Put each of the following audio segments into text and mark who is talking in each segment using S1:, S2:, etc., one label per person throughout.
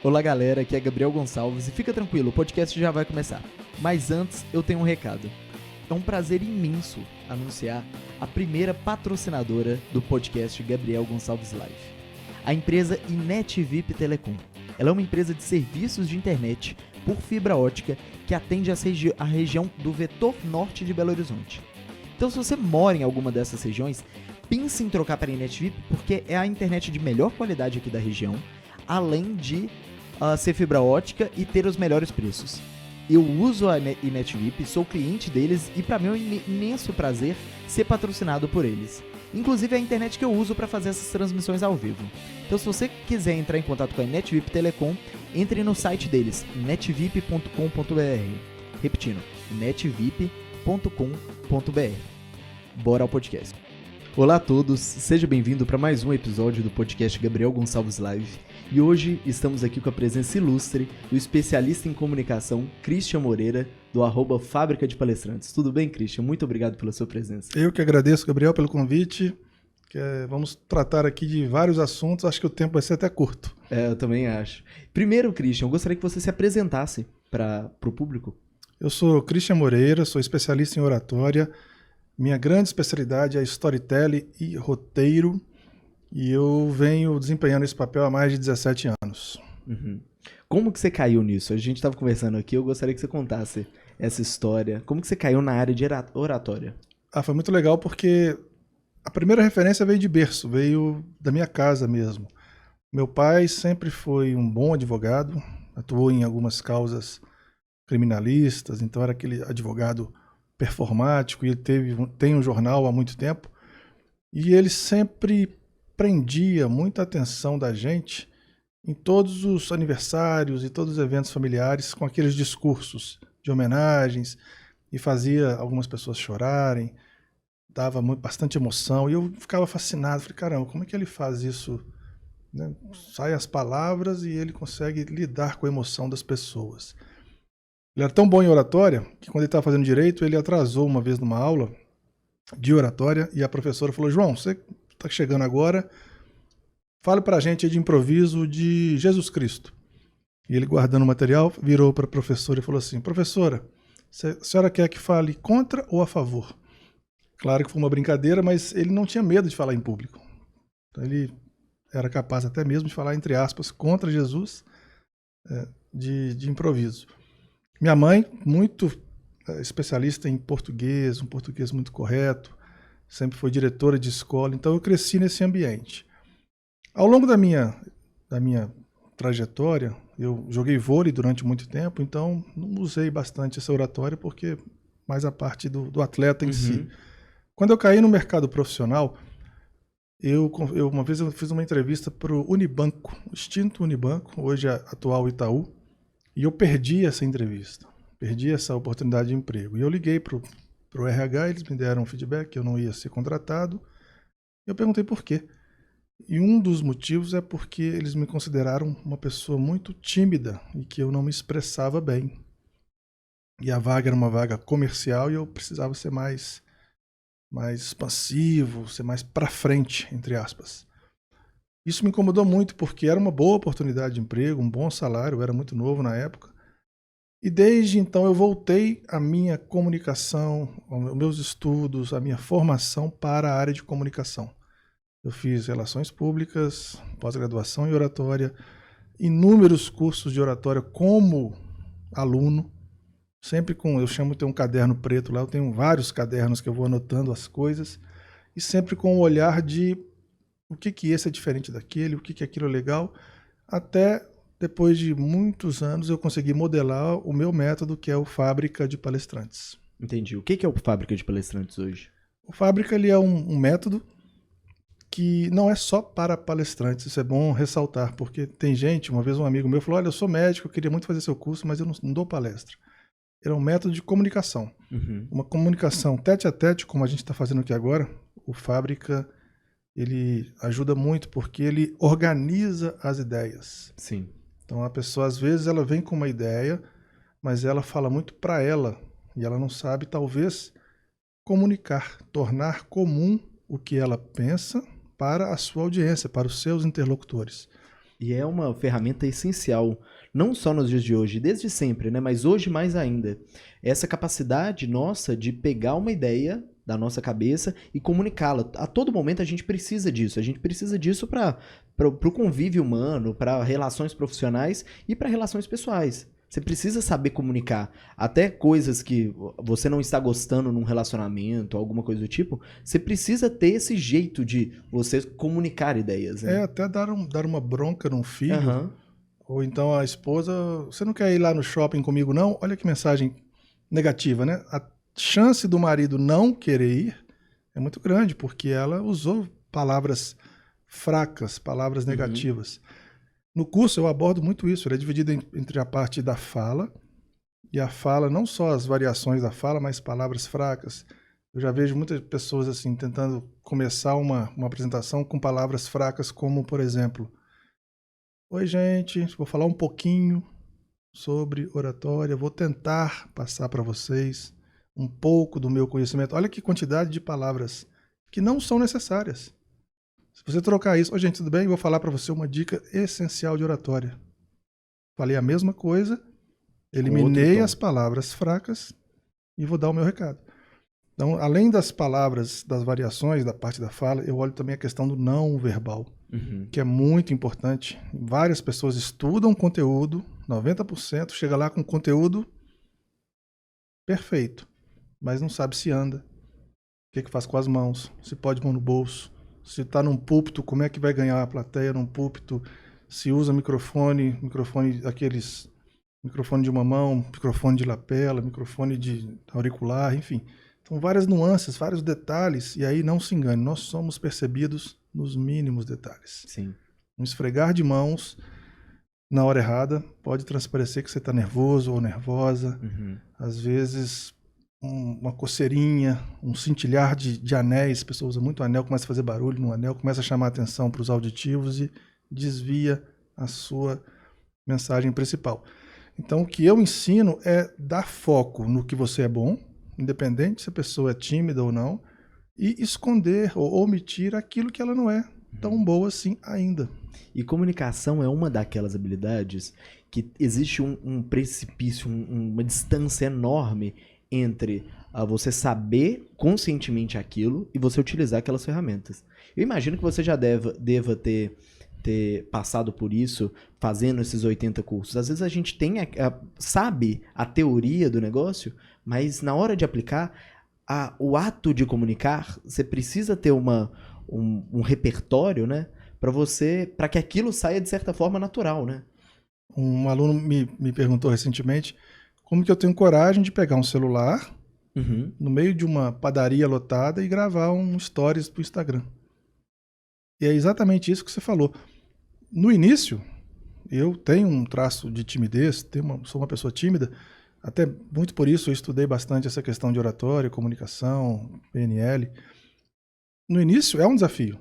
S1: Olá galera, aqui é Gabriel Gonçalves e fica tranquilo, o podcast já vai começar. Mas antes eu tenho um recado. É um prazer imenso anunciar a primeira patrocinadora do podcast Gabriel Gonçalves Live. A empresa InetVip Telecom. Ela é uma empresa de serviços de internet por fibra ótica que atende a região do vetor norte de Belo Horizonte. Então se você mora em alguma dessas regiões, pense em trocar para a InetVip porque é a internet de melhor qualidade aqui da região, além de ser fibra ótica e ter os melhores preços. Eu uso a InetVip, sou cliente deles e para mim é um imenso prazer ser patrocinado por eles. Inclusive é a internet que eu uso para fazer essas transmissões ao vivo. Então se você quiser entrar em contato com a InetVip Telecom, entre no site deles, netvip.com.br. Repetindo, netvip.com.br. Bora ao podcast. Olá a todos, seja bem-vindo para mais um episódio do podcast Gabriel Gonçalves Live. E hoje estamos aqui com a presença ilustre do especialista em comunicação, Christian Moreira, do @Fábrica de Palestrantes. Tudo bem, Christian? Muito obrigado pela sua presença.
S2: Eu que agradeço, Gabriel, pelo convite. Vamos tratar aqui de vários assuntos, acho que o tempo vai ser até curto.
S1: Eu também acho. Primeiro, Christian, eu gostaria que você se apresentasse para o público.
S2: Eu sou Christian Moreira, sou especialista em oratória. Minha grande especialidade é storytelling e roteiro. E eu venho desempenhando esse papel há mais de 17 anos.
S1: Uhum. Como que você caiu nisso? A gente estava conversando aqui, eu gostaria que você contasse essa história. Como que você caiu na área de oratória?
S2: Foi muito legal porque a primeira referência veio de berço, veio da minha casa mesmo. Meu pai sempre foi um bom advogado, atuou em algumas causas criminalistas, então era aquele advogado performático, e ele tem um jornal há muito tempo, e ele sempre prendia muita atenção da gente em todos os aniversários e todos os eventos familiares com aqueles discursos de homenagens, e fazia algumas pessoas chorarem, dava bastante emoção, e eu ficava fascinado, falei, caramba, como é que ele faz isso? Né? Sai as palavras e ele consegue lidar com a emoção das pessoas. Ele era tão bom em oratória que quando ele estava fazendo direito, ele atrasou uma vez numa aula de oratória e a professora falou, João, você está chegando agora, fale para a gente de improviso de Jesus Cristo. E ele, guardando o material, virou para a professora e falou assim, professora, a senhora quer que fale contra ou a favor? Claro que foi uma brincadeira, mas ele não tinha medo de falar em público. Então ele era capaz até mesmo de falar, entre aspas, contra Jesus de improviso. Minha mãe, muito especialista em português, um português muito correto, sempre foi diretora de escola, então eu cresci nesse ambiente. Ao longo da minha trajetória, eu joguei vôlei durante muito tempo, então não usei bastante essa oratória, porque mais a parte do atleta em si. Quando eu caí no mercado profissional, uma vez eu fiz uma entrevista para o Unibanco, o extinto Unibanco, hoje é atual Itaú, e eu perdi essa entrevista, perdi essa oportunidade de emprego. E eu liguei para o RH, eles me deram um feedback que eu não ia ser contratado. Eu perguntei por quê. E um dos motivos é porque eles me consideraram uma pessoa muito tímida e que eu não me expressava bem. E a vaga era uma vaga comercial e eu precisava ser mais expansivo, ser mais para frente, entre aspas. Isso me incomodou muito porque era uma boa oportunidade de emprego, um bom salário, eu era muito novo na época. E desde então eu voltei a minha comunicação, os meus estudos, a minha formação para a área de comunicação. Eu fiz relações públicas, pós-graduação em oratória, inúmeros cursos de oratória como aluno, sempre eu chamo de ter um caderno preto lá, eu tenho vários cadernos que eu vou anotando as coisas, e sempre com o olhar de o que esse é diferente daquele, o que aquilo é legal, até depois de muitos anos eu consegui modelar o meu método, que é o Fábrica de Palestrantes.
S1: Entendi. O que é o Fábrica de Palestrantes hoje?
S2: O Fábrica ele é um método que não é só para palestrantes, isso é bom ressaltar, porque tem gente, uma vez um amigo meu falou, olha, eu sou médico, eu queria muito fazer seu curso, mas eu não dou palestra. Ele é um método de comunicação. Uma comunicação tete a tete, como a gente está fazendo aqui agora. O Fábrica, ele ajuda muito porque ele organiza as ideias.
S1: Sim.
S2: Então a pessoa, às vezes, ela vem com uma ideia, mas ela fala muito para ela, e ela não sabe, talvez, comunicar, tornar comum o que ela pensa para a sua audiência, para os seus interlocutores.
S1: E é uma ferramenta essencial, não só nos dias de hoje, desde sempre, né? Mas hoje mais ainda. Essa capacidade nossa de pegar uma ideia da nossa cabeça e comunicá-la. A todo momento a gente precisa disso. A gente precisa disso para o convívio humano, para relações profissionais e para relações pessoais. Você precisa saber comunicar. Até coisas que você não está gostando num relacionamento, alguma coisa do tipo, você precisa ter esse jeito de você comunicar ideias. Né?
S2: Até dar uma bronca num filho,
S1: Aham.
S2: ou então a esposa, você não quer ir lá no shopping comigo não? Olha que mensagem negativa, né? A chance do marido não querer ir é muito grande, porque ela usou palavras fracas, palavras negativas. No curso eu abordo muito isso, ele é dividido entre a parte da fala, e a fala, não só as variações da fala, mas palavras fracas. Eu já vejo muitas pessoas assim tentando começar uma apresentação com palavras fracas, como, por exemplo, oi gente, vou falar um pouquinho sobre oratória, vou tentar passar para vocês um pouco do meu conhecimento. Olha que quantidade de palavras que não são necessárias. Se você trocar isso, oi gente, tudo bem? Vou falar para você uma dica essencial de oratória. Falei a mesma coisa, eliminei as palavras fracas e vou dar o meu recado. Então, além das palavras, das variações da parte da fala, eu olho também a questão do não verbal, que é muito importante. Várias pessoas estudam conteúdo, 90% chega lá com conteúdo perfeito, mas não sabe se anda, o que faz com as mãos, se pode pôr no bolso, se está num púlpito, como é que vai ganhar a plateia num púlpito, se usa microfone aqueles microfone de uma mão, microfone de lapela, microfone de auricular, enfim. Então, várias nuances, vários detalhes, e aí não se engane, nós somos percebidos nos mínimos detalhes.
S1: Sim.
S2: Um esfregar de mãos na hora errada pode transparecer que você está nervoso ou nervosa. Às vezes, uma coceirinha, um cintilhar de anéis, a pessoa usa muito anel, começa a fazer barulho no anel, começa a chamar a atenção para os auditivos e desvia a sua mensagem principal. Então, o que eu ensino é dar foco no que você é bom, independente se a pessoa é tímida ou não, e esconder ou omitir aquilo que ela não é tão boa assim ainda.
S1: E comunicação é uma daquelas habilidades que existe um precipício, uma distância enorme entre você saber conscientemente aquilo e você utilizar aquelas ferramentas. Eu imagino que você já deva ter passado por isso, fazendo esses 80 cursos. Às vezes a gente sabe a teoria do negócio, mas na hora de aplicar, o ato de comunicar, você precisa ter um repertório, né? Para que aquilo saia de certa forma natural, né?
S2: Um aluno me perguntou recentemente como que eu tenho coragem de pegar um celular no meio de uma padaria lotada e gravar um stories pro Instagram. E é exatamente isso que você falou. No início, eu tenho um traço de timidez, sou uma pessoa tímida, até muito por isso eu estudei bastante essa questão de oratória, comunicação, PNL. No início é um desafio.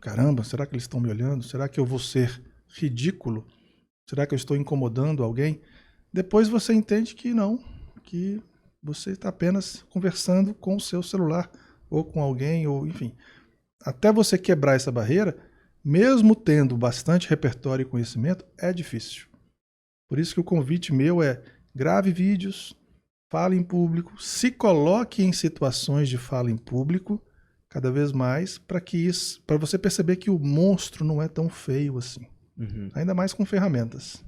S2: Caramba, será que eles estão me olhando? Será que eu vou ser ridículo? Será que eu estou incomodando alguém? Depois você entende que não, que você está apenas conversando com o seu celular, ou com alguém, ou enfim. Até você quebrar essa barreira, mesmo tendo bastante repertório e conhecimento, é difícil. Por isso que o convite meu é grave vídeos, fale em público, se coloque em situações de fala em público, cada vez mais, para você perceber que o monstro não é tão feio assim. Ainda mais com ferramentas.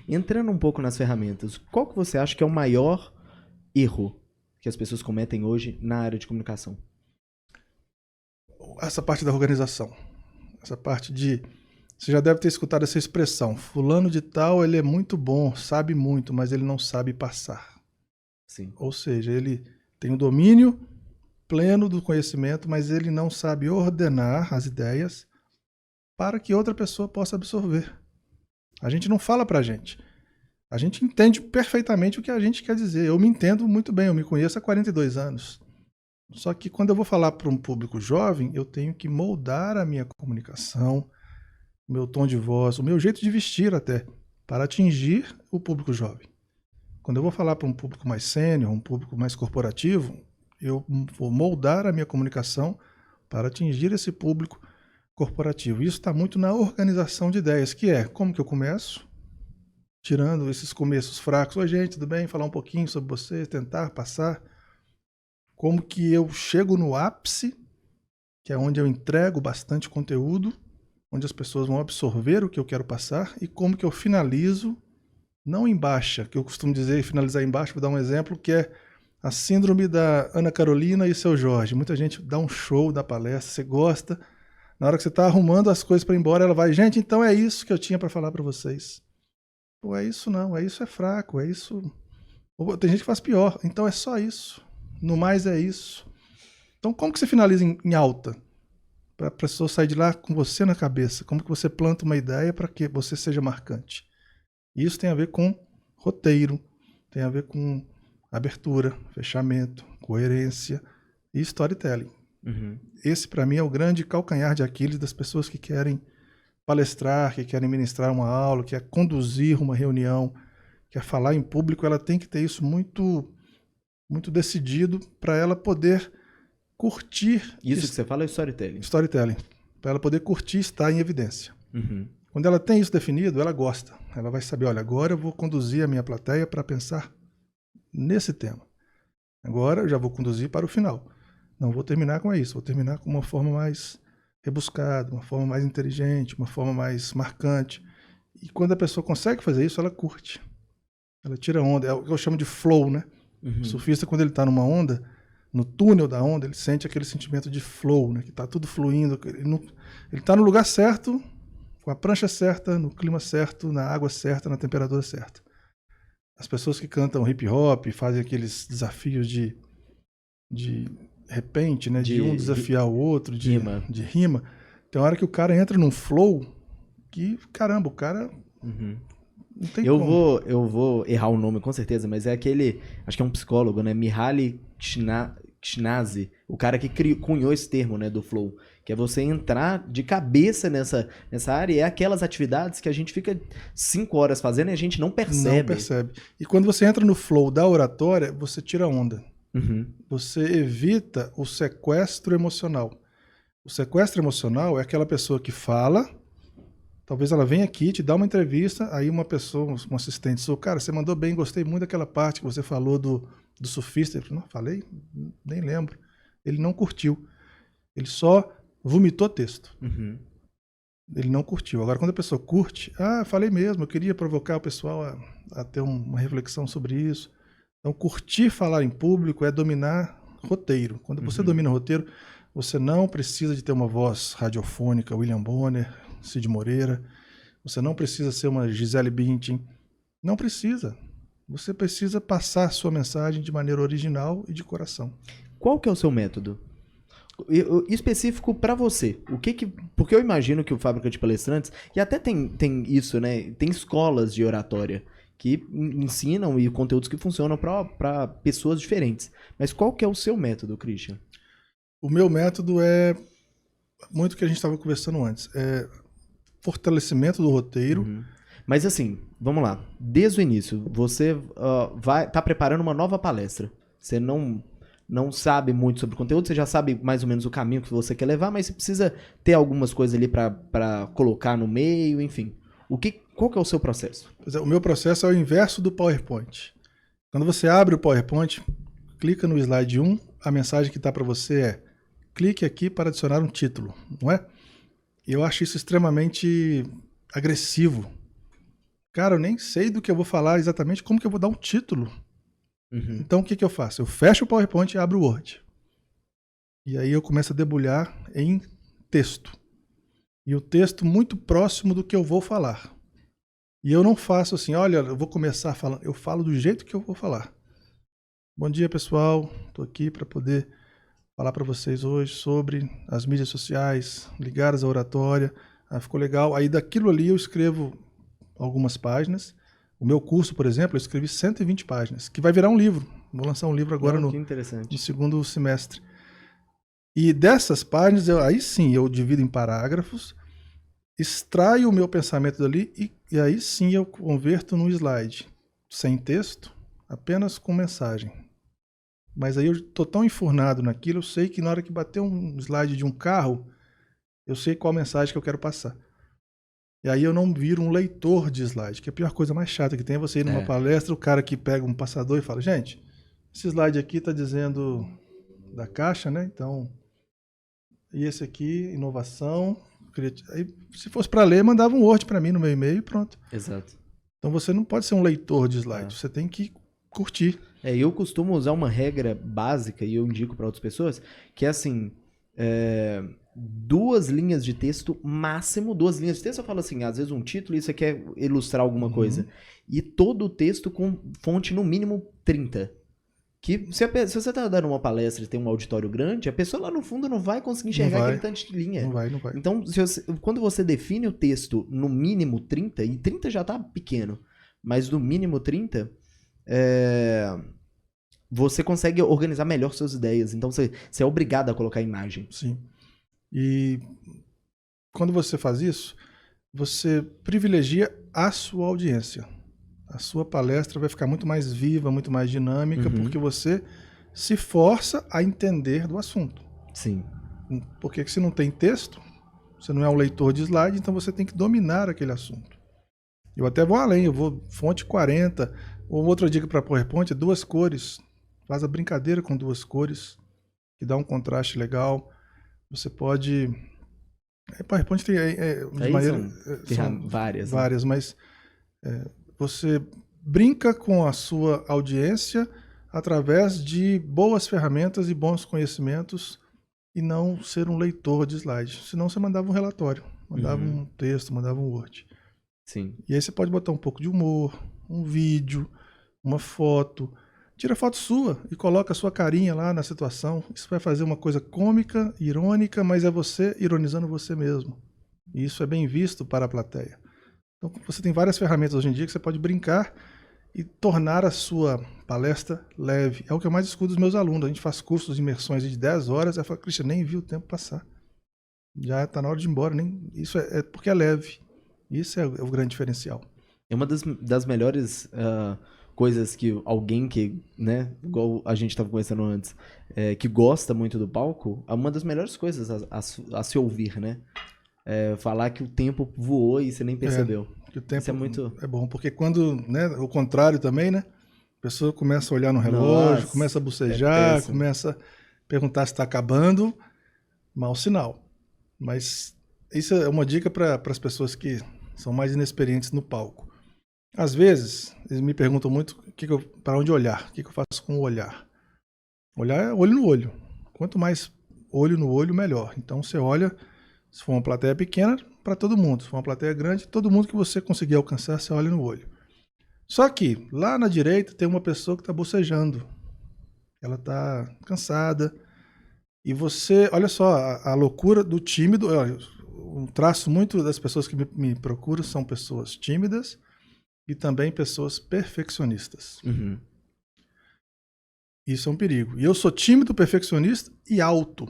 S1: Entrando um pouco nas ferramentas, qual que você acha que é o maior erro que as pessoas cometem hoje na área de comunicação?
S2: Essa parte da organização. Essa parte de... Você já deve ter escutado essa expressão. Fulano de tal, ele é muito bom, sabe muito, mas ele não sabe passar.
S1: Sim.
S2: Ou seja, ele tem o domínio pleno do conhecimento, mas ele não sabe ordenar as ideias para que outra pessoa possa absorver. A gente não fala pra gente. A gente entende perfeitamente o que a gente quer dizer. Eu me entendo muito bem, eu me conheço há 42 anos. Só que quando eu vou falar para um público jovem, eu tenho que moldar a minha comunicação, o meu tom de voz, o meu jeito de vestir até, para atingir o público jovem. Quando eu vou falar para um público mais sênior, um público mais corporativo, eu vou moldar a minha comunicação para atingir esse público corporativo. Isso está muito na organização de ideias, que é como que eu começo, tirando esses começos fracos. Oi, gente, tudo bem? Falar um pouquinho sobre você, tentar passar. Como que eu chego no ápice, que é onde eu entrego bastante conteúdo, onde as pessoas vão absorver o que eu quero passar, e como que eu finalizo, não em baixa, que eu costumo dizer, finalizar em baixo, vou dar um exemplo, que é a síndrome da Ana Carolina e seu Jorge. Muita gente dá um show da palestra, você gosta, na hora que você está arrumando as coisas para ir embora, ela vai, gente, então é isso que eu tinha para falar para vocês. Pô, é isso não, é isso é fraco, é isso... Tem gente que faz pior, então é só isso. No mais é isso. Então como que você finaliza em alta? Para a pessoa sair de lá com você na cabeça. Como que você planta uma ideia para que você seja marcante? Isso tem a ver com roteiro, tem a ver com abertura, fechamento, coerência e storytelling.
S1: Uhum.
S2: Esse, para mim, é o grande calcanhar de Aquiles das pessoas que querem palestrar, que querem ministrar uma aula, que quer conduzir uma reunião, quer falar em público. Ela tem que ter isso muito, muito decidido para ela poder curtir.
S1: Isso que você fala é storytelling.
S2: Storytelling. Para ela poder curtir estar em evidência.
S1: Uhum.
S2: Quando ela tem isso definido, ela gosta. Ela vai saber, olha, agora eu vou conduzir a minha plateia para pensar nesse tema. Agora eu já vou conduzir para o final. Não vou terminar com isso, vou terminar com uma forma mais rebuscada, uma forma mais inteligente, uma forma mais marcante. E quando a pessoa consegue fazer isso, ela curte. Ela tira onda. É o que eu chamo de flow, né?
S1: Uhum.
S2: O surfista, quando ele está numa onda, no túnel da onda, ele sente aquele sentimento de flow, né? Que está tudo fluindo. Ele está no lugar certo, com a prancha certa, no clima certo, na água certa, na temperatura certa. As pessoas que cantam hip hop, fazem aqueles desafios de repente, né? De um desafiar o outro, de rima. Tem uma hora que o cara entra num flow que, caramba, o cara...
S1: Uhum.
S2: Não tem
S1: eu
S2: como.
S1: eu vou errar o nome com certeza, mas é aquele, acho que é um psicólogo, né? Mihaly Csikszentmihalyi, o cara que cunhou esse termo, né, do flow, que é você entrar de cabeça nessa área, e é aquelas atividades que a gente fica 5 horas fazendo e a gente não percebe.
S2: Não percebe. E quando você entra no flow da oratória, você tira onda.
S1: Uhum.
S2: Você evita o sequestro emocional. O sequestro emocional é aquela pessoa que fala, talvez ela venha aqui, te dá uma entrevista, aí uma pessoa, um assistente sua, cara, você mandou bem, gostei muito daquela parte que você falou do surfista. Ele falou, não, falei? Nem lembro. Ele não curtiu. Ele só vomitou texto.
S1: Uhum.
S2: Ele não curtiu. Agora, quando a pessoa curte, falei mesmo, eu queria provocar o pessoal a ter uma reflexão sobre isso. Então, curtir falar em público é dominar roteiro. Quando você domina roteiro, você não precisa de ter uma voz radiofônica, William Bonner, Cid Moreira. Você não precisa ser uma Gisele Bündchen. Não precisa. Você precisa passar a sua mensagem de maneira original e de coração.
S1: Qual que é o seu método? Específico para você. Porque eu imagino que o Fábrica de Palestrantes, e até tem isso, né? Tem escolas de oratória que ensinam e conteúdos que funcionam para pessoas diferentes. Mas qual que é o seu método, Christian?
S2: O meu método é muito o que a gente estava conversando antes. É fortalecimento do roteiro.
S1: Uhum. Mas assim, vamos lá. Desde o início, você tá preparando uma nova palestra. Você não sabe muito sobre o conteúdo, você já sabe mais ou menos o caminho que você quer levar, mas você precisa ter algumas coisas ali para colocar no meio, enfim. Qual que é o seu processo?
S2: O meu processo é o inverso do PowerPoint. Quando você abre o PowerPoint, clica no slide 1, a mensagem que está para você é: clique aqui para adicionar um título, não é? E eu acho isso extremamente agressivo. Cara, eu nem sei do que eu vou falar exatamente, como que eu vou dar um título.
S1: Uhum.
S2: Então o que eu faço? Eu fecho o PowerPoint e abro o Word. E aí eu começo a debulhar em texto. E o texto muito próximo do que eu vou falar. E eu não faço assim, olha, eu vou começar falando. Eu falo do jeito que eu vou falar. Bom dia, pessoal. Estou aqui para poder falar para vocês hoje sobre as mídias sociais ligadas à oratória. Ficou legal. Aí daquilo ali eu escrevo algumas páginas. O meu curso, por exemplo, eu escrevi 120 páginas, que vai virar um livro. Vou lançar um livro agora no segundo semestre. E dessas páginas, aí sim, eu divido em parágrafos, extraio o meu pensamento dali e aí sim eu converto num slide. Sem texto, apenas com mensagem. Mas aí eu estou tão enfurnado naquilo, eu sei que na hora que bater um slide de um carro, Eu sei qual mensagem que eu quero passar. E aí eu não viro um leitor de slide, que é a pior coisa mais chata que tem é você ir numa palestra, o cara que pega um passador e fala, gente, esse slide aqui está dizendo da caixa, né? Então, e esse aqui, inovação. Aí, se fosse para ler, mandava um Word para mim no meu e-mail e pronto.
S1: Exato.
S2: Então você não pode ser um leitor de slide, você tem que curtir.
S1: Eu costumo usar uma regra básica, e eu indico para outras pessoas, que é assim, 2 linhas de texto, máximo 2 linhas de texto. Eu falo assim, às vezes um título e você quer ilustrar alguma coisa. E todo o texto com fonte no mínimo 30. Que se você tá dando uma palestra e tem um auditório grande, a pessoa lá no fundo não vai conseguir enxergar aquele tanto de linha.
S2: Não vai.
S1: Então, quando você define o texto no mínimo 30, e 30 já tá pequeno, mas no mínimo 30, você consegue organizar melhor suas ideias. Então, você é obrigado a colocar imagem.
S2: Sim. E quando você faz isso, você privilegia a sua audiência. A sua palestra vai ficar muito mais viva, muito mais dinâmica, porque você se força a entender do assunto.
S1: Sim.
S2: Porque se não tem texto, você não é um leitor de slide, então você tem que dominar aquele assunto. Eu até vou além, eu vou fonte 40, ou outra dica para PowerPoint é 2 cores. Faz a brincadeira com 2 cores, que dá um contraste legal. Você pode... PowerPoint tem...
S1: são várias.
S2: Várias, né? Mas... você brinca com a sua audiência através de boas ferramentas e bons conhecimentos e não ser um leitor de slide. Senão você mandava um relatório, mandava um texto, mandava um Word.
S1: Sim.
S2: E aí você pode botar um pouco de humor, um vídeo, uma foto. Tira foto sua e coloca a sua carinha lá na situação. Isso vai fazer uma coisa cômica, irônica, mas é você ironizando você mesmo. E isso é bem visto para a plateia. Então, você tem várias ferramentas hoje em dia que você pode brincar e tornar a sua palestra leve. É o que eu mais escuto dos meus alunos. A gente faz cursos de imersões de 10 horas. Eu falo, Christian, nem vi o tempo passar. Já está na hora de ir embora. Isso é porque é leve. Isso é o grande diferencial.
S1: É uma das melhores coisas que alguém que, né, igual a gente estava conversando antes, que gosta muito do palco, é uma das melhores coisas a se ouvir, né? Falar que o tempo voou e você nem percebeu.
S2: Que o tempo
S1: isso é muito...
S2: é bom, porque quando, né, o contrário também, né? A pessoa começa a olhar no relógio, começa a bocejar, começa a perguntar se está acabando, mau sinal. Mas isso é uma dica para as pessoas que são mais inexperientes no palco. Às vezes, eles me perguntam muito para onde olhar, o que eu faço com o olhar. Olhar é olho no olho. Quanto mais olho no olho, melhor. Então você olha... Se for uma plateia pequena, para todo mundo. Se for uma plateia grande, todo mundo que você conseguir alcançar, você olha no olho. Só que, lá na direita, tem uma pessoa que está bocejando. Ela está cansada. E você, olha só, a loucura do tímido. Um traço muito das pessoas que me procuram são pessoas tímidas e também pessoas perfeccionistas. Isso é um perigo. E eu sou tímido, perfeccionista e alto.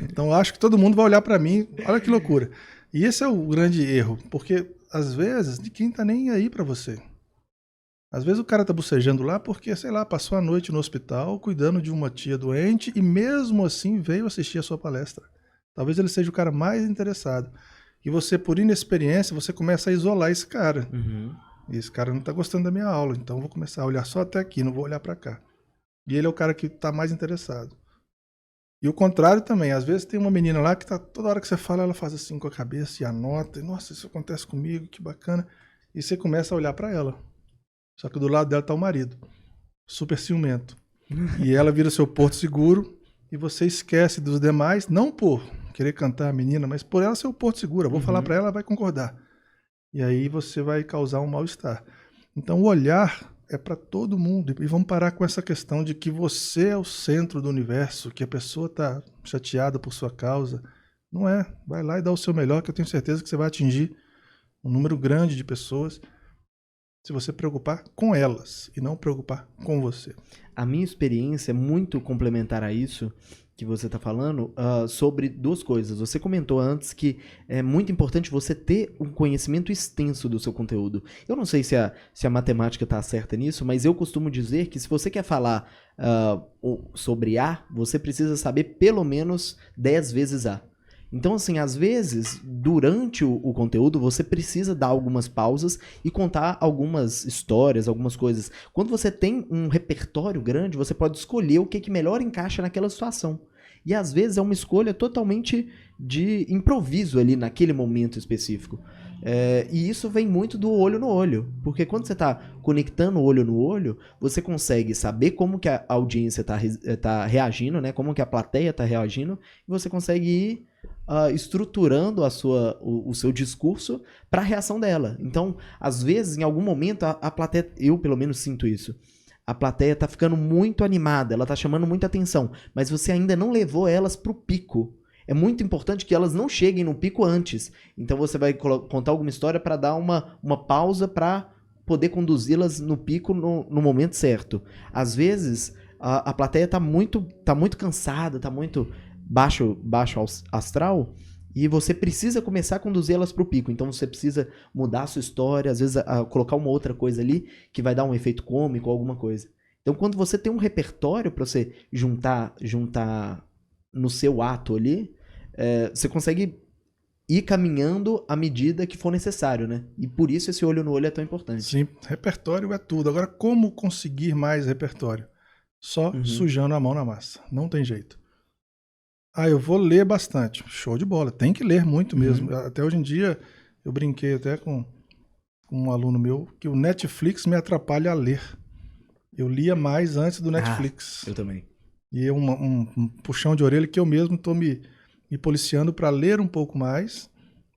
S2: Então acho que todo mundo vai olhar para mim, olha que loucura. E esse é o grande erro, porque às vezes ninguém tá nem aí para você. Às vezes o cara tá bocejando lá porque, sei lá, passou a noite no hospital cuidando de uma tia doente e mesmo assim veio assistir a sua palestra. Talvez ele seja o cara mais interessado. E você, por inexperiência, você começa a isolar esse cara. E esse cara não tá gostando da minha aula, então eu vou começar a olhar só até aqui, não vou olhar para cá. E ele é o cara que tá mais interessado. E o contrário também, às vezes tem uma menina lá que tá, toda hora que você fala, ela faz assim com a cabeça e anota, e, nossa, isso acontece comigo, que bacana. E você começa a olhar para ela. Só que do lado dela tá o marido, super ciumento. E ela vira seu porto seguro e você esquece dos demais, não por querer cantar a menina, mas por ela ser o porto seguro. Eu vou falar para ela, ela vai concordar. E aí você vai causar um mal-estar. Então o olhar é para todo mundo. E vamos parar com essa questão de que você é o centro do universo, que a pessoa está chateada por sua causa. Não é. Vai lá e dá o seu melhor, que eu tenho certeza que você vai atingir um número grande de pessoas se você preocupar com elas e não preocupar com você.
S1: A minha experiência é muito complementar a isso que você está falando, sobre 2 coisas. Você comentou antes que é muito importante você ter um conhecimento extenso do seu conteúdo. Eu não sei se a matemática está certa nisso, mas eu costumo dizer que se você quer falar sobre A, você precisa saber pelo menos 10 vezes A. Então, assim, às vezes, durante o conteúdo, você precisa dar algumas pausas e contar algumas histórias, algumas coisas. Quando você tem um repertório grande, você pode escolher o que melhor encaixa naquela situação. E às vezes é uma escolha totalmente de improviso ali naquele momento específico. E isso vem muito do olho no olho. Porque quando você está conectando o olho no olho, você consegue saber como que a audiência tá reagindo, né? Como que a plateia está reagindo, e você consegue ir estruturando o seu discurso para a reação dela. Então, às vezes, em algum momento, a plateia, eu pelo menos sinto isso, a plateia tá ficando muito animada, ela tá chamando muita atenção, mas você ainda não levou elas pro pico. É muito importante que elas não cheguem no pico antes. Então você vai contar alguma história para dar uma pausa para poder conduzi-las no pico no momento certo. Às vezes, a plateia tá muito cansada, tá muito baixo astral, e você precisa começar a conduzir elas para o pico. Então você precisa mudar a sua história, às vezes colocar uma outra coisa ali que vai dar um efeito cômico, alguma coisa. Então quando você tem um repertório para você juntar no seu ato ali, você consegue ir caminhando à medida que for necessário, né? E por isso esse olho no olho é tão importante.
S2: Sim, repertório é tudo. Agora, como conseguir mais repertório? Só sujando a mão na massa. Não tem jeito. Eu vou ler bastante. Show de bola. Tem que ler muito mesmo. Até hoje em dia, eu brinquei até com um aluno meu que o Netflix me atrapalha a ler. Eu lia mais antes do Netflix.
S1: Eu também.
S2: E é um puxão de orelha que eu mesmo estou me policiando para ler um pouco mais,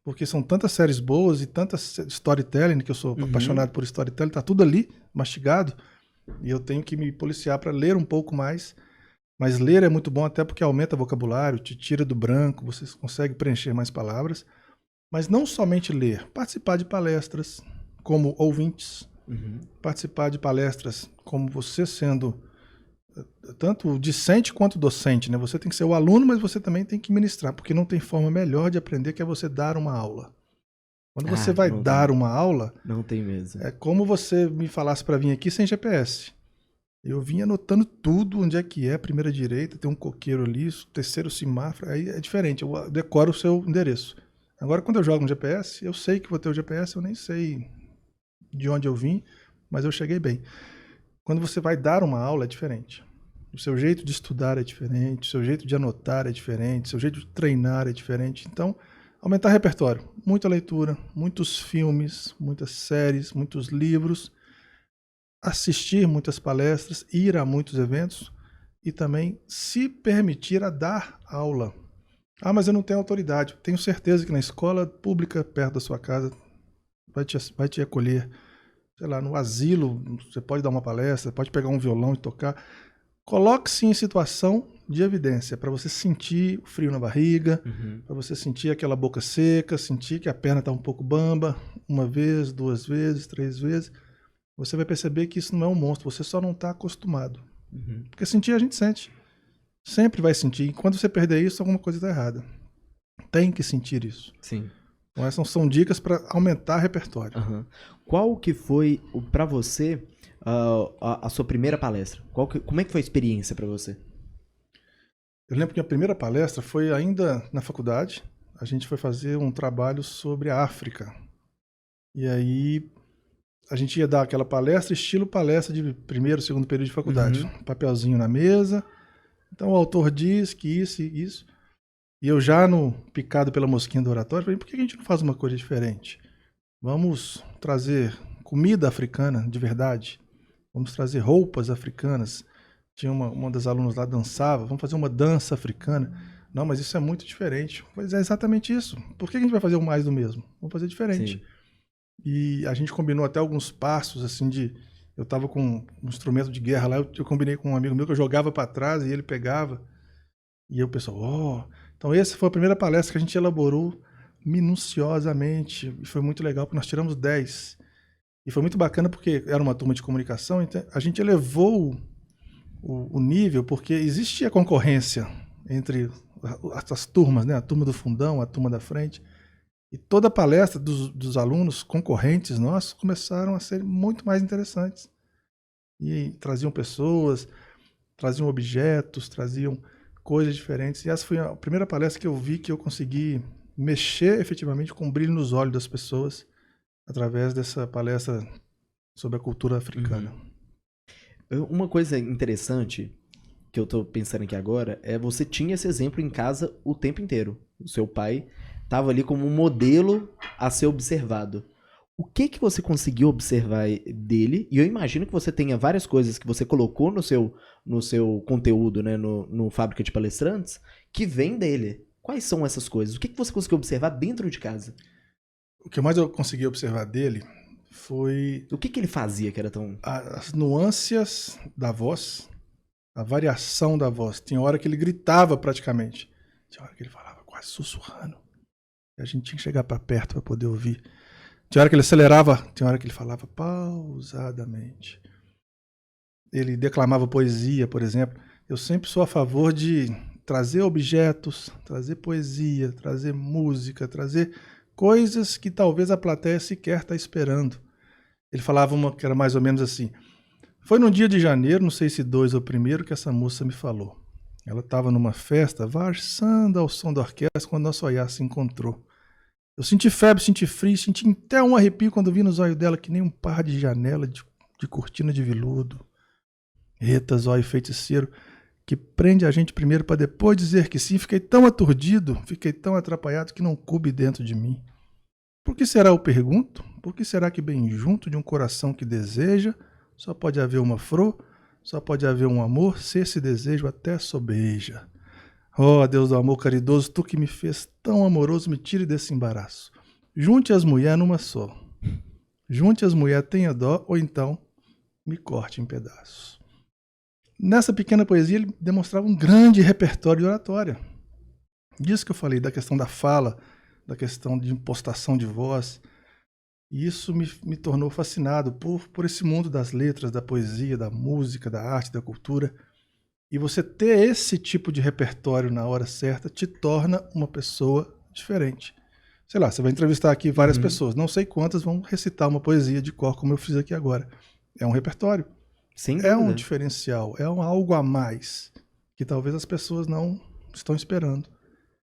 S2: porque são tantas séries boas e tantas storytelling, que eu sou apaixonado por storytelling, tá tudo ali, mastigado, e eu tenho que me policiar para ler um pouco mais. Mas ler é muito bom até porque aumenta o vocabulário, te tira do branco, você consegue preencher mais palavras. Mas não somente ler, participar de palestras como ouvintes, participar de palestras como você sendo tanto discente quanto docente, né? Você tem que ser o aluno, mas você também tem que ministrar, porque não tem forma melhor de aprender que é você dar uma aula. Quando você vai dar uma aula,
S1: não tem mesmo.
S2: É como você me falasse para vir aqui sem GPS. Eu vim anotando tudo, onde é que é, primeira direita, tem um coqueiro ali, terceiro semáforo, aí é diferente, eu decoro o seu endereço. Agora, quando eu jogo no GPS, eu sei que vou ter o GPS, eu nem sei de onde eu vim, mas eu cheguei bem. Quando você vai dar uma aula, é diferente. O seu jeito de estudar é diferente, o seu jeito de anotar é diferente, o seu jeito de treinar é diferente. Então, aumentar repertório. Muita leitura, muitos filmes, muitas séries, muitos livros, assistir muitas palestras, ir a muitos eventos e também se permitir a dar aula. Mas eu não tenho autoridade. Tenho certeza que na escola pública, perto da sua casa, vai te acolher. Sei lá, no asilo, você pode dar uma palestra, pode pegar um violão e tocar. Coloque-se em situação de evidência, para você sentir o frio na barriga, para você sentir aquela boca seca, sentir que a perna está um pouco bamba, uma vez, 2 vezes, 3 vezes. Você vai perceber que isso não é um monstro, você só não está acostumado. Porque sentir a gente sente. Sempre vai sentir. E quando você perder isso, alguma coisa está errada. Tem que sentir isso.
S1: Sim.
S2: Então essas são dicas para aumentar repertório.
S1: Qual que foi, para você, a sua primeira palestra? Como é que foi a experiência para você?
S2: Eu lembro que a primeira palestra foi ainda na faculdade. A gente foi fazer um trabalho sobre a África. E aí a gente ia dar aquela palestra, estilo palestra de primeiro, segundo período de faculdade. Um papelzinho na mesa. Então o autor diz que isso e isso. E eu já picado pela mosquinha do oratório, falei, por que a gente não faz uma coisa diferente? Vamos trazer comida africana de verdade. Vamos trazer roupas africanas. Tinha uma das alunas lá dançava. Vamos fazer uma dança africana. Não, mas isso é muito diferente. Mas é exatamente isso. Por que a gente vai fazer o mais do mesmo? Vamos fazer diferente. Sim. E a gente combinou até alguns passos, assim, eu estava com um instrumento de guerra lá, eu combinei com um amigo meu que eu jogava para trás e ele pegava. E eu pensava, Então essa foi a primeira palestra que a gente elaborou minuciosamente. E foi muito legal, porque nós tiramos 10. E foi muito bacana porque era uma turma de comunicação, então a gente elevou o nível, porque existia concorrência entre as turmas, né? A turma do fundão, a turma da frente. E toda a palestra dos alunos concorrentes nossos começaram a ser muito mais interessantes. E traziam pessoas, traziam objetos, traziam coisas diferentes. E essa foi a primeira palestra que eu vi que eu consegui mexer efetivamente com o brilho nos olhos das pessoas através dessa palestra sobre a cultura africana.
S1: Uma coisa interessante que eu tô pensando aqui agora é você tinha esse exemplo em casa o tempo inteiro. O seu pai estava ali como um modelo a ser observado. O que você conseguiu observar dele? E eu imagino que você tenha várias coisas que você colocou no seu conteúdo, né, no Fábrica de Palestrantes, que vem dele. Quais são essas coisas? O que você conseguiu observar dentro de casa?
S2: O que mais eu consegui observar dele foi...
S1: O que ele fazia que era tão...
S2: As nuances da voz, a variação da voz. Tinha hora que ele gritava praticamente. Tinha hora que ele falava quase sussurrando. E a gente tinha que chegar para perto para poder ouvir. Tinha hora que ele acelerava, tinha hora que ele falava pausadamente. Ele declamava poesia, por exemplo. Eu sempre sou a favor de trazer objetos, trazer poesia, trazer música, trazer coisas que talvez a plateia sequer está esperando. Ele falava uma que era mais ou menos assim. Foi num dia de janeiro, não sei se 2 ou 1º, que essa moça me falou. Ela estava numa festa, valsando ao som da orquestra, quando nosso olhar se encontrou. Eu senti febre, senti frio, senti até um arrepio quando vi nos olhos dela, que nem um par de janela de cortina de veludo. Eita, zóio feiticeiro, que prende a gente primeiro para depois dizer que sim. Fiquei tão aturdido, fiquei tão atrapalhado que não coube dentro de mim. Por que será, eu pergunto? Por que será que bem junto de um coração que deseja, só pode haver uma flor, só pode haver um amor, se esse desejo até sobeja? Ó, Deus do amor caridoso, tu que me fez tão amoroso, me tire desse embaraço. Junte as mulheres numa só. Junte as mulheres, tenha dó, ou então me corte em pedaços. Nessa pequena poesia ele demonstrava um grande repertório de oratória. Disso que eu falei, da questão da fala, da questão de impostação de voz. E isso me tornou fascinado por esse mundo das letras, da poesia, da música, da arte, da cultura. E você ter esse tipo de repertório na hora certa te torna uma pessoa diferente. Sei lá, você vai entrevistar aqui várias pessoas, não sei quantas vão recitar uma poesia de cor como eu fiz aqui agora. É um repertório.
S1: Sem dúvida.
S2: É um diferencial, é algo a mais que talvez as pessoas não estão esperando.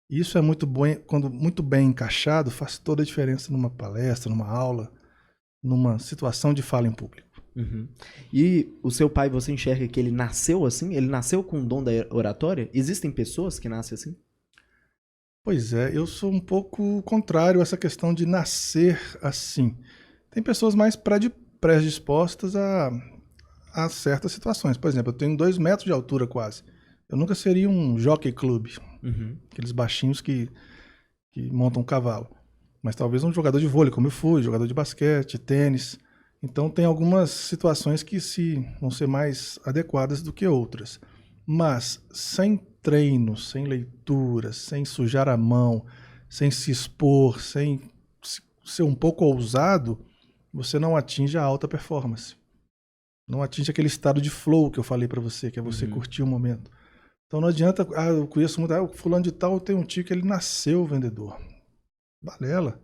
S2: E isso é muito bom, quando muito bem encaixado, faz toda a diferença numa palestra, numa aula, numa situação de fala em público.
S1: E o seu pai, você enxerga que ele nasceu assim? Ele nasceu com o dom da oratória? Existem pessoas que nascem assim?
S2: Pois é, eu sou um pouco contrário a essa questão de nascer assim. Tem pessoas mais predispostas a certas situações. Por exemplo, eu tenho 2 metros de altura quase. Eu nunca seria um jockey club, aqueles baixinhos que montam um cavalo. Mas talvez um jogador de vôlei, como eu fui, jogador de basquete, tênis. Então tem algumas situações que vão ser mais adequadas do que outras. Mas sem treino, sem leitura, sem sujar a mão, sem se expor, sem ser um pouco ousado, você não atinge a alta performance. Não atinge aquele estado de flow que eu falei para você, que é você curtir o momento. Então não adianta, eu conheço muito, o fulano de tal tem um tio que ele nasceu vendedor. Balela.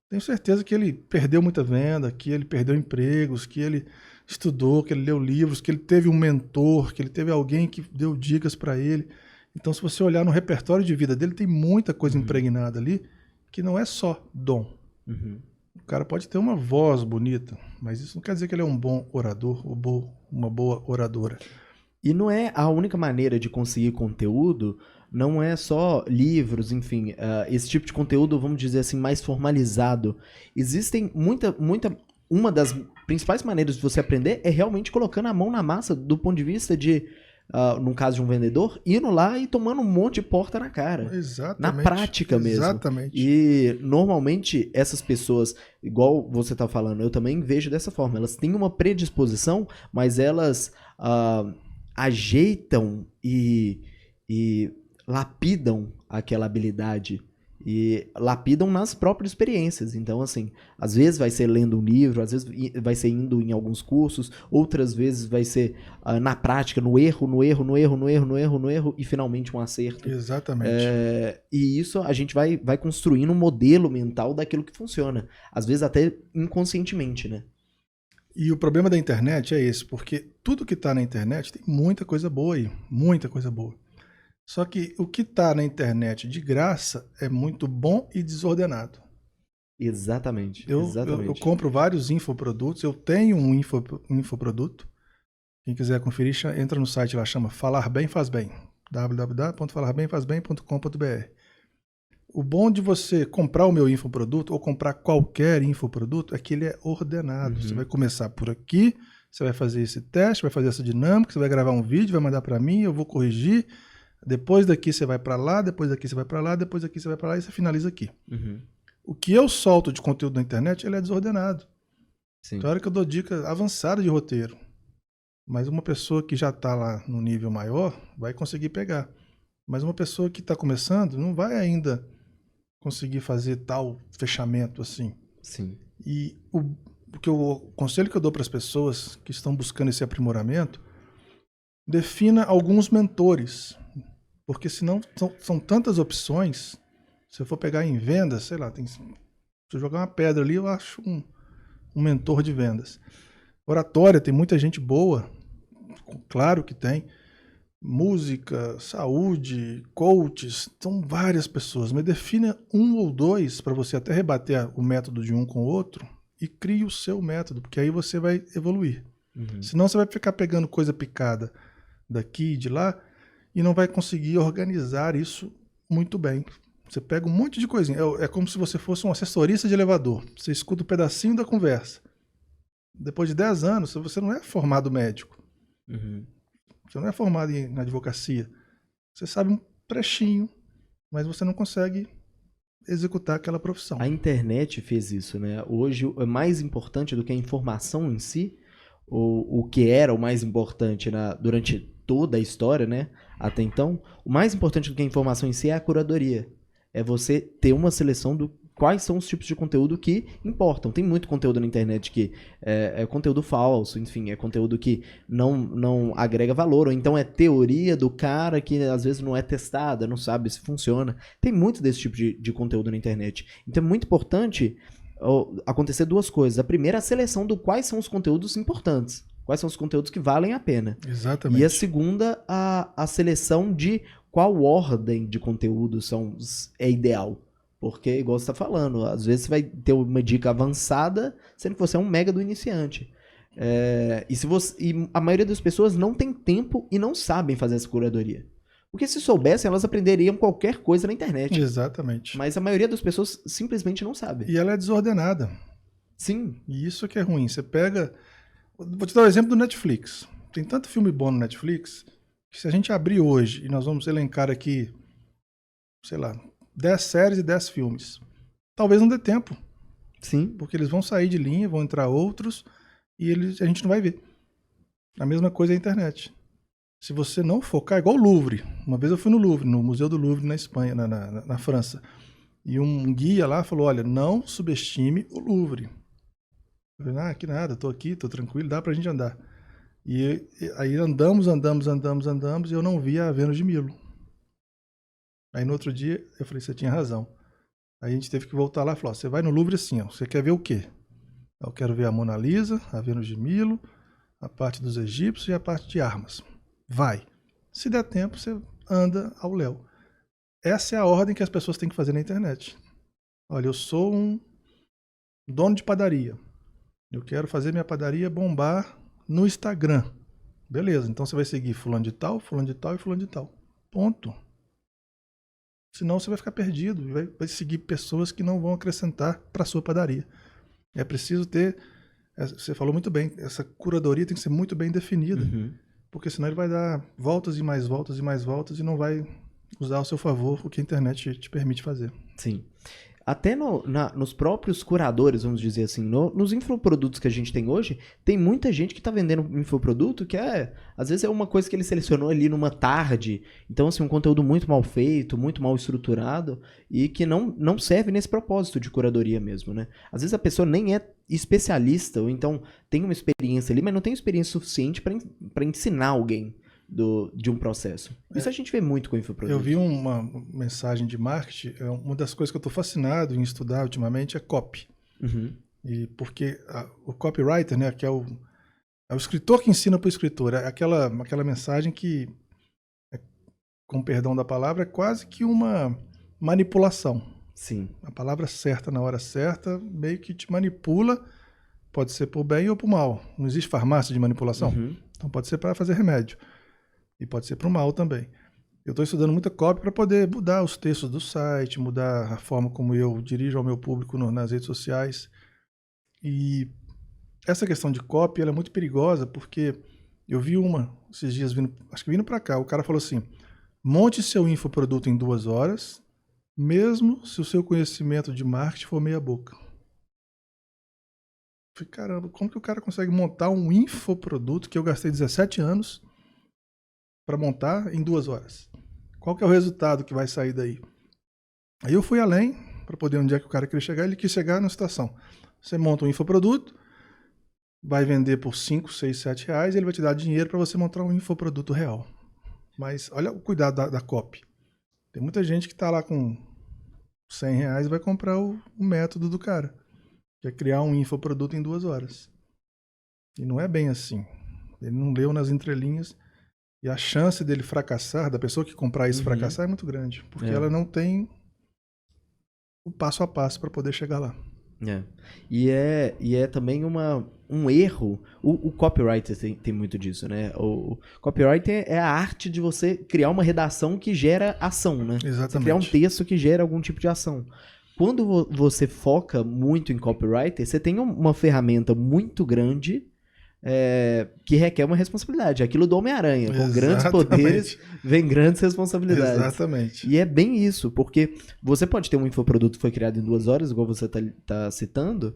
S2: Tenho certeza que ele perdeu muita venda, que ele perdeu empregos, que ele estudou, que ele leu livros, que ele teve um mentor, que ele teve alguém que deu dicas para ele. Então, se você olhar no repertório de vida dele, tem muita coisa impregnada ali que não é só dom. O cara pode ter uma voz bonita, mas isso não quer dizer que ele é um bom orador ou uma boa oradora.
S1: E não é a única maneira de conseguir conteúdo, não é só livros, enfim, esse tipo de conteúdo, vamos dizer assim, mais formalizado. Existem uma das principais maneiras de você aprender é realmente colocando a mão na massa do ponto de vista de, no caso de um vendedor, indo lá e tomando um monte de porta na cara.
S2: Exatamente.
S1: Na prática mesmo.
S2: Exatamente.
S1: E normalmente essas pessoas, igual você está falando, eu também vejo dessa forma, elas têm uma predisposição, mas elas ajeitam e lapidam aquela habilidade e lapidam nas próprias experiências. Então, assim, às vezes vai ser lendo um livro, às vezes vai ser indo em alguns cursos, outras vezes vai ser na prática, no erro, e finalmente um acerto.
S2: Exatamente.
S1: E isso a gente vai construindo um modelo mental daquilo que funciona. Às vezes até inconscientemente, né?
S2: E o problema da internet é esse, porque tudo que está na internet tem muita coisa boa aí, muita coisa boa. Só que o que está na internet de graça é muito bom e desordenado.
S1: Exatamente,
S2: Eu
S1: exatamente.
S2: compro vários infoprodutos, eu tenho um infoproduto. Quem quiser conferir, entra no site lá, chama Falar Bem Faz Bem. www.falarbemfazbem.com.br. O bom de você comprar o meu infoproduto ou comprar qualquer infoproduto é que ele é ordenado. Você vai começar por aqui, você vai fazer esse teste, vai fazer essa dinâmica, você vai gravar um vídeo, vai mandar para mim, eu vou corrigir. Depois daqui você vai para lá, depois daqui você vai para lá, depois daqui você vai para lá e você finaliza aqui. O que eu solto de conteúdo na internet, ele é desordenado.
S1: Sim.
S2: Então, é hora que eu dou dica avançada de roteiro. Mas uma pessoa que já está lá no nível maior vai conseguir pegar. Mas uma pessoa que está começando não vai ainda conseguir fazer tal fechamento assim.
S1: Sim.
S2: E o conselho que eu dou para as pessoas que estão buscando esse aprimoramento, defina alguns mentores. Porque senão são tantas opções. Se eu for pegar em vendas, sei lá, se eu jogar uma pedra ali, eu acho um mentor de vendas. Oratória, tem muita gente boa, claro que tem. Música, saúde, coaches, são várias pessoas. Mas defina um ou dois para você até rebater o método de um com o outro e crie o seu método, porque aí você vai evoluir. Senão você vai ficar pegando coisa picada daqui e de lá e não vai conseguir organizar isso muito bem. Você pega um monte de coisinha. É como se você fosse um assessorista de elevador. Você escuta um pedacinho da conversa. Depois de 10 anos, você não é formado médico. Você não é formado na advocacia. Você sabe um trechinho, mas você não consegue executar aquela profissão.
S1: A internet fez isso, né? Hoje é mais importante do que a informação em si, o que era o mais importante durante toda a história, né? Até então, o mais importante do que a informação em si é a curadoria. É você ter uma seleção do quais são os tipos de conteúdo que importam. Tem muito conteúdo na internet que é conteúdo falso, enfim, é conteúdo que não agrega valor, ou então é teoria do cara que às vezes não é testada, não sabe se funciona. Tem muito desse tipo de conteúdo na internet. Então é muito importante acontecer duas coisas. A primeira, a seleção do quais são os conteúdos importantes. Quais são os conteúdos que valem a pena.
S2: Exatamente.
S1: E a segunda, a seleção de qual ordem de conteúdos é ideal. Porque, igual você está falando, às vezes você vai ter uma dica avançada, sendo que você é um mega do iniciante. E a maioria das pessoas não tem tempo e não sabem fazer essa curadoria. Porque se soubessem, elas aprenderiam qualquer coisa na internet.
S2: Exatamente.
S1: Mas a maioria das pessoas simplesmente não sabe.
S2: E ela é desordenada.
S1: Sim.
S2: E isso que é ruim. Você pega... Vou te dar o exemplo do Netflix. Tem tanto filme bom no Netflix que se a gente abrir hoje e nós vamos elencar aqui, sei lá, 10 séries e 10 filmes, talvez não dê tempo.
S1: Sim.
S2: Porque eles vão sair de linha, vão entrar outros e a gente não vai ver. A mesma coisa é a internet. Se você não focar, igual o Louvre. Uma vez eu fui no Louvre, no Museu do Louvre na Espanha, na França. E um guia lá falou, olha, não subestime o Louvre. Eu falei, que nada, tô aqui, tô tranquilo, dá pra gente andar. E aí andamos e eu não via a Vênus de Milo. Aí no outro dia eu falei, você tinha razão. Aí a gente teve que voltar lá e falou, você vai no Louvre assim, ó, você quer ver o quê? Eu quero ver a Mona Lisa, a Vênus de Milo, a parte dos egípcios e a parte de armas. Vai. Se der tempo, você anda ao léu. Essa é a ordem que as pessoas têm que fazer na internet. Olha, eu sou um dono de padaria. Eu quero fazer minha padaria bombar no Instagram. Beleza, então você vai seguir fulano de tal e fulano de tal. Ponto. Senão você vai ficar perdido e vai seguir pessoas que não vão acrescentar para a sua padaria. É preciso ter, você falou muito bem, essa curadoria tem que ser muito bem definida. Porque senão ele vai dar voltas e mais voltas e mais voltas e não vai usar ao seu favor o que a internet te permite fazer.
S1: Sim. Até nos próprios curadores, vamos dizer assim, nos infoprodutos que a gente tem hoje, tem muita gente que está vendendo um infoproduto que às vezes é uma coisa que ele selecionou ali numa tarde. Então, assim, um conteúdo muito mal feito, muito mal estruturado e que não serve nesse propósito de curadoria mesmo, né? Às vezes a pessoa nem é especialista ou então tem uma experiência ali, mas não tem experiência suficiente para ensinar alguém de um processo. Isso a gente vê muito com infoprodutos.
S2: Eu vi uma mensagem de marketing, uma das coisas que eu estou fascinado em estudar ultimamente é copy. E porque o copywriter, né, que é o escritor que ensina para o escritor, é aquela mensagem que com perdão da palavra, é quase que uma manipulação.
S1: Sim.
S2: A palavra certa na hora certa meio que te manipula, pode ser pro bem ou pro mal. Não existe farmácia de manipulação?
S1: Uhum.
S2: Então pode ser para fazer remédio. E pode ser pro mal também. Eu estou estudando muita copy para poder mudar os textos do site, mudar a forma como eu dirijo ao meu público nas redes sociais. E essa questão de copy ela é muito perigosa, porque eu vi esses dias, acho que vindo para cá, o cara falou assim, monte seu infoproduto em 2 horas, mesmo se o seu conhecimento de marketing for meia boca. Eu falei, caramba, como que o cara consegue montar um infoproduto que eu gastei 17 anos para montar em 2 horas? Qual que é o resultado que vai sair daí? Aí eu fui além, para poder onde é que o cara queria chegar, ele quis chegar na situação. Você monta um infoproduto, vai vender por 5, 6, 7 reais, ele vai te dar dinheiro para você montar um infoproduto real. Mas olha o cuidado da copy. Tem muita gente que está lá com 100 reais e vai comprar o método do cara, que é criar um infoproduto em 2 horas. E não é bem assim. Ele não leu nas entrelinhas. E a chance dele fracassar, da pessoa que comprar isso fracassar, é muito grande. Porque ela não tem o passo a passo para poder chegar lá.
S1: E é também um erro. O copywriter tem muito disso, né? O copywriter é a arte de você criar uma redação que gera ação, né?
S2: Exatamente.
S1: Você criar um texto que gera algum tipo de ação. Quando você foca muito em copywriter, você tem uma ferramenta muito grande que requer uma responsabilidade. Aquilo do Homem-Aranha. Com grandes poderes, vem grandes responsabilidades.
S2: Exatamente.
S1: E é bem isso, porque você pode ter um infoproduto que foi criado em 2 horas, igual você está citando,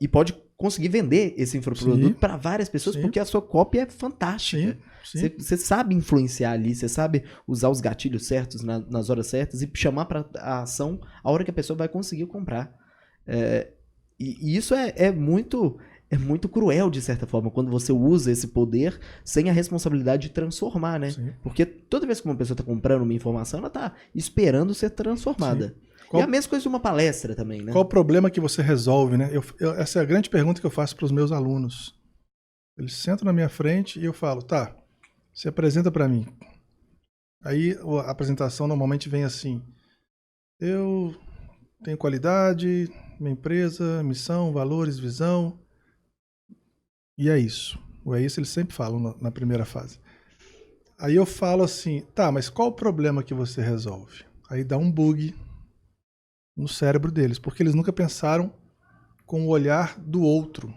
S1: e pode conseguir vender esse infoproduto para várias pessoas, porque a sua cópia é fantástica.
S2: Sim.
S1: Você sabe influenciar ali, você sabe usar os gatilhos certos nas horas certas e chamar para a ação a hora que a pessoa vai conseguir comprar. E isso é muito cruel, de certa forma, quando você usa esse poder sem a responsabilidade de transformar, né?
S2: Sim.
S1: Porque toda vez que uma pessoa está comprando uma informação, ela está esperando ser transformada. E a mesma coisa de uma palestra também, né?
S2: Qual o problema que você resolve, né? Essa é a grande pergunta que eu faço para os meus alunos. Eles sentam na minha frente e eu falo, tá, se apresenta para mim. Aí a apresentação normalmente vem assim, eu tenho qualidade, minha empresa, missão, valores, visão... E é isso. O é isso eles sempre falam na primeira fase. Aí eu falo assim, tá, mas qual o problema que você resolve? Aí dá um bug no cérebro deles, porque eles nunca pensaram com o olhar do outro.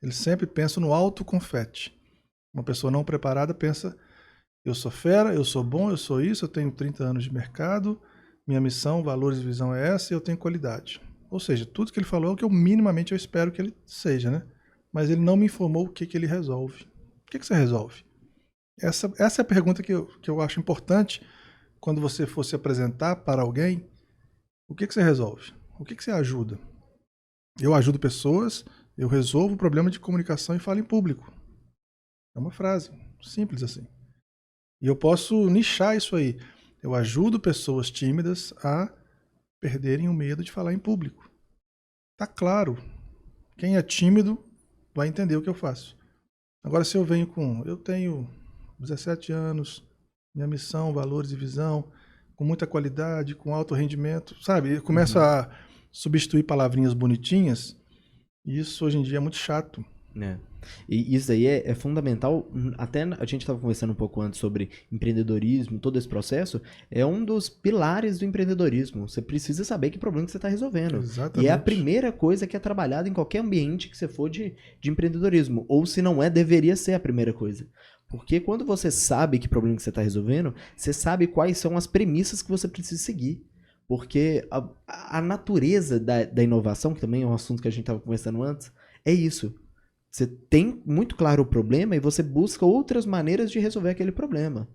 S2: Eles sempre pensam no autoconfete. Uma pessoa não preparada pensa, eu sou fera, eu sou bom, eu sou isso, eu tenho 30 anos de mercado, minha missão, valores e visão é essa e eu tenho qualidade. Ou seja, tudo que ele falou é o que minimamente eu espero que ele seja, né? Mas ele não me informou o que ele resolve. O que você resolve? Essa é a pergunta que eu acho importante quando você for se apresentar para alguém. O que você resolve? O que você ajuda? Eu ajudo pessoas, eu resolvo o problema de comunicação e falo em público. É uma frase simples assim. E eu posso nichar isso aí. Eu ajudo pessoas tímidas a perderem o medo de falar em público. Tá claro. Quem é tímido vai entender o que eu faço. Agora, se eu tenho 17 anos, minha missão, valores e visão, com muita qualidade, com alto rendimento, sabe? Eu começo a substituir palavrinhas bonitinhas, e isso hoje em dia é muito chato.
S1: E isso aí é fundamental. Até a gente estava conversando um pouco antes sobre empreendedorismo, todo esse processo é um dos pilares do empreendedorismo. Você precisa saber que problema que você está resolvendo.
S2: Exatamente.
S1: E é a primeira coisa que é trabalhada em qualquer ambiente que você for de empreendedorismo. Ou se não é, deveria ser a primeira coisa. Porque quando você sabe que problema que você está resolvendo, você sabe quais são as premissas que você precisa seguir. Porque a natureza da inovação, que também é um assunto que a gente estava conversando antes, é isso. Você tem muito claro o problema e você busca outras maneiras de resolver aquele problema.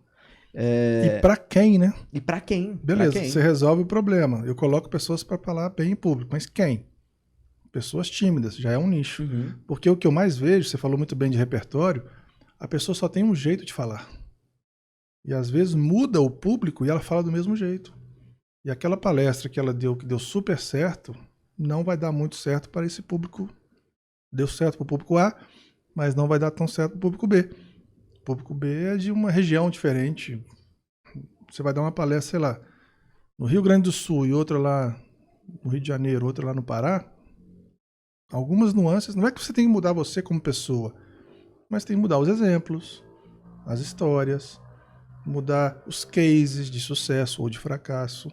S2: E para quem, né?
S1: E para quem?
S2: Beleza, pra quem? Você resolve o problema. Eu coloco pessoas para falar bem em público. Mas quem? Pessoas tímidas, já é um nicho. Porque o que eu mais vejo, você falou muito bem de repertório, a pessoa só tem um jeito de falar. E às vezes muda o público e ela fala do mesmo jeito. E aquela palestra que ela deu, que deu super certo, não vai dar muito certo para esse público. Deu certo para o público A, mas não vai dar tão certo para o público B. O público B é de uma região diferente, você vai dar uma palestra, sei lá, no Rio Grande do Sul e outra lá no Rio de Janeiro, outra lá no Pará, algumas nuances, não é que você tem que mudar você como pessoa, mas tem que mudar os exemplos, as histórias, mudar os cases de sucesso ou de fracasso.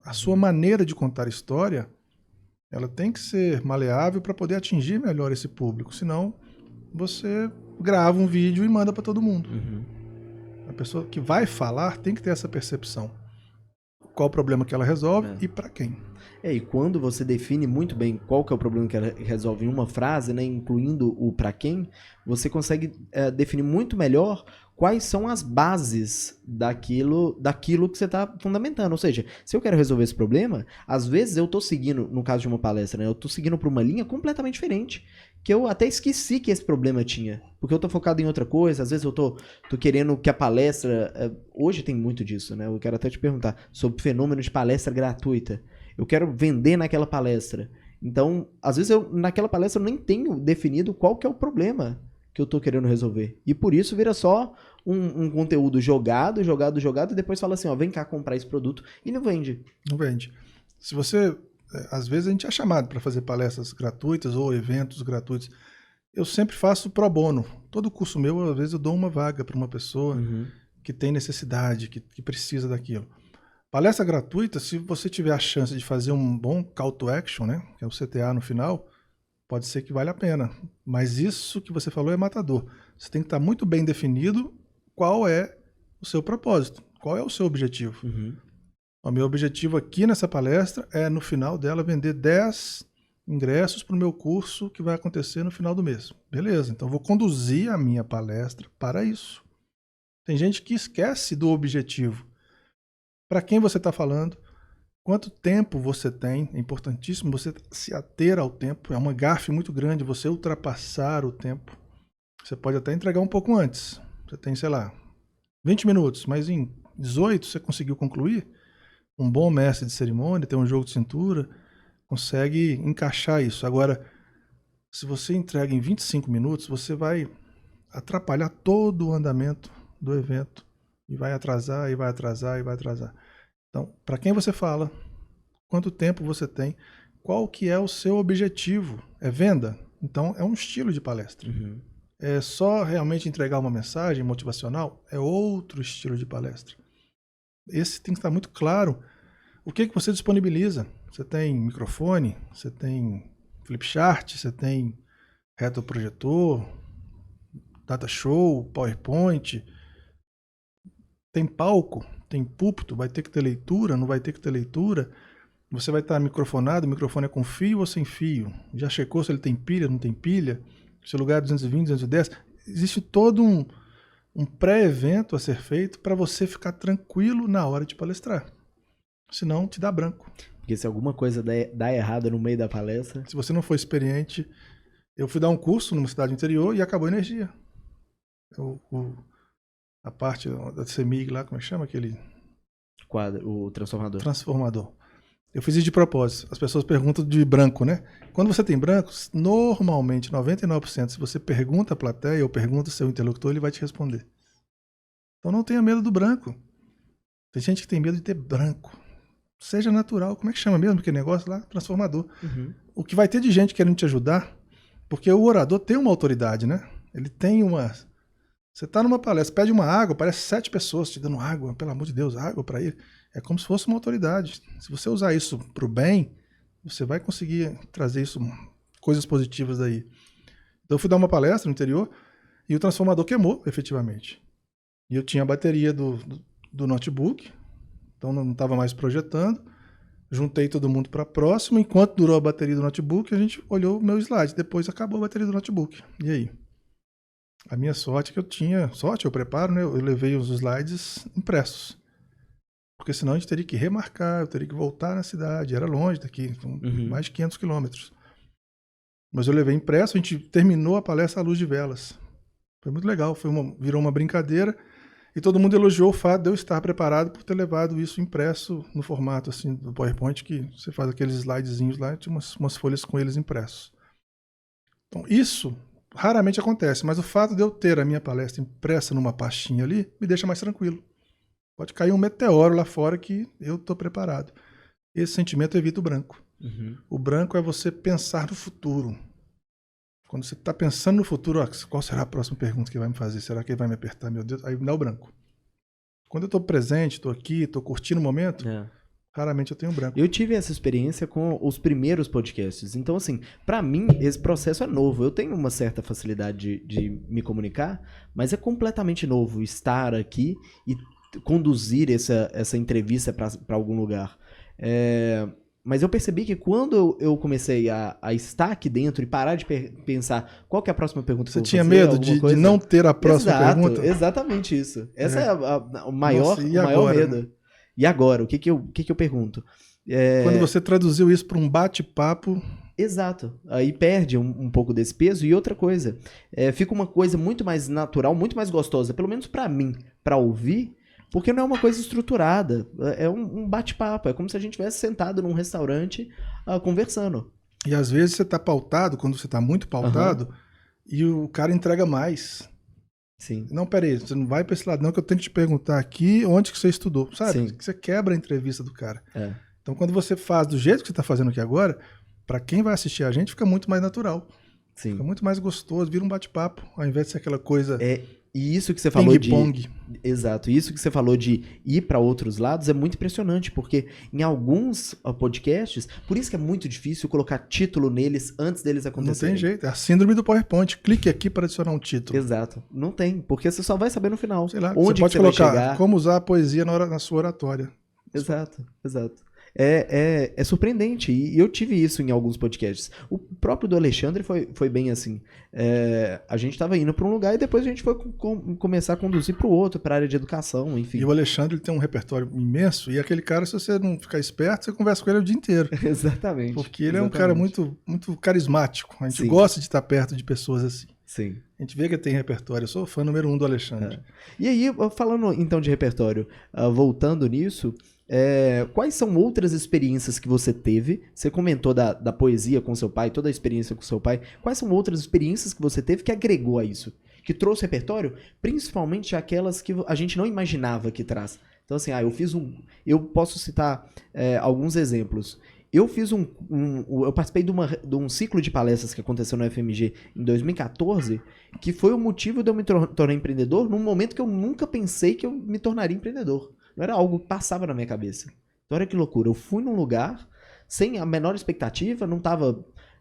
S2: A sua maneira de contar história, ela tem que ser maleável para poder atingir melhor esse público, senão você grava um vídeo e manda para todo mundo. A pessoa que vai falar tem que ter essa percepção. Qual o problema que ela resolve e para quem.
S1: E quando você define muito bem qual que é o problema que ela resolve em uma frase, né, incluindo o para quem, você consegue definir muito melhor quais são as bases daquilo que você está fundamentando. Ou seja, se eu quero resolver esse problema, às vezes eu estou seguindo, no caso de uma palestra, né, eu estou seguindo por uma linha completamente diferente, que eu até esqueci que esse problema tinha, porque eu estou focado em outra coisa, às vezes eu estou querendo que a palestra... hoje tem muito disso, né? Eu quero até te perguntar sobre o fenômeno de palestra gratuita. Eu quero vender naquela palestra. Então, às vezes, naquela palestra eu nem tenho definido qual que é o problema que eu estou querendo resolver. E por isso vira só um conteúdo jogado, e depois fala assim, ó, vem cá comprar esse produto, e não vende.
S2: Não vende. Se você... Às vezes a gente é chamado para fazer palestras gratuitas ou eventos gratuitos. Eu sempre faço pro bono. Todo curso meu, às vezes, eu dou uma vaga para uma pessoa que tem necessidade, que precisa daquilo. Palestra gratuita, se você tiver a chance de fazer um bom call to action, né, que é o CTA no final, pode ser que vale a pena. Mas isso que você falou é matador. Você tem que estar muito bem definido qual é o seu propósito, qual é o seu objetivo. O meu objetivo aqui nessa palestra é, no final dela, vender 10 ingressos para o meu curso que vai acontecer no final do mês. Beleza, então eu vou conduzir a minha palestra para isso. Tem gente que esquece do objetivo. Para quem você está falando, quanto tempo você tem, é importantíssimo você se ater ao tempo, é uma gafe muito grande você ultrapassar o tempo. Você pode até entregar um pouco antes, você tem, sei lá, 20 minutos, mas em 18 você conseguiu concluir, um bom mestre de cerimônia, tem um jogo de cintura, consegue encaixar isso. Agora, se você entrega em 25 minutos, você vai atrapalhar todo o andamento do evento. E vai atrasar, e vai atrasar, e vai atrasar. Então, para quem você fala, quanto tempo você tem, qual que é o seu objetivo? É venda? Então, é um estilo de palestra. É só realmente entregar uma mensagem motivacional? É outro estilo de palestra. Esse tem que estar muito claro. O que você disponibiliza? Você tem microfone, você tem flipchart, você tem retroprojetor, data show, PowerPoint, tem palco, tem púlpito, vai ter que ter leitura, não vai ter que ter leitura. Você vai estar microfonado, o microfone é com fio ou sem fio? Já checou se ele tem pilha, não tem pilha? Se o lugar é 220, 210? Existe todo um pré-evento a ser feito para você ficar tranquilo na hora de palestrar. Senão te dá branco.
S1: Porque se alguma coisa dá errado no meio da palestra...
S2: Se você não for experiente... Eu fui dar um curso numa cidade interior e acabou a energia. A parte da CEMIG lá, como é que chama aquele?
S1: O transformador.
S2: Transformador. Eu fiz isso de propósito. As pessoas perguntam de branco, né? Quando você tem branco, normalmente, 99%, se você pergunta à plateia ou pergunta ao seu interlocutor, ele vai te responder. Então não tenha medo do branco. Tem gente que tem medo de ter branco. Seja natural. Como é que chama mesmo aquele negócio lá? Transformador. O que vai ter de gente querendo te ajudar, porque o orador tem uma autoridade, né? Ele tem uma... Você está numa palestra, pede uma água, parece 7 pessoas te dando água, pelo amor de Deus, água para ele. É como se fosse uma autoridade. Se você usar isso para o bem, você vai conseguir trazer isso, coisas positivas daí. Então eu fui dar uma palestra no interior e o transformador queimou, efetivamente. E eu tinha a bateria do notebook, então não estava mais projetando. Juntei todo mundo para próximo. Enquanto durou a bateria do notebook, a gente olhou o meu slide. Depois acabou a bateria do notebook. E aí? A minha sorte é que eu tinha... Sorte, eu preparo, né? Eu levei os slides impressos. Porque senão a gente teria que remarcar, eu teria que voltar na cidade. Era longe daqui, mais de 500 quilômetros. Mas eu levei impresso, a gente terminou a palestra à luz de velas. Foi muito legal, virou uma brincadeira. E todo mundo elogiou o fato de eu estar preparado por ter levado isso impresso no formato assim, do PowerPoint, que você faz aqueles slidezinhos lá, tinha umas folhas com eles impressos. Então isso raramente acontece, mas o fato de eu ter a minha palestra impressa numa pastinha ali me deixa mais tranquilo. Pode cair um meteoro lá fora que eu estou preparado. Esse sentimento evita o branco.
S1: Uhum.
S2: O branco é você pensar no futuro. Quando você está pensando no futuro, qual será a próxima pergunta que vai me fazer? Será que ele vai me apertar? Meu Deus, aí me dá o branco. Quando eu estou presente, estou aqui, estou curtindo o momento, raramente eu tenho branco.
S1: Eu tive essa experiência com os primeiros podcasts. Então, assim, pra mim, esse processo é novo. Eu tenho uma certa facilidade de me comunicar, mas é completamente novo estar aqui e conduzir essa entrevista pra algum lugar. Mas eu percebi que quando eu comecei a estar aqui dentro e parar de pensar qual que é a próxima pergunta que eu vou fazer...
S2: Você tinha medo de não ter a próxima pergunta?
S1: Exatamente isso. Essa é o maior,
S2: Nossa,
S1: o maior
S2: agora,
S1: medo.
S2: né?
S1: E agora? O que eu pergunto?
S2: Quando você traduziu isso para um bate-papo...
S1: Exato. Aí perde um pouco desse peso. E outra coisa, fica uma coisa muito mais natural, muito mais gostosa, pelo menos pra mim, pra ouvir, porque não é uma coisa estruturada. É um bate-papo. É como se a gente estivesse sentado num restaurante conversando.
S2: E às vezes você está pautado, quando você está muito pautado, e o cara entrega mais.
S1: Sim.
S2: Não, peraí, você não vai para esse lado não, que eu tenho que te perguntar aqui onde que você estudou, sabe?
S1: Sim.
S2: Que você quebra a entrevista do cara. Então quando você faz do jeito que você está fazendo aqui agora, para quem vai assistir a gente, fica muito mais natural.
S1: Sim.
S2: Fica muito mais gostoso, vira um bate-papo, ao invés de ser aquela coisa...
S1: E isso que você falou
S2: ping-pong.
S1: Exato. Isso que você falou de ir para outros lados é muito impressionante, porque em alguns podcasts, por isso que é muito difícil colocar título neles antes deles acontecerem.
S2: Não tem jeito. É a síndrome do PowerPoint. Clique aqui para adicionar um título.
S1: Exato. Não tem, porque você só vai saber no final.
S2: Sei lá,
S1: onde
S2: você pode
S1: você
S2: colocar
S1: vai chegar.
S2: como usar a poesia na sua oratória.
S1: Exato. É surpreendente, e eu tive isso em alguns podcasts. O próprio do Alexandre foi bem assim. A gente estava indo para um lugar e depois a gente foi começar a conduzir para o outro, para a área de educação, enfim.
S2: E o Alexandre ele tem um repertório imenso, e aquele cara, se você não ficar esperto, você conversa com ele o dia inteiro.
S1: Exatamente.
S2: Porque ele é um cara muito, muito carismático. A gente gosta de estar perto de pessoas assim.
S1: Sim.
S2: A gente vê que ele tem repertório. Eu sou fã número 1 do Alexandre.
S1: E aí, falando então de repertório, voltando nisso... quais são outras experiências que você teve? Você comentou da poesia com seu pai, toda a experiência com seu pai. Quais são outras experiências que você teve que agregou a isso? Que trouxe repertório? Principalmente aquelas que a gente não imaginava que traz. Então assim, eu posso citar alguns exemplos. Eu fiz eu participei de um ciclo de palestras que aconteceu no FMG em 2014, que foi o motivo de eu me tornar empreendedor num momento que eu nunca pensei que eu me tornaria empreendedor. Não era algo que passava na minha cabeça. Então olha que loucura. Eu fui num lugar sem a menor expectativa,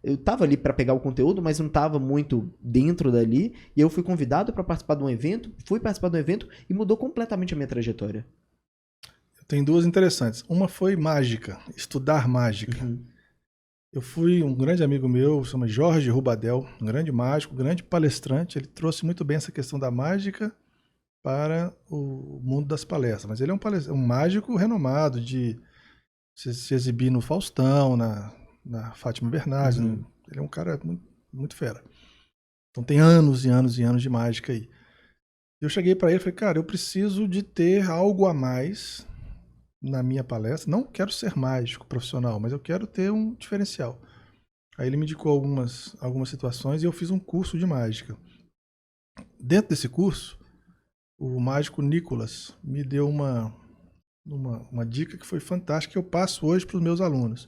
S1: eu tava ali para pegar o conteúdo, mas não tava muito dentro dali, e eu fui convidado para participar de um evento, fui participar de um evento e mudou completamente a minha trajetória.
S2: Tem duas interessantes. Uma foi mágica, estudar mágica. Eu fui, um grande amigo meu, chama Jorge Rubadel, um grande mágico, um grande palestrante. Ele trouxe muito bem essa questão da mágica para o mundo das palestras. Mas ele é um mágico renomado de se exibir no Faustão, na Fátima Bernardes. Ele é um cara muito, muito fera. Então tem anos e anos e anos de mágica aí. Eu cheguei para ele e falei, cara, eu preciso de ter algo a mais na minha palestra. Não quero ser mágico profissional, mas eu quero ter um diferencial. Aí ele me indicou algumas situações e eu fiz um curso de mágica. Dentro desse curso, o mágico Nicolas me deu uma dica que foi fantástica, que eu passo hoje para os meus alunos.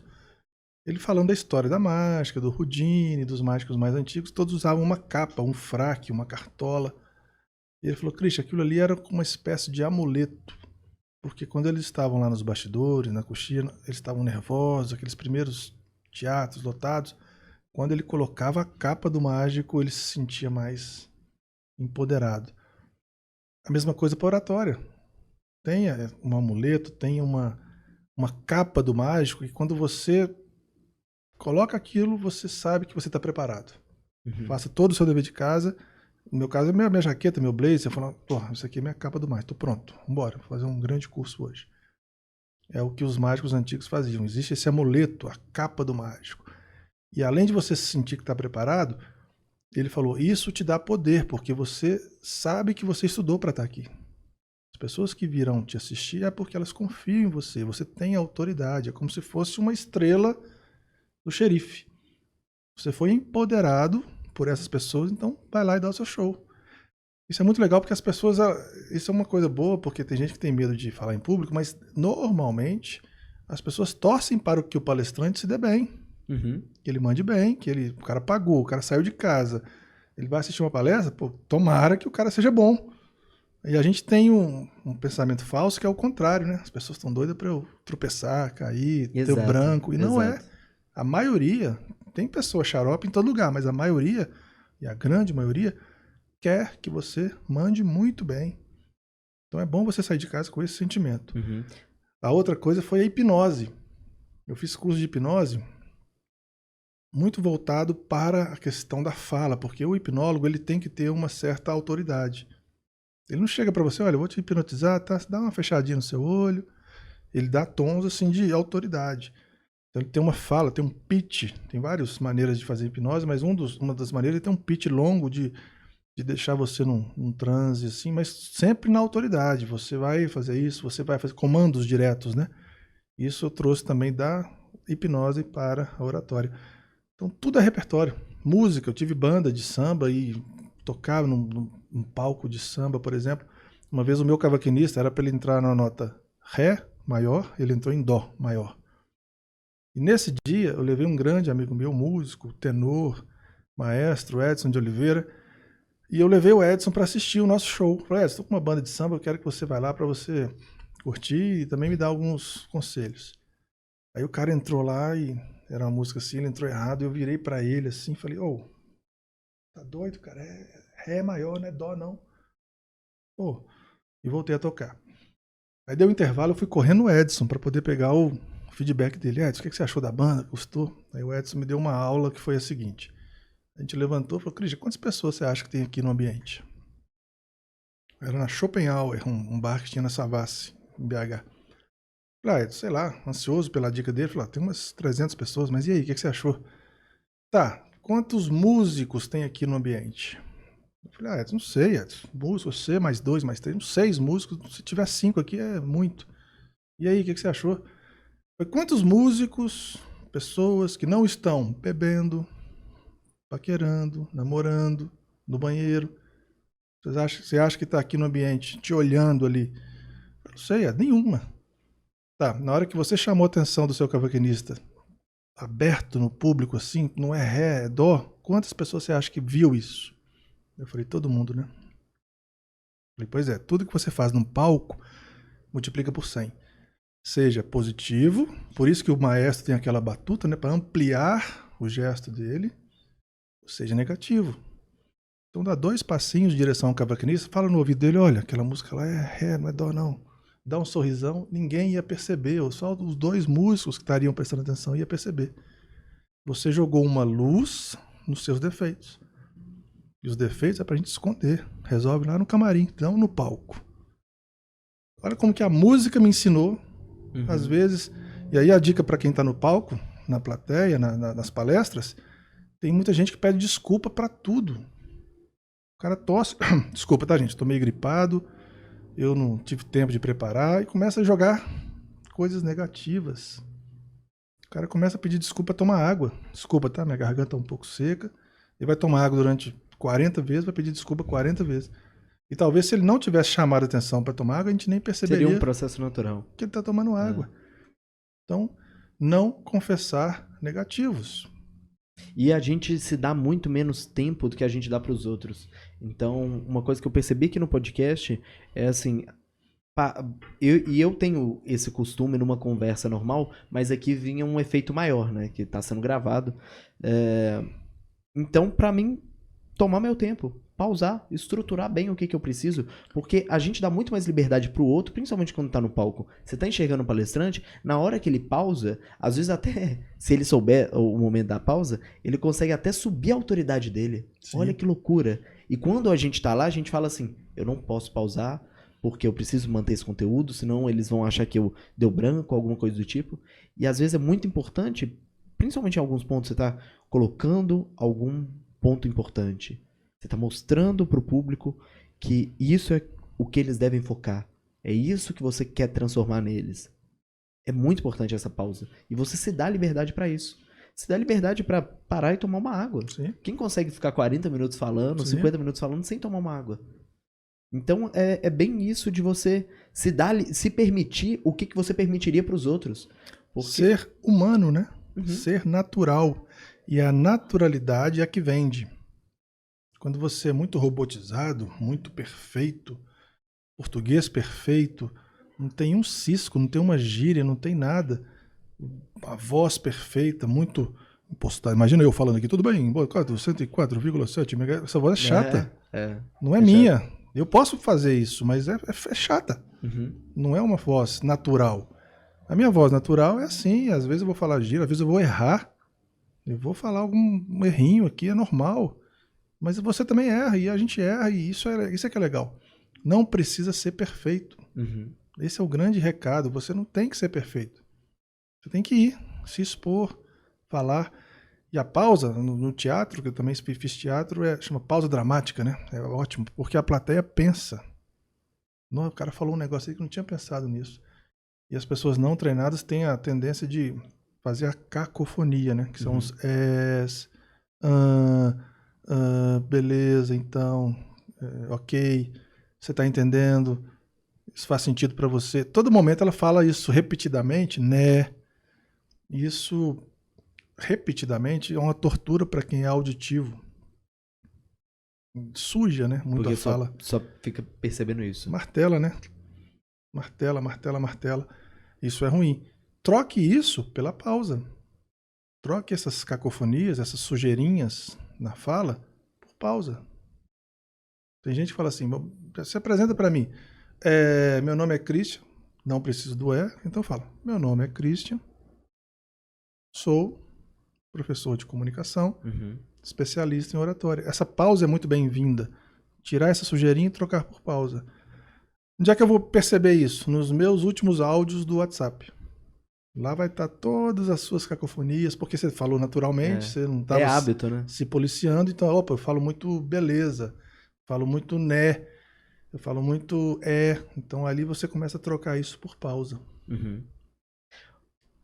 S2: Ele falando da história da mágica, do Houdini, dos mágicos mais antigos, todos usavam uma capa, um fraque, uma cartola. E ele falou, Christian, aquilo ali era uma espécie de amuleto. Porque quando eles estavam lá nos bastidores, na coxia, eles estavam nervosos, aqueles primeiros teatros lotados. Quando ele colocava a capa do mágico, ele se sentia mais empoderado. A mesma coisa para oratória. Tem um amuleto, tem uma capa do mágico, e quando você coloca aquilo, você sabe que você está preparado. Faça todo o seu dever de casa. No meu caso, é minha jaqueta, meu blazer. Eu falo, porra, isso aqui é minha capa do mágico. Estou pronto, vamos embora, vou fazer um grande curso hoje. É o que os mágicos antigos faziam. Existe esse amuleto, a capa do mágico. E além de você se sentir que está preparado, ele falou, isso te dá poder, porque você sabe que você estudou para estar aqui. As pessoas que virão te assistir é porque elas confiam em você. Você tem autoridade. É como se fosse uma estrela do xerife. Você foi empoderado por essas pessoas, então vai lá e dá o seu show. Isso é muito legal porque as pessoas... Isso é uma coisa boa, porque tem gente que tem medo de falar em público, mas normalmente as pessoas torcem para que o palestrante se dê bem.
S1: Uhum.
S2: Que ele mande bem, o cara pagou, o cara saiu de casa, ele vai assistir uma palestra, pô, tomara que o cara seja bom. E a gente tem um pensamento falso que é o contrário, né? As pessoas estão doidas para eu tropeçar, cair, ter o branco. E não é. A maioria, tem pessoa xarope em todo lugar, mas a maioria, e a grande maioria, quer que você mande muito bem. Então é bom você sair de casa com esse sentimento.
S1: Uhum.
S2: A outra coisa foi a hipnose. Eu fiz curso de hipnose muito voltado para a questão da fala, porque o hipnólogo ele tem que ter uma certa autoridade. Ele não chega para você, olha, eu vou te hipnotizar, tá? Dá uma fechadinha no seu olho. Ele dá tons assim de autoridade. Então ele tem uma fala, tem um pitch. Tem várias maneiras de fazer hipnose, mas uma das maneiras ele tem um pitch longo de deixar você num transe assim, mas sempre na autoridade. Você vai fazer isso, você vai fazer comandos diretos, né? Isso eu trouxe também da hipnose para a oratória. Então tudo é repertório. Música, eu tive banda de samba e tocava num palco de samba, por exemplo. Uma vez o meu cavaquinista era para ele entrar na nota Ré maior, ele entrou em Dó maior. E nesse dia eu levei um grande amigo meu, músico, tenor, maestro, Edson de Oliveira, e eu levei o Edson para assistir o nosso show. Falei, Edson, estou com uma banda de samba, eu quero que você vá lá para você curtir e também me dar alguns conselhos. Aí o cara entrou lá e era uma música assim, ele entrou errado, eu virei para ele assim, falei, tá doido, cara? Ré maior, não é Dó, não. E voltei a tocar. Aí deu um intervalo, eu fui correndo no Edson para poder pegar o feedback dele. Edson, o que você achou da banda? Gostou? Aí o Edson me deu uma aula que foi a seguinte. A gente levantou e falou, Cristian, quantas pessoas você acha que tem aqui no ambiente? Era na Schopenhauer, um bar que tinha na Savassi, em BH. Falei, Edson, sei lá, ansioso pela dica dele. Falei, tem umas 300 pessoas, mas e aí, o que você achou? Tá, quantos músicos tem aqui no ambiente? Eu falei, Edson, não sei, Edson. Músico, você, mais 2, mais 3, uns 6 músicos. Se tiver 5 aqui é muito. E aí, o que você achou? Falei, quantos músicos, pessoas que não estão bebendo, paquerando, namorando, no banheiro, você acha que está aqui no ambiente, te olhando ali? Eu não sei, nenhuma. Tá, na hora que você chamou a atenção do seu cavaquinista, aberto no público assim, não é Ré, é Dó, quantas pessoas você acha que viu isso? Eu falei, todo mundo, né? Eu falei, pois é, tudo que você faz num palco, multiplica por 100. Seja positivo, por isso que o maestro tem aquela batuta, né? Para ampliar o gesto dele, seja negativo. Então dá 2 passinhos em direção ao cavaquinista, fala no ouvido dele, olha, aquela música lá é Ré, não é Dó, não. Dá um sorrisão, ninguém ia perceber, ou só os 2 músicos que estariam prestando atenção ia perceber. Você jogou uma luz nos seus defeitos. E os defeitos é pra gente esconder. Resolve lá no camarim, não no palco. Olha como que a música me ensinou, às vezes. E aí a dica para quem tá no palco, na plateia, nas palestras, tem muita gente que pede desculpa para tudo. O cara tosse. Desculpa, tá, gente? Tô meio gripado. Eu não tive tempo de preparar. E começa a jogar coisas negativas. O cara começa a pedir desculpa, tomar água. Desculpa, tá? Minha garganta tá um pouco seca. Ele vai tomar água durante 40 vezes, vai pedir desculpa 40 vezes. E talvez se ele não tivesse chamado a atenção para tomar água, a gente nem perceberia.
S1: Seria um processo natural.
S2: Que ele está tomando água. Então, não confessar negativos.
S1: E a gente se dá muito menos tempo do que a gente dá para os outros. Então, uma coisa que eu percebi aqui no podcast é assim... eu tenho esse costume numa conversa normal, mas aqui vinha um efeito maior, né? Que está sendo gravado. Então, para mim, tomar meu tempo, pausar, estruturar bem o que eu preciso, porque a gente dá muito mais liberdade pro outro, principalmente quando tá no palco. Você tá enxergando o palestrante, na hora que ele pausa, às vezes até, se ele souber o momento da pausa, ele consegue até subir a autoridade dele. Sim. Olha que loucura. E quando a gente tá lá, a gente fala assim, eu não posso pausar, porque eu preciso manter esse conteúdo, senão eles vão achar que eu deu branco, alguma coisa do tipo. E às vezes é muito importante, principalmente em alguns pontos, você tá colocando algum ponto importante. Você está mostrando para o público que isso é o que eles devem focar. É isso que você quer transformar neles. É muito importante essa pausa. E você se dá liberdade para isso. Se dá liberdade para parar e tomar uma água.
S2: Sim.
S1: Quem consegue ficar 40 minutos falando,
S2: Sim.
S1: 50 minutos falando sem tomar uma água? Então é bem isso de você se permitir o que você permitiria para os outros. Porque...
S2: Ser humano, né?
S1: Uhum.
S2: Ser natural. E a naturalidade é a que vende. Quando você é muito robotizado, muito perfeito, português perfeito, não tem um cisco, não tem uma gíria, não tem nada. A voz perfeita, muito impostada. Imagina eu falando aqui, tudo bem, 104,7 MHz. Essa voz é chata. Não é minha. Chato. Eu posso fazer isso, mas é chata.
S1: Uhum.
S2: Não é uma voz natural. A minha voz natural é assim, às vezes eu vou falar gíria, às vezes eu vou errar. Eu vou falar algum errinho aqui, é normal. Mas você também erra, e a gente erra, e isso é que é legal. Não precisa ser perfeito.
S1: Uhum.
S2: Esse é o grande recado. Você não tem que ser perfeito. Você tem que ir, se expor, falar. E a pausa, no teatro, que eu também fiz teatro, chama pausa dramática, né? É ótimo, porque a plateia pensa. Não, o cara falou um negócio aí que eu não tinha pensado nisso. E as pessoas não treinadas têm a tendência de fazer a cacofonia, né? Que são os es, beleza, então, ok, você está entendendo, isso faz sentido para você. Todo momento ela fala isso repetidamente, né? Isso, repetidamente, é uma tortura para quem é auditivo. Suja, né? Muito. Porque a fala.
S1: Só fica percebendo isso.
S2: Martela, né? Martela, martela, martela. Isso é ruim. Troque isso pela pausa. Troque essas cacofonias, essas sujeirinhas na fala, por pausa. Tem gente que fala assim, se apresenta para mim. Meu nome é Christian, não preciso do então fala. Meu nome é Christian, sou professor de comunicação, especialista em oratória. Essa pausa é muito bem-vinda. Tirar essa sujeirinha e trocar por pausa. Onde é que eu vou perceber isso? Nos meus últimos áudios do WhatsApp. Lá vai estar todas as suas cacofonias, porque você falou naturalmente, você não estava
S1: hábito, né?
S2: Se policiando. Então, eu falo muito beleza, falo muito né, eu falo muito Então, ali você começa a trocar isso por pausa.
S1: Uhum.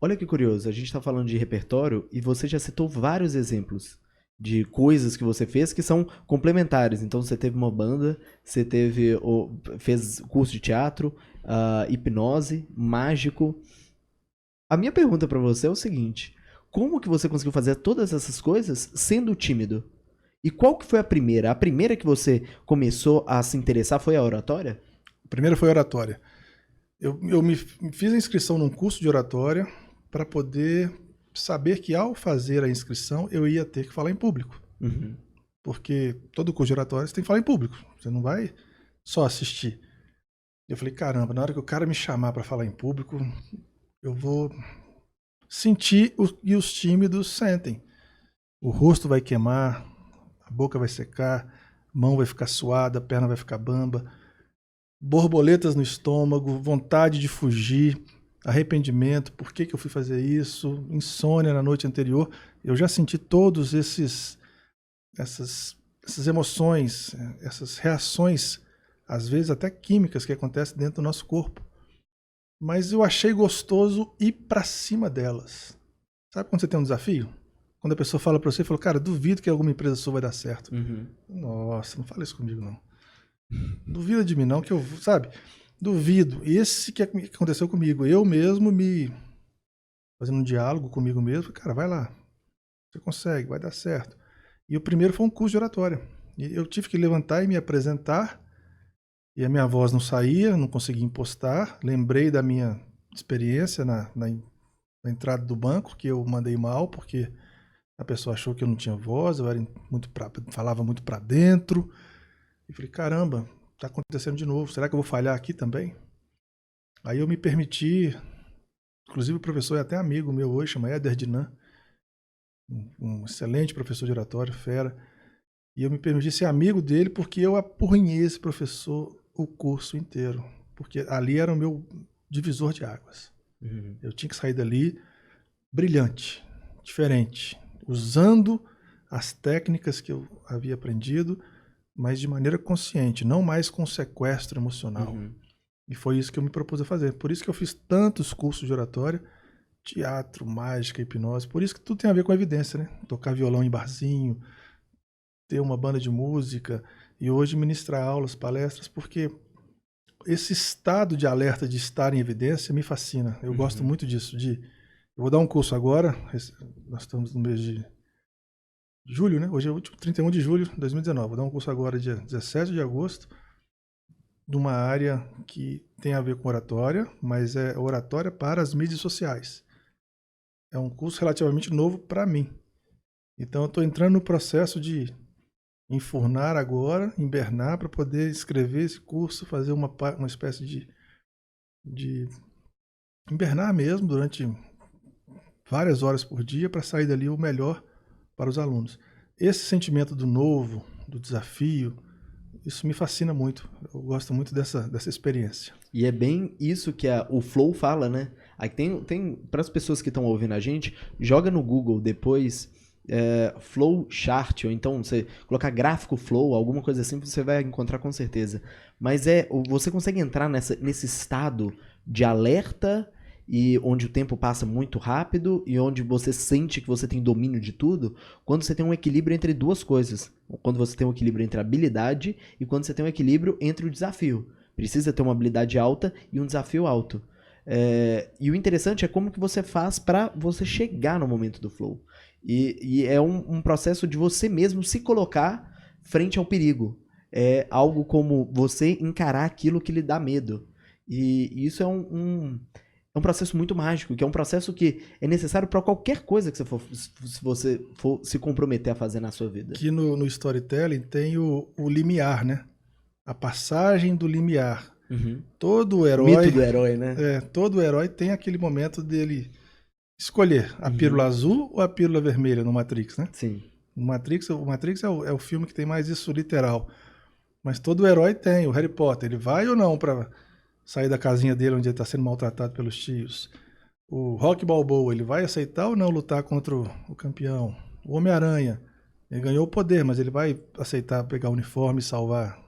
S1: Olha que curioso, a gente está falando de repertório e você já citou vários exemplos de coisas que você fez que são complementares. Então você teve uma banda, você fez curso de teatro, hipnose, mágico. A minha pergunta para você é o seguinte: como que você conseguiu fazer todas essas coisas sendo tímido? E qual que foi a primeira? A primeira que você começou a se interessar foi a oratória?
S2: A primeira foi a oratória. Eu me fiz a inscrição num curso de oratória para poder saber que ao fazer a inscrição eu ia ter que falar em público.
S1: Uhum.
S2: Porque todo curso de oratória você tem que falar em público. Você não vai só assistir. Eu falei, caramba, na hora que o cara me chamar para falar em público, eu vou sentir o que os tímidos sentem. O rosto vai queimar, a boca vai secar, a mão vai ficar suada, a perna vai ficar bamba, borboletas no estômago, vontade de fugir, arrependimento, por que eu fui fazer isso, insônia na noite anterior. Eu já senti todos essas emoções, essas reações, às vezes até químicas que acontecem dentro do nosso corpo. Mas eu achei gostoso ir para cima delas. Sabe quando você tem um desafio? Quando a pessoa fala para você, cara, duvido que alguma empresa sua vai dar certo.
S1: Uhum.
S2: Nossa, não fala isso comigo, não. Duvida de mim, não, que eu, sabe? Duvido. Esse que aconteceu comigo. Eu mesmo me fazendo um diálogo comigo mesmo. Cara, vai lá. Você consegue, vai dar certo. E o primeiro foi um curso de oratória. E eu tive que levantar e me apresentar. E a minha voz não saía, não conseguia impostar. Lembrei da minha experiência na entrada do banco, que eu mandei mal, porque a pessoa achou que eu não tinha voz, eu era falava muito para dentro. E falei, caramba, tá acontecendo de novo. Será que eu vou falhar aqui também? Aí eu me permiti, inclusive o professor é até amigo meu hoje, chama Éder Dinan, um excelente professor de oratório, fera. E eu me permiti ser amigo dele porque eu apurrinhei esse professor o curso inteiro. Porque ali era o meu divisor de águas. Uhum. Eu tinha que sair dali brilhante, diferente, usando as técnicas que eu havia aprendido, mas de maneira consciente, não mais com sequestro emocional. Uhum. E foi isso que eu me propus a fazer. Por isso que eu fiz tantos cursos de oratória, teatro, mágica, hipnose. Por isso que tudo tem a ver com evidência, né? Tocar violão em barzinho, ter uma banda de música, e hoje ministrar aulas, palestras, porque esse estado de alerta, de estar em evidência, me fascina. Eu gosto muito disso. Eu vou dar um curso agora, nós estamos no mês de julho, né? Hoje é o último, 31 de julho de 2019. Vou dar um curso agora, dia 17 de agosto, de uma área que tem a ver com oratória, mas é oratória para as mídias sociais. É um curso relativamente novo para mim. Então eu estou entrando no processo de enfurnar agora, invernar, para poder escrever esse curso, fazer uma espécie de invernar mesmo durante várias horas por dia para sair dali o melhor para os alunos. Esse sentimento do novo, do desafio, isso me fascina muito. Eu gosto muito dessa experiência.
S1: E é bem isso que o Flow fala, né? Aí tem para as pessoas que estão ouvindo a gente, joga no Google depois Flow Chart, ou então você colocar gráfico Flow, alguma coisa assim, você vai encontrar com certeza. Mas você consegue entrar nesse estado de alerta, e onde o tempo passa muito rápido e onde você sente que você tem domínio de tudo, quando você tem um equilíbrio entre duas coisas. Quando você tem um equilíbrio entre a habilidade e quando você tem um equilíbrio entre o desafio. Precisa ter uma habilidade alta e um desafio alto. E o interessante é como que você faz para você chegar no momento do flow. E é um processo de você mesmo se colocar frente ao perigo. É algo como você encarar aquilo que lhe dá medo. E isso é um processo muito mágico, que é um processo que é necessário para qualquer coisa que você for se comprometer a fazer na sua vida.
S2: Aqui no storytelling tem o limiar, né? A passagem do limiar.
S1: Uhum.
S2: Todo herói...
S1: O mito do herói, né?
S2: Todo herói tem aquele momento dele escolher a pílula azul ou a pílula vermelha no Matrix, né?
S1: Sim.
S2: O Matrix é o filme que tem mais isso literal. Mas todo herói tem. O Harry Potter, ele vai ou não para sair da casinha dele onde ele está sendo maltratado pelos tios? O Rocky Balboa, ele vai aceitar ou não lutar contra o campeão? O Homem-Aranha, ele ganhou o poder, mas ele vai aceitar pegar o uniforme e salvar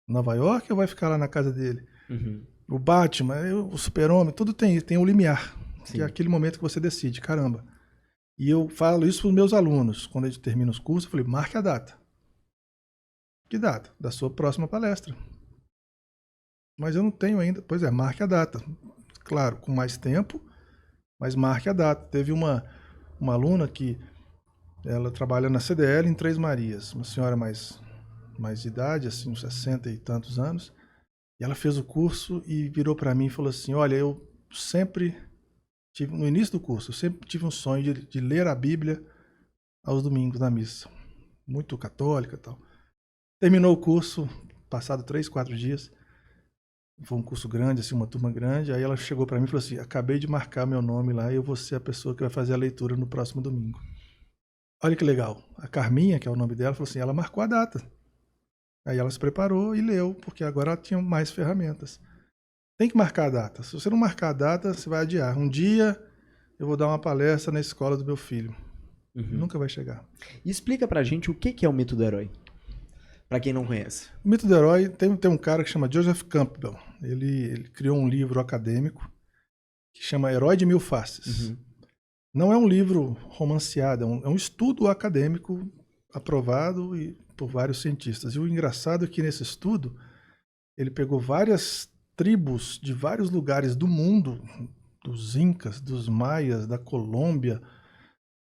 S2: Nova York ou vai ficar lá na casa dele?
S1: Uhum.
S2: O Batman, o Super-Homem, tudo tem um limiar.
S1: Sim.
S2: Que é aquele momento que você decide, caramba. E eu falo isso para os meus alunos. Quando a gente termina os cursos, eu falei, marque a data. Que data? Da sua próxima palestra. Mas eu não tenho ainda. Pois é, marque a data. Claro, com mais tempo, mas marque a data. Teve uma aluna que ela trabalha na CDL em Três Marias, uma senhora mais de idade, assim, uns 60 e tantos anos, e ela fez o curso e virou para mim e falou assim, olha, eu sempre tive, no início do curso, eu sempre tive um sonho de ler a Bíblia aos domingos na missa, muito católica e tal. Terminou o curso, passado 3, 4 dias, foi um curso grande, assim, uma turma grande, aí ela chegou para mim e falou assim, acabei de marcar meu nome lá e eu vou ser a pessoa que vai fazer a leitura no próximo domingo. Olha que legal, a Carminha, que é o nome dela, falou assim, ela marcou a data. Aí ela se preparou e leu, porque agora ela tinha mais ferramentas. Tem que marcar a data. Se você não marcar a data, você vai adiar. Um dia eu vou dar uma palestra na escola do meu filho. Nunca vai chegar.
S1: E explica pra gente o que é o mito do herói, pra quem não conhece.
S2: O mito do herói, tem um cara que chama Joseph Campbell. Ele criou um livro acadêmico que chama Herói de Mil Faces. Não é um livro romanceado, é um estudo acadêmico aprovado por vários cientistas. E o engraçado é que nesse estudo ele pegou várias tribos de vários lugares do mundo, dos Incas, dos Maias, da Colômbia,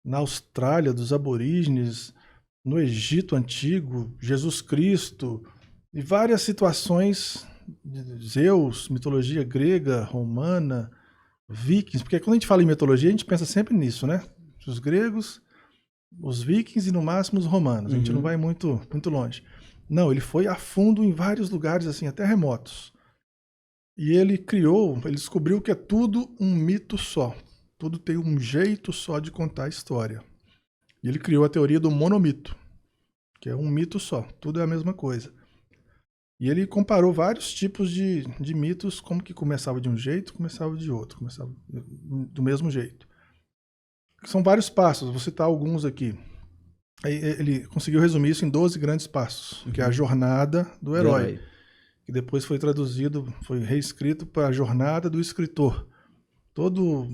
S2: na Austrália, dos aborígenes, no Egito Antigo, Jesus Cristo, e várias situações de Zeus, mitologia grega, romana, vikings, porque quando a gente fala em mitologia, a gente pensa sempre nisso, né? Os gregos, os vikings e no máximo os romanos. A gente não vai muito longe. Não, ele foi a fundo em vários lugares, assim, até remotos. E ele descobriu que é tudo um mito só. Tudo tem um jeito só de contar a história. E ele criou a teoria do monomito, que é um mito só, tudo é a mesma coisa. E ele comparou vários tipos de mitos, como que começava de um jeito, começava de outro, começava do mesmo jeito. São vários passos, vou citar alguns aqui. Ele conseguiu resumir isso em 12 grandes passos, que é a jornada do herói, que depois foi traduzido, foi reescrito para a jornada do escritor. Todo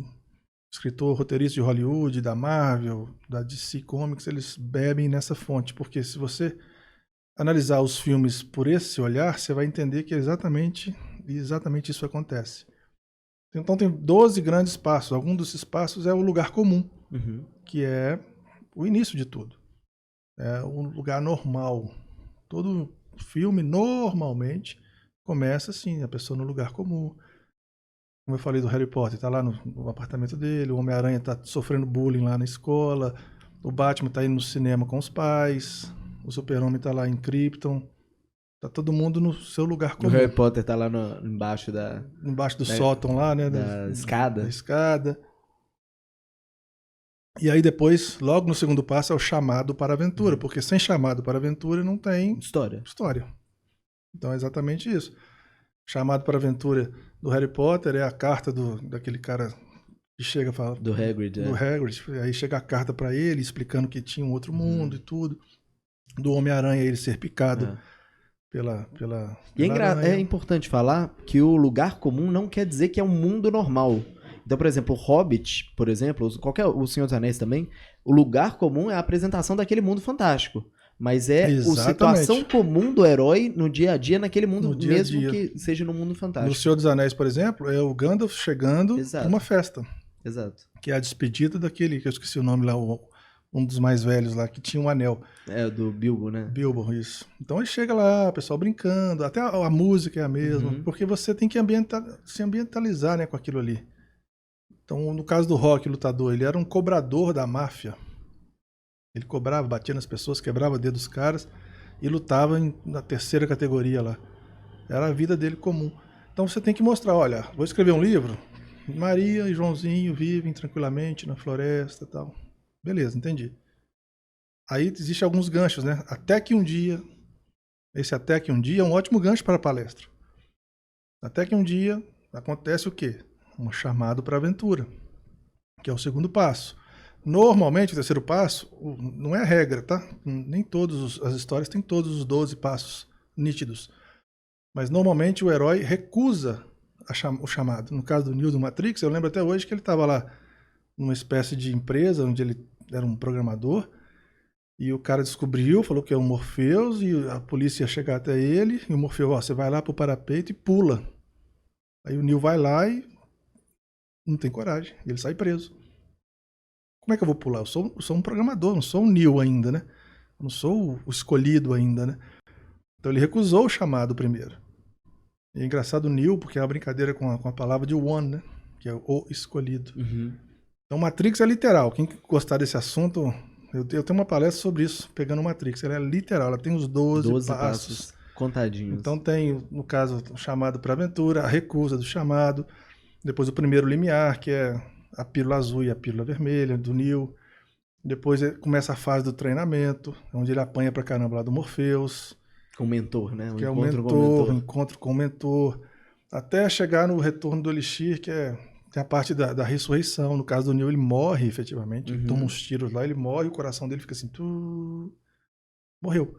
S2: escritor, roteirista de Hollywood, da Marvel, da DC Comics, eles bebem nessa fonte, porque se você analisar os filmes por esse olhar, você vai entender que exatamente isso acontece. Então tem 12 grandes passos. Algum desses passos é o lugar comum, que é o início de tudo. É um lugar normal. Todo filme, normalmente, começa assim, a pessoa no lugar comum. Como eu falei do Harry Potter, tá lá no apartamento dele, o Homem-Aranha tá sofrendo bullying lá na escola, o Batman tá indo no cinema com os pais, o Super-Homem tá lá em Krypton, tá todo mundo no seu lugar
S1: O
S2: comum.
S1: Harry Potter tá lá embaixo
S2: Embaixo do sótão lá, né?
S1: da escada.
S2: Da escada. E aí depois, logo no segundo passo, é o chamado para a aventura, porque sem chamado para a aventura não tem
S1: História.
S2: Então é exatamente isso. Chamado para a aventura do Harry Potter é a carta daquele cara que chega e fala...
S1: Do Hagrid,
S2: Do Hagrid. Aí chega a carta para ele, explicando que tinha um outro mundo e tudo. Do Homem-Aranha ele ser picado pela
S1: E é
S2: aranha.
S1: importante falar que o lugar comum não quer dizer que é um mundo normal. Então, por exemplo, o Hobbit, por exemplo, o Senhor dos Anéis também, o lugar comum é a apresentação daquele mundo fantástico. Mas é a situação comum do herói no dia a dia, naquele mundo, mesmo que seja no mundo fantástico.
S2: No Senhor dos Anéis, por exemplo, é o Gandalf chegando numa festa.
S1: Exato.
S2: Que é a despedida daquele, que eu esqueci o nome lá, um dos mais velhos lá, que tinha um anel.
S1: É, do Bilbo, né?
S2: Bilbo, isso. Então ele chega lá, o pessoal brincando, até a música é a mesma, porque você tem que se ambientalizar, né, com aquilo ali. Então, no caso do Rock Lutador, ele era um cobrador da máfia. Ele cobrava, batia nas pessoas, quebrava o dedo dos caras e lutava na terceira categoria lá. Era a vida dele comum. Então você tem que mostrar, olha, vou escrever um livro, Maria e Joãozinho vivem tranquilamente na floresta e tal. Beleza, entendi. Aí existem alguns ganchos, né? Até que um dia é um ótimo gancho para a palestra. Até que um dia acontece o quê? Um chamado para a aventura, que é o segundo passo. Normalmente, o terceiro passo não é a regra, tá? Nem todas as histórias têm todos os 12 passos nítidos. Mas normalmente o herói recusa o chamado. No caso do Neo do Matrix, eu lembro até hoje que ele estava lá numa espécie de empresa onde ele era um programador e o cara descobriu, falou que é um Morpheus e a polícia ia chegar até ele e o Morpheus, você vai lá pro parapeito e pula. Aí o Neo vai lá e não tem coragem, e ele sai preso. Como é que eu vou pular? Eu sou um programador, não sou um Neo ainda, né? Eu não sou o escolhido ainda, né? Então ele recusou o chamado primeiro. E é engraçado o Neo, porque é uma brincadeira com a palavra de one, né? Que é o escolhido. Então Matrix é literal. Quem gostar desse assunto, eu tenho uma palestra sobre isso, pegando Matrix. Ela é literal, ela tem os 12 passos
S1: contadinhos.
S2: Então tem, no caso, o chamado para aventura, a recusa do chamado, depois o primeiro limiar, que é a pílula azul e a pílula vermelha do Neo. Depois começa a fase do treinamento, onde ele apanha pra caramba lá do Morpheus.
S1: Com o mentor, né?
S2: Que é o mentor, encontro com o mentor. Até chegar no retorno do Elixir, que é a parte da ressurreição. No caso do Neo, ele morre efetivamente. Ele toma uns tiros lá, ele morre, o coração dele fica assim... Morreu.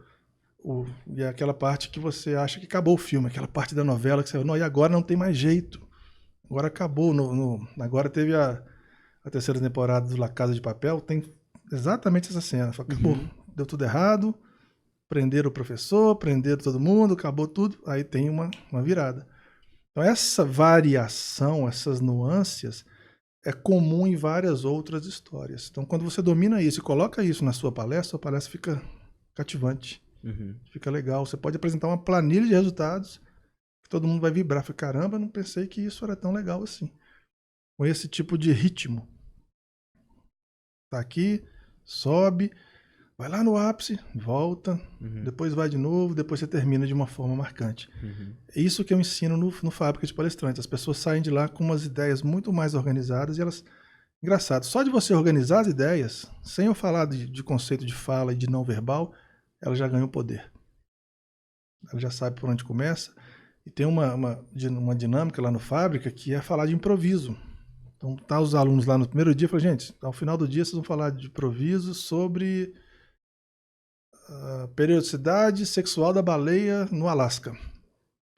S2: E é aquela parte que você acha que acabou o filme, aquela parte da novela que você... Não, e agora não tem mais jeito. Agora acabou. Agora teve a terceira temporada do La Casa de Papel, tem exatamente essa cena. Acabou, deu tudo errado, prenderam o professor, prenderam todo mundo, acabou tudo, aí tem uma virada. Então essa variação, essas nuances, é comum em várias outras histórias. Então quando você domina isso e coloca isso na sua palestra fica cativante, fica legal. Você pode apresentar uma planilha de resultados, que todo mundo vai vibrar. Falei, caramba, não pensei que isso era tão legal assim. Com esse tipo de ritmo. Tá aqui, sobe, vai lá no ápice, volta, depois vai de novo, depois você termina de uma forma marcante. É isso que eu ensino no Fábrica de Palestrantes. As pessoas saem de lá com umas ideias muito mais organizadas e elas... Engraçado, só de você organizar as ideias, sem eu falar de conceito de fala e de não verbal, ela já ganha o poder. Ela já sabe por onde começa. E tem uma dinâmica lá no Fábrica que é falar de improviso. Então tá os alunos lá no primeiro dia, eu falei, gente, ao final do dia vocês vão falar de improviso sobre a periodicidade sexual da baleia no Alasca.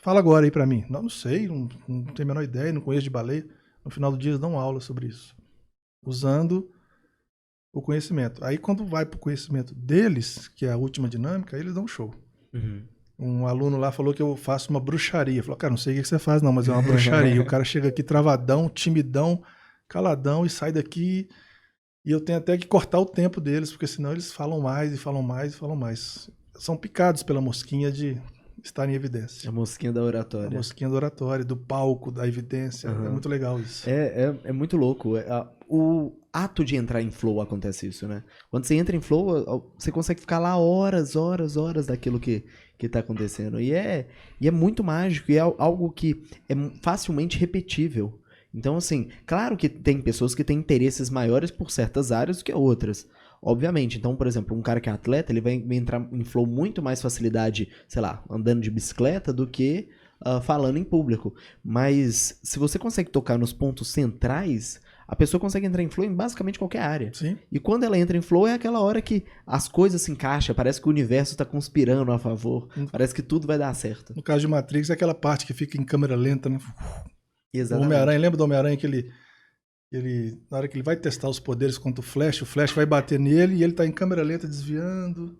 S2: Fala agora aí pra mim. Não sei, não tenho a menor ideia, não conheço de baleia. No final do dia eles dão aula sobre isso. Usando o conhecimento. Aí quando vai pro conhecimento deles, que é a última dinâmica, aí eles dão um show. Um aluno lá falou que eu faço uma bruxaria. Falou, cara, não sei o que você faz não, mas é uma bruxaria. O cara chega aqui travadão, timidão, caladão e sai daqui e eu tenho até que cortar o tempo deles, porque senão eles falam mais e falam mais e falam mais. São picados pela mosquinha de estar em evidência.
S1: A mosquinha da oratória.
S2: A mosquinha da oratória, do palco, da evidência. É muito legal isso.
S1: É muito louco. O ato de entrar em flow acontece isso, né? Quando você entra em flow, você consegue ficar lá horas daquilo que tá acontecendo. E é muito mágico e é algo que é facilmente repetível. Então, assim, claro que tem pessoas que têm interesses maiores por certas áreas do que outras. Obviamente. Então, por exemplo, um cara que é atleta, ele vai entrar em flow muito mais facilidade, sei lá, andando de bicicleta do que falando em público. Mas se você consegue tocar nos pontos centrais, a pessoa consegue entrar em flow em basicamente qualquer área.
S2: Sim.
S1: E quando ela entra em flow é aquela hora que as coisas se encaixam, parece que o universo está conspirando a favor, parece que tudo vai dar certo.
S2: No caso de Matrix, é aquela parte que fica em câmera lenta, né?
S1: Exatamente.
S2: O Homem-Aranha, lembra do Homem-Aranha que ele, na hora que ele vai testar os poderes contra o Flash vai bater nele e ele tá em câmera lenta desviando.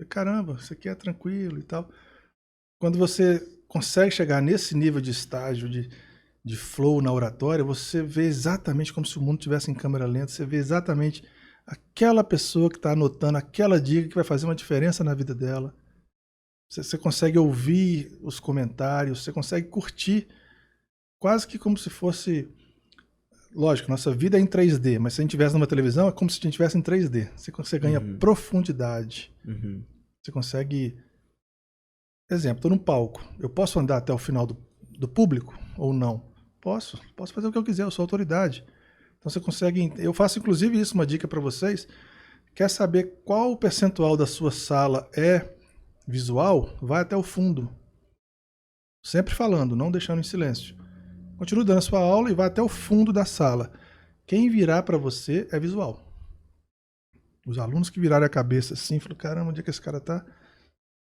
S2: Caramba, isso aqui é tranquilo e tal. Quando você consegue chegar nesse nível de estágio de flow na oratória, você vê exatamente como se o mundo estivesse em câmera lenta, você vê exatamente aquela pessoa que está anotando aquela dica que vai fazer uma diferença na vida dela. Você consegue ouvir os comentários, você consegue curtir quase que como se fosse... Lógico, nossa vida é em 3D, mas se a gente estivesse numa televisão, é como se a gente estivesse em 3D. Você ganha profundidade. Você consegue... Exemplo, estou num palco. Eu posso andar até o final do público ou não? Posso fazer o que eu quiser, eu sou autoridade. Então você consegue... Eu faço inclusive isso, uma dica para vocês. Quer saber qual o percentual da sua sala é visual? Vai até o fundo. Sempre falando, não deixando em silêncio. Continue dando a sua aula e vai até o fundo da sala. Quem virar para você é visual. Os alunos que virarem a cabeça assim, falam, caramba, onde é que esse cara tá?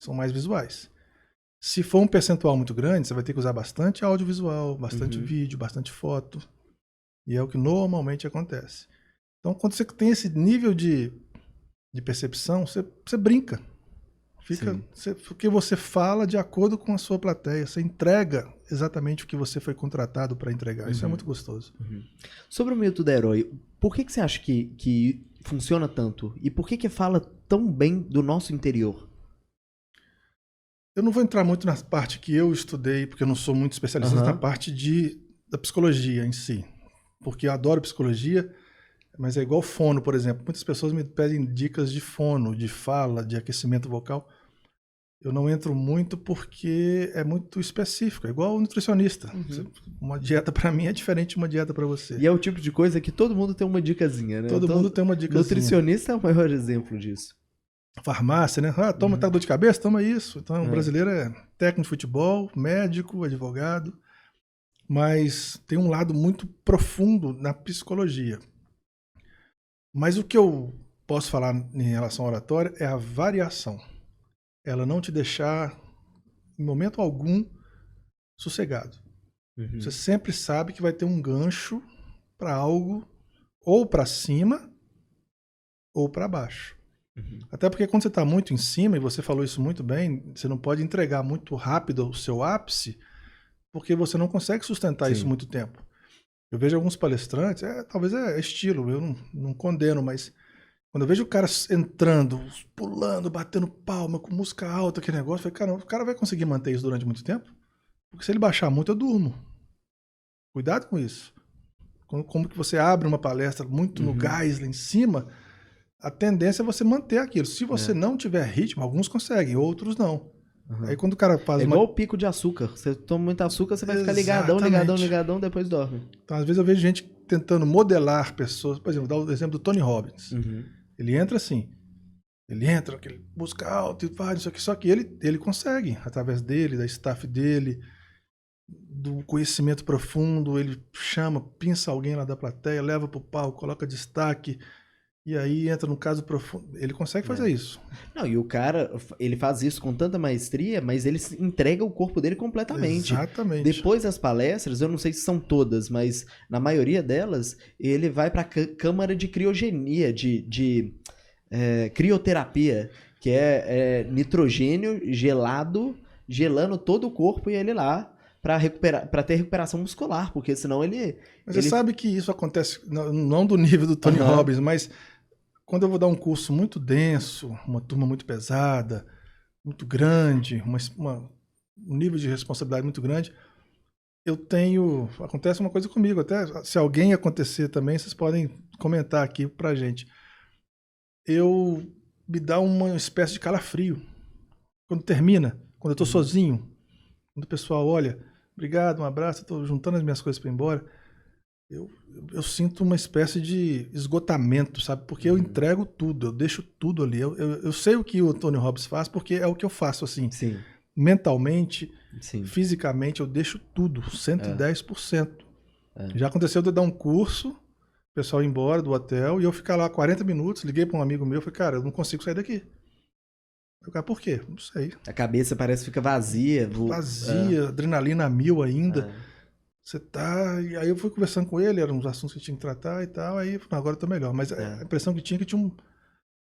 S2: São mais visuais. Se for um percentual muito grande, você vai ter que usar bastante audiovisual, bastante vídeo, bastante foto. E é o que normalmente acontece. Então, quando você tem esse nível de percepção, você brinca. Porque você fala de acordo com a sua plateia. Você entrega exatamente o que você foi contratado para entregar. Isso é muito gostoso.
S1: Sobre o mito do herói, por que você acha que funciona tanto? E por que fala tão bem do nosso interior?
S2: Eu não vou entrar muito na parte que eu estudei, porque eu não sou muito especialista na parte da psicologia em si. Porque eu adoro psicologia, mas é igual fono, por exemplo. Muitas pessoas me pedem dicas de fono, de fala, de aquecimento vocal. Eu não entro muito porque é muito específico, é igual o nutricionista. Uma dieta para mim é diferente de uma dieta para você.
S1: E é o tipo de coisa que todo mundo tem uma dicasinha, né?
S2: Todo mundo tem uma dicasinha.
S1: Nutricionista é o maior exemplo disso.
S2: Farmácia, né? Tá com dor de cabeça? Toma isso. Então, o brasileiro é técnico de futebol, médico, advogado. Mas tem um lado muito profundo na psicologia. Mas o que eu posso falar em relação à oratória é a variação. Ela não te deixar, em momento algum, sossegado. Você sempre sabe que vai ter um gancho para algo ou para cima ou para baixo. Até porque quando você está muito em cima, e você falou isso muito bem, você não pode entregar muito rápido o seu ápice, porque você não consegue sustentar isso muito tempo. Eu vejo alguns palestrantes, talvez é estilo, eu não condeno, mas quando eu vejo o cara entrando, pulando, batendo palma, com música alta, aquele negócio, eu falei, cara, o cara vai conseguir manter isso durante muito tempo? Porque se ele baixar muito, eu durmo. Cuidado com isso. Como que você abre uma palestra muito no gás lá em cima, a tendência é você manter aquilo. Se você não tiver ritmo, alguns conseguem, outros não. Aí quando o cara faz
S1: igual o pico de açúcar. Você toma muito açúcar, você vai ficar ligadão, depois dorme.
S2: Então, às vezes eu vejo gente tentando modelar pessoas. Por exemplo, vou dar o exemplo do Tony Robbins. Ele entra assim. Ele entra, aquele música alta e faz isso aqui. Só que ele consegue, através dele, da staff dele, do conhecimento profundo, ele chama, pinça alguém lá da plateia, leva pro palco, coloca destaque. E aí entra no caso profundo. Ele consegue fazer isso.
S1: Não, e o cara, ele faz isso com tanta maestria, mas ele entrega o corpo dele completamente.
S2: Exatamente.
S1: Depois das palestras, eu não sei se são todas, mas na maioria delas, ele vai pra câmara de criogenia, crioterapia, que é nitrogênio gelado, gelando todo o corpo e ele lá para ter recuperação muscular, porque senão ele...
S2: Mas você sabe que isso acontece, não do nível do Tony Robbins, mas quando eu vou dar um curso muito denso, uma turma muito pesada, muito grande, um nível de responsabilidade muito grande, acontece uma coisa comigo, até se alguém acontecer também, vocês podem comentar aqui pra gente. Me dá uma espécie de calafrio. Quando termina, quando eu tô sozinho, quando o pessoal olha, obrigado, um abraço, eu tô juntando as minhas coisas para ir embora, eu sinto uma espécie de esgotamento, sabe? Porque eu entrego tudo, eu deixo tudo ali. Eu sei o que o Tony Robbins faz, porque é o que eu faço, assim.
S1: Sim.
S2: Mentalmente,
S1: Sim.
S2: fisicamente, eu deixo tudo, 110%. Já aconteceu de eu dar um curso, o pessoal ir embora do hotel, e eu ficar lá 40 minutos, liguei para um amigo meu, falei, cara, eu não consigo sair daqui. Eu falei, por quê? Não sei.
S1: A cabeça parece que fica vazia.
S2: Vazia, adrenalina a mil ainda. Você tá... E aí eu fui conversando com ele, eram uns assuntos que tinha que tratar e tal, aí agora eu tô melhor. Mas a impressão que tinha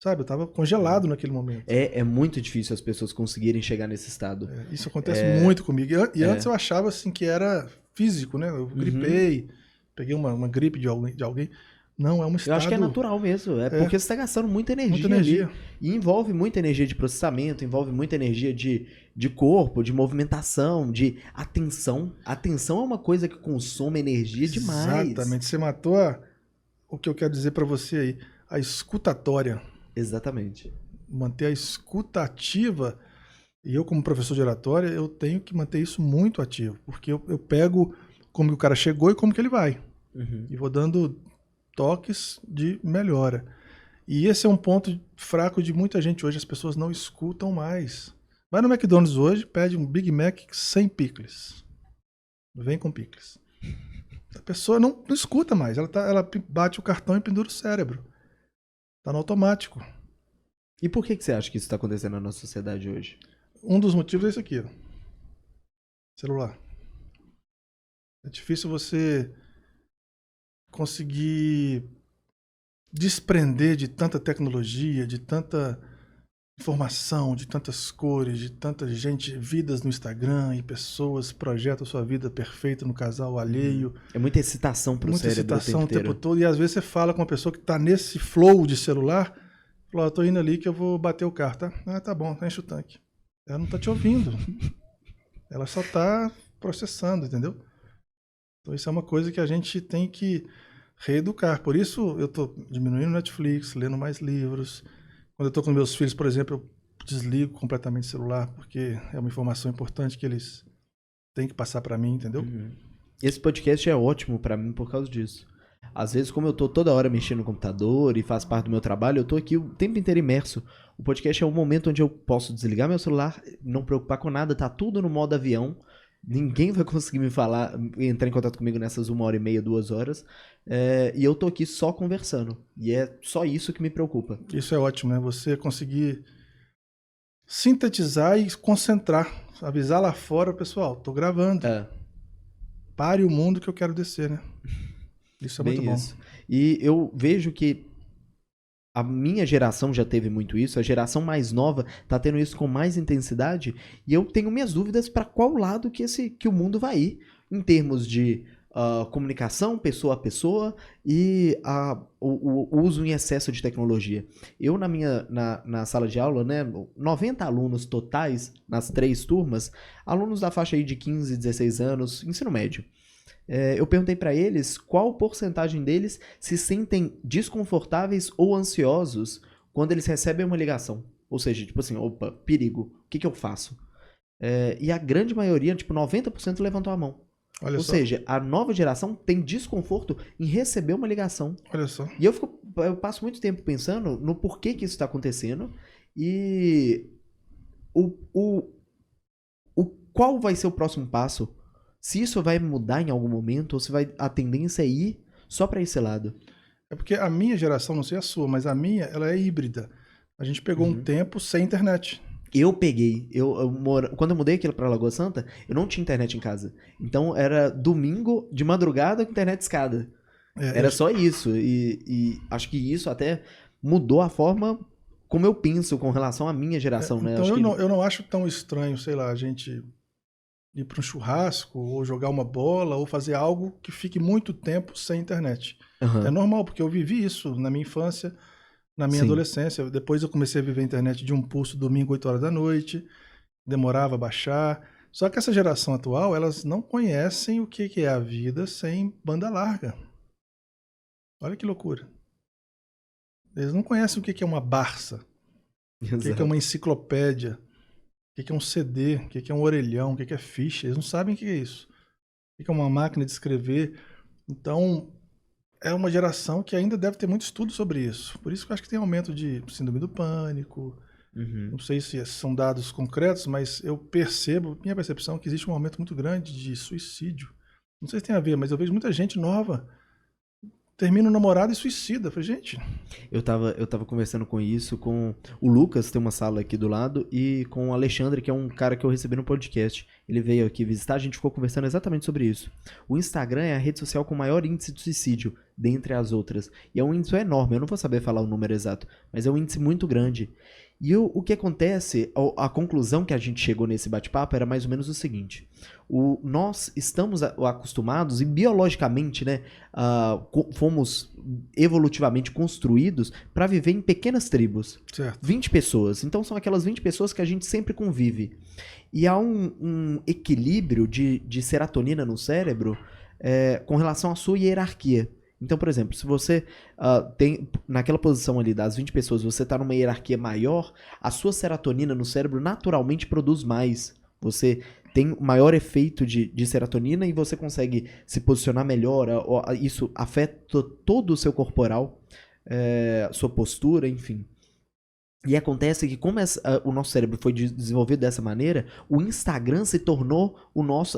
S2: sabe, eu tava congelado naquele momento.
S1: É muito difícil as pessoas conseguirem chegar nesse estado.
S2: Isso acontece muito comigo. E antes eu achava assim que era físico, né? Eu gripei, peguei uma gripe de alguém. Não, é um estado...
S1: Eu acho que é natural mesmo. Porque você está gastando muita energia.
S2: Muita energia.
S1: Ali, e envolve muita energia de processamento, envolve muita energia de corpo, de movimentação, de atenção. Atenção é uma coisa que consome energia demais.
S2: Exatamente. Você matou o que eu quero dizer para você aí. A escutatória.
S1: Exatamente.
S2: Manter a escuta ativa. E eu, como professor de oratória, eu tenho que manter isso muito ativo. Porque eu pego como o cara chegou e como que ele vai. E vou dando toques de melhora. E esse é um ponto fraco de muita gente hoje. As pessoas não escutam mais. Vai no McDonald's hoje, pede um Big Mac sem picles. Vem com picles. A pessoa não escuta mais. Ela bate o cartão e pendura o cérebro. Está no automático.
S1: E por que você acha que isso está acontecendo na nossa sociedade hoje?
S2: Um dos motivos é isso aqui. Ó. Celular. É difícil você conseguir desprender de tanta tecnologia, de tanta informação, de tantas cores, de tanta gente, vidas no Instagram e pessoas projetam sua vida perfeita no casal alheio.
S1: É muita excitação pro cérebro
S2: o tempo todo. E às vezes você fala com uma pessoa que está nesse flow de celular, fala, eu tô indo ali que eu vou bater o carro, tá? Ah, tá bom, enche o tanque. Ela não tá te ouvindo. Ela só tá processando, entendeu? Então isso é uma coisa que a gente tem que reeducar. Por isso eu tô diminuindo o Netflix, lendo mais livros. Quando eu tô com meus filhos, por exemplo, eu desligo completamente o celular, porque é uma informação importante que eles têm que passar para mim, entendeu?
S1: Esse podcast é ótimo para mim por causa disso. Às vezes, como eu tô toda hora mexendo no computador e faz parte do meu trabalho, eu tô aqui o tempo inteiro imerso. O podcast é um momento onde eu posso desligar meu celular, não preocupar com nada, tá tudo no modo avião. Ninguém vai conseguir me falar, entrar em contato comigo nessas 1h30, 2 horas. E eu tô aqui só conversando. E é só isso que me preocupa.
S2: Isso é ótimo, né? Você conseguir sintetizar e concentrar. Avisar lá fora, pessoal, tô gravando. Pare o mundo que eu quero descer, né? Isso é muito bom.
S1: E eu vejo que a minha geração já teve muito isso, a geração mais nova tá tendo isso com mais intensidade, e eu tenho minhas dúvidas para qual lado que o mundo vai ir, em termos de comunicação, pessoa a pessoa, e o uso em excesso de tecnologia. Eu, na sala de aula, né, 90 alunos totais, nas 3 turmas, alunos da faixa aí de 15, 16 anos, ensino médio. Eu perguntei para eles qual porcentagem deles se sentem desconfortáveis ou ansiosos quando eles recebem uma ligação. Ou seja, tipo assim, opa, perigo, o que eu faço? E a grande maioria, tipo 90% levantou a mão. Ou seja, a nova geração tem desconforto em receber uma ligação.
S2: Olha só.
S1: E eu passo muito tempo pensando no porquê que isso está acontecendo e qual vai ser o próximo passo. Se isso vai mudar em algum momento ou se a tendência é ir só para esse lado.
S2: É porque a minha geração, não sei a sua, mas a minha, ela é híbrida. A gente pegou um tempo sem internet.
S1: Eu peguei. Quando eu mudei aqui para Lagoa Santa, eu não tinha internet em casa. Então era domingo de madrugada com internet escada. Era só isso. E acho que isso até mudou a forma como eu penso com relação à minha geração, né?
S2: Então
S1: Acho
S2: eu não acho tão estranho, sei lá, a gente ir para um churrasco, ou jogar uma bola, ou fazer algo que fique muito tempo sem internet. É
S1: Aham.
S2: normal, porque eu vivi isso na minha infância, na minha
S1: Sim.
S2: adolescência. Depois eu comecei a viver a internet de um pulso domingo, 8 horas da noite, demorava a baixar. Só que essa geração atual, elas não conhecem o que é a vida sem banda larga. Olha que loucura. Eles não conhecem o que é uma Barça, o que é uma
S1: Exato.
S2: enciclopédia, o que é um CD, o que é um orelhão, o que é ficha. Eles não sabem o que é isso. O que é uma máquina de escrever. Então, é uma geração que ainda deve ter muito estudo sobre isso. Por isso que eu acho que tem aumento de síndrome do pânico.
S1: Uhum.
S2: Não sei se são dados concretos, mas eu percebo, minha percepção, é que existe um aumento muito grande de suicídio. Não sei se tem a ver, mas eu vejo muita gente nova termina o namorado e suicida. Eu falei, gente,
S1: Eu tava conversando com isso com o Lucas, tem uma sala aqui do lado, e com o Alexandre, que é um cara que eu recebi no podcast. Ele veio aqui visitar, a gente ficou conversando exatamente sobre isso. O Instagram é a rede social com maior índice de suicídio, dentre as outras. E é um índice enorme, eu não vou saber falar o número exato, mas é um índice muito grande. E o que acontece, a conclusão que a gente chegou nesse bate-papo era mais ou menos o seguinte. Nós estamos acostumados, e biologicamente, né, fomos evolutivamente construídos para viver em pequenas tribos.
S2: certo.
S1: 20 pessoas. Então são aquelas 20 pessoas que a gente sempre convive. E há um equilíbrio de serotonina no cérebro com relação à sua hierarquia. Então, por exemplo, se você tem naquela posição ali das 20 pessoas, você está numa hierarquia maior, a sua serotonina no cérebro naturalmente produz mais. Você tem maior efeito de serotonina e você consegue se posicionar melhor. Isso afeta todo o seu corporal, sua postura, enfim. E acontece que, como o nosso cérebro foi desenvolvido dessa maneira, o Instagram se tornou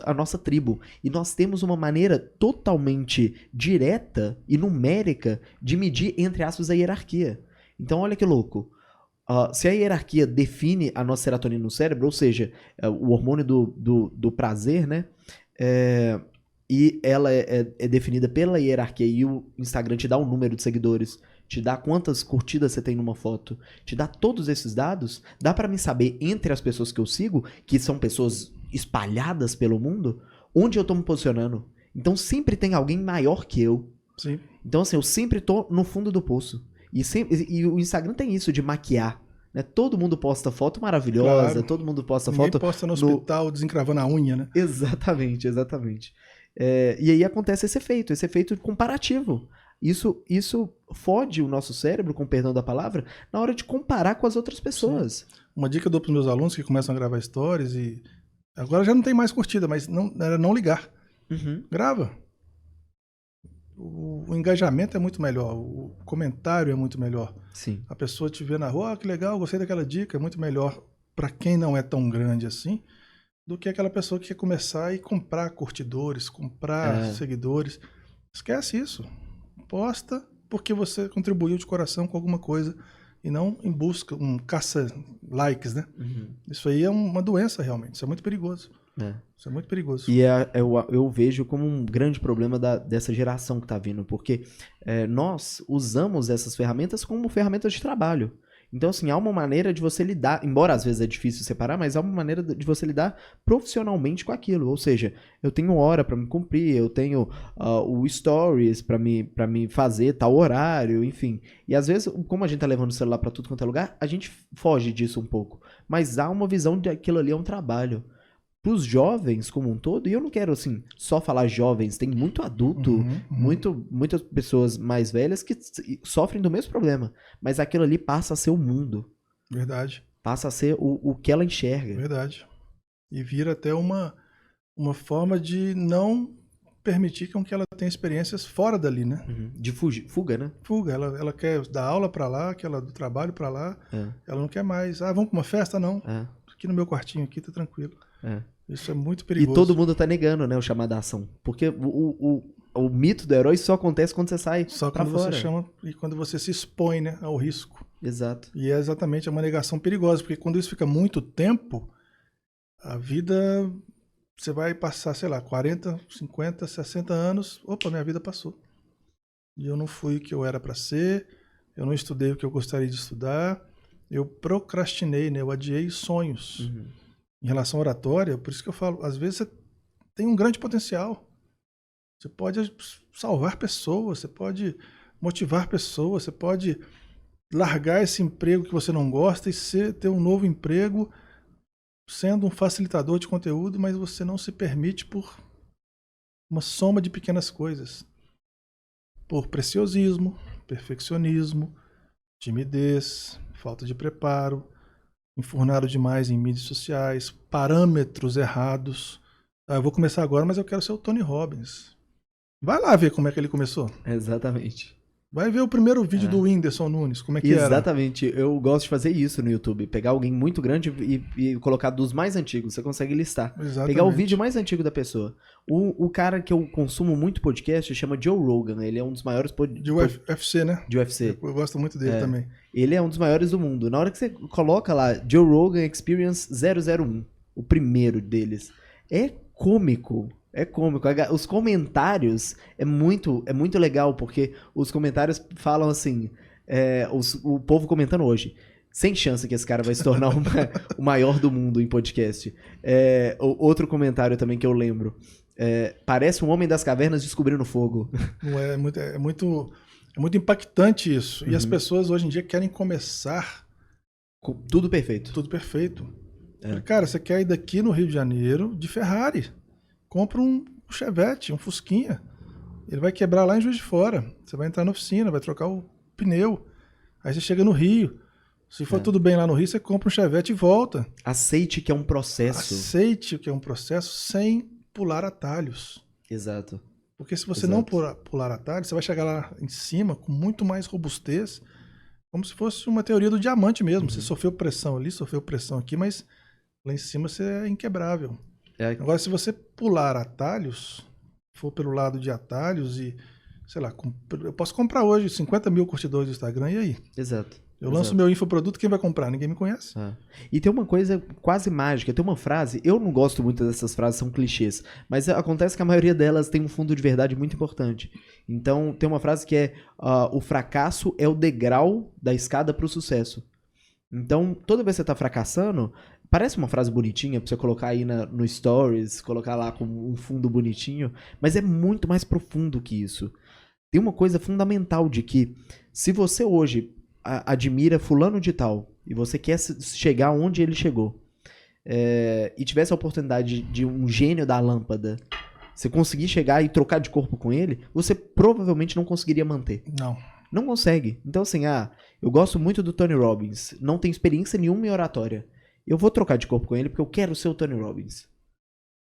S1: a nossa tribo. E nós temos uma maneira totalmente direta e numérica de medir, entre aspas, a hierarquia. Então, olha que louco. Se a hierarquia define a nossa serotonina no cérebro, ou seja, o hormônio do prazer, né? E ela é definida pela hierarquia, e o Instagram te dá um número de seguidores, te dá quantas curtidas você tem numa foto, te dá todos esses dados, dá pra mim saber entre as pessoas que eu sigo, que são pessoas espalhadas pelo mundo, onde eu tô me posicionando. Então sempre tem alguém maior que eu.
S2: Sim.
S1: Então assim, eu sempre tô no fundo do poço. E o Instagram tem isso de maquiar, né? Todo mundo posta foto maravilhosa,
S2: Claro.
S1: todo mundo posta
S2: Ninguém
S1: foto
S2: posta no hospital desencravando a unha, né?
S1: Exatamente, exatamente. E aí acontece esse efeito comparativo. Isso fode o nosso cérebro, com perdão da palavra, na hora de comparar com as outras pessoas.
S2: Uma dica que eu dou para os meus alunos que começam a gravar stories e agora já não tem mais curtida, mas era não ligar.
S1: Uhum.
S2: Grava. O engajamento é muito melhor, o comentário é muito melhor.
S1: Sim.
S2: A pessoa te vê na rua, que legal, gostei daquela dica, é muito melhor para quem não é tão grande assim, do que aquela pessoa que quer começar e comprar curtidores, comprar seguidores. Esquece isso. Posta porque você contribuiu de coração com alguma coisa e não em busca, caça likes, né?
S1: Uhum.
S2: Isso aí é uma doença realmente, isso é muito perigoso. Isso é muito perigoso.
S1: E eu vejo como um grande problema dessa geração que está vindo, porque nós usamos essas ferramentas como ferramentas de trabalho. Então, assim, há uma maneira de você lidar, embora às vezes é difícil separar, mas há uma maneira de você lidar profissionalmente com aquilo. Ou seja, eu tenho hora para me cumprir, eu tenho o stories para me fazer tal horário, enfim. E às vezes, como a gente tá levando o celular para tudo quanto é lugar, a gente foge disso um pouco. Mas há uma visão de que aquilo ali é um trabalho. Para os jovens como um todo, e eu não quero, assim, só falar jovens, tem muito adulto, muitas pessoas mais velhas que sofrem do mesmo problema, mas aquilo ali passa a ser o mundo.
S2: Verdade.
S1: Passa a ser o que ela enxerga.
S2: Verdade. E vira até uma forma de não permitir que ela tenha experiências fora dali, né?
S1: Uhum. De fuga, né?
S2: Fuga. Ela quer dar aula para lá, aquela do trabalho para lá. Ela não quer mais. Vamos para uma festa? Não. Aqui no meu quartinho aqui, tá tranquilo. Isso é muito perigoso.
S1: E todo mundo tá negando, né, o chamado à ação. Porque o mito do herói só acontece quando você sai
S2: só
S1: pra
S2: quando
S1: fora.
S2: você chama e quando você se expõe, né, ao risco.
S1: Exato.
S2: E é exatamente uma negação perigosa, porque quando isso fica muito tempo, a vida, você vai passar, sei lá, 40, 50, 60 anos, opa, minha vida passou. E eu não fui o que eu era para ser, eu não estudei o que eu gostaria de estudar, eu procrastinei, né? Eu adiei sonhos. Em relação à oratória, por isso que eu falo, às vezes você tem um grande potencial. Você pode salvar pessoas, você pode motivar pessoas, você pode largar esse emprego que você não gosta e ter um novo emprego sendo um facilitador de conteúdo, mas você não se permite por uma soma de pequenas coisas. Por preciosismo, perfeccionismo, timidez, falta de preparo, enfurnado demais em mídias sociais, parâmetros errados. Eu vou começar agora, mas eu quero ser o Tony Robbins. Vai lá ver como é que ele começou.
S1: Exatamente.
S2: Vai ver o primeiro vídeo do Whindersson Nunes, como é que era.
S1: Exatamente. Eu gosto de fazer isso no YouTube. Pegar alguém muito grande e colocar dos mais antigos. Você consegue listar.
S2: Exatamente.
S1: Pegar o vídeo mais antigo da pessoa. O cara que eu consumo muito podcast chama Joe Rogan. Ele é um dos maiores...
S2: De UFC, né?
S1: De UFC.
S2: Eu gosto muito dele também.
S1: Ele é um dos maiores do mundo. Na hora que você coloca lá Joe Rogan Experience 001, o primeiro deles, é cômico. É cômico. Os comentários é muito legal, porque os comentários falam assim, o povo comentando hoje, sem chance que esse cara vai se tornar o maior do mundo em podcast. Outro comentário também que eu lembro, parece um homem das cavernas descobrindo fogo.
S2: É muito impactante isso. E as pessoas hoje em dia querem começar...
S1: Tudo perfeito.
S2: Tudo perfeito. Cara, você quer ir daqui no Rio de Janeiro de Ferrari. Compra um Chevette, um Fusquinha. Ele vai quebrar lá em Juiz de Fora. Você vai entrar na oficina, vai trocar o pneu. Aí você chega no Rio. Se for tudo bem lá no Rio, você compra um Chevette e volta.
S1: Aceite que é um processo.
S2: Aceite que é um processo sem pular atalhos.
S1: Exato.
S2: Porque se você não pular atalhos, você vai chegar lá em cima com muito mais robustez, como se fosse uma teoria do diamante mesmo. Você sofreu pressão ali, sofreu pressão aqui, mas lá em cima você é inquebrável. Agora, se você pular atalhos, for pelo lado de atalhos e, sei lá, eu posso comprar hoje 50 mil curtidores do Instagram, e aí?
S1: Exato.
S2: Eu lanço meu infoproduto, quem vai comprar? Ninguém me conhece.
S1: E tem uma coisa quase mágica, tem uma frase, eu não gosto muito dessas frases, são clichês, mas acontece que a maioria delas tem um fundo de verdade muito importante. Então, tem uma frase que é, o fracasso é o degrau da escada para o sucesso. Então, toda vez que você tá fracassando, parece uma frase bonitinha pra você colocar aí no Stories, colocar lá com um fundo bonitinho, mas é muito mais profundo que isso. Tem uma coisa fundamental de que, se você hoje admira fulano de tal, e você quer chegar onde ele chegou, e tivesse a oportunidade de um gênio da lâmpada, você conseguir chegar e trocar de corpo com ele, você provavelmente não conseguiria manter. Não consegue. Então, assim, eu gosto muito do Tony Robbins, não tenho experiência nenhuma em oratória. Eu vou trocar de corpo com ele porque eu quero ser o Tony Robbins.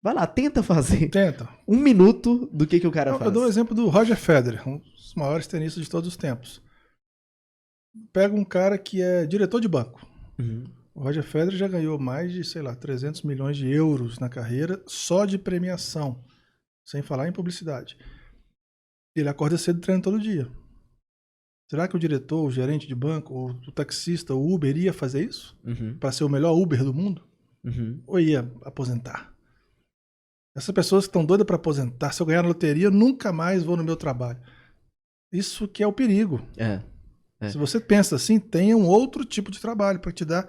S1: Vai lá, tenta fazer.
S2: Tenta.
S1: 1 minuto do que o cara faz.
S2: Eu dou o exemplo do Roger Federer, um dos maiores tenistas de todos os tempos. Pega um cara que é diretor de banco. O Roger Federer já ganhou mais de, 300 milhões de euros na carreira só de premiação, sem falar em publicidade. Ele acorda cedo e treina todo dia. Será que o diretor, o gerente de banco, o taxista, o Uber ia fazer isso? Para ser o melhor Uber do mundo? Ou ia aposentar? Essas pessoas que estão doidas para aposentar, se eu ganhar na loteria, eu nunca mais vou no meu trabalho. Isso que é o perigo. Se você pensa assim, tenha um outro tipo de trabalho para te dar.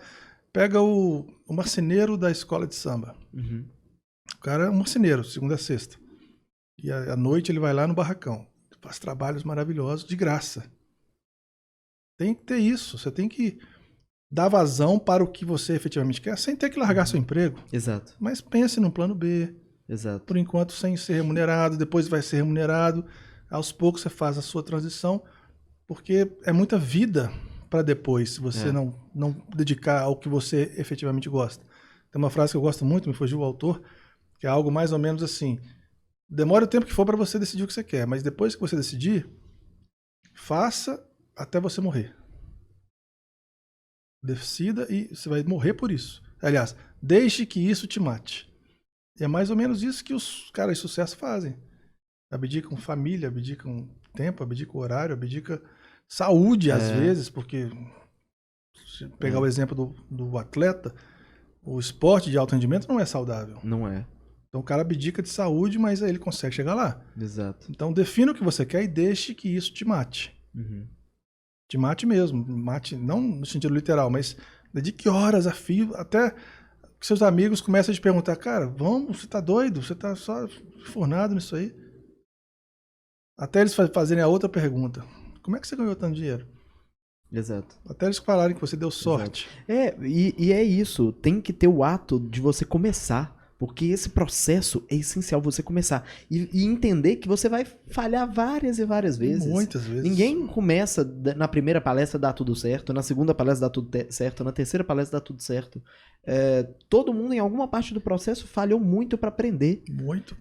S2: Pega o marceneiro da escola de samba. O cara é um marceneiro, segunda a sexta. E à noite ele vai lá no barracão. Faz trabalhos maravilhosos de graça. Tem que ter isso. Você tem que dar vazão para o que você efetivamente quer, sem ter que largar seu emprego.
S1: Exato.
S2: Mas pense num plano B.
S1: Exato.
S2: Por enquanto, sem ser remunerado. Depois vai ser remunerado. Aos poucos você faz a sua transição. Porque é muita vida para depois, se você não dedicar ao que você efetivamente gosta. Tem uma frase que eu gosto muito, me fugiu o autor, que é algo mais ou menos assim: demora o tempo que for para você decidir o que você quer, mas depois que você decidir, faça até você morrer. Decida e você vai morrer por isso. Aliás, deixe que isso te mate. E é mais ou menos isso que os caras de sucesso fazem. Abdicam família, abdicam tempo, abdicam horário, abdicam saúde às vezes, porque se pegar o exemplo do atleta, o esporte de alto rendimento não é saudável.
S1: Não é.
S2: Então o cara abdica de saúde, mas aí ele consegue chegar lá.
S1: Exato.
S2: Então defina o que você quer e deixe que isso te mate. te mate mesmo. Mate, não no sentido literal, mas dedique horas a fio, até que seus amigos comecem a te perguntar, cara, vamos, você tá doido? Você tá só fornado nisso aí? Até eles fazerem a outra pergunta. Como é que você ganhou tanto dinheiro?
S1: Exato.
S2: Até eles falarem que você deu sorte.
S1: E é isso, tem que ter o ato de você começar, porque esse processo é essencial, você começar. E entender que você vai falhar várias e várias vezes.
S2: Muitas vezes.
S1: Ninguém começa na primeira palestra dá tudo certo, na segunda palestra dá tudo certo, na terceira palestra dá tudo certo. Todo mundo em alguma parte do processo falhou muito para aprender.
S2: Muito.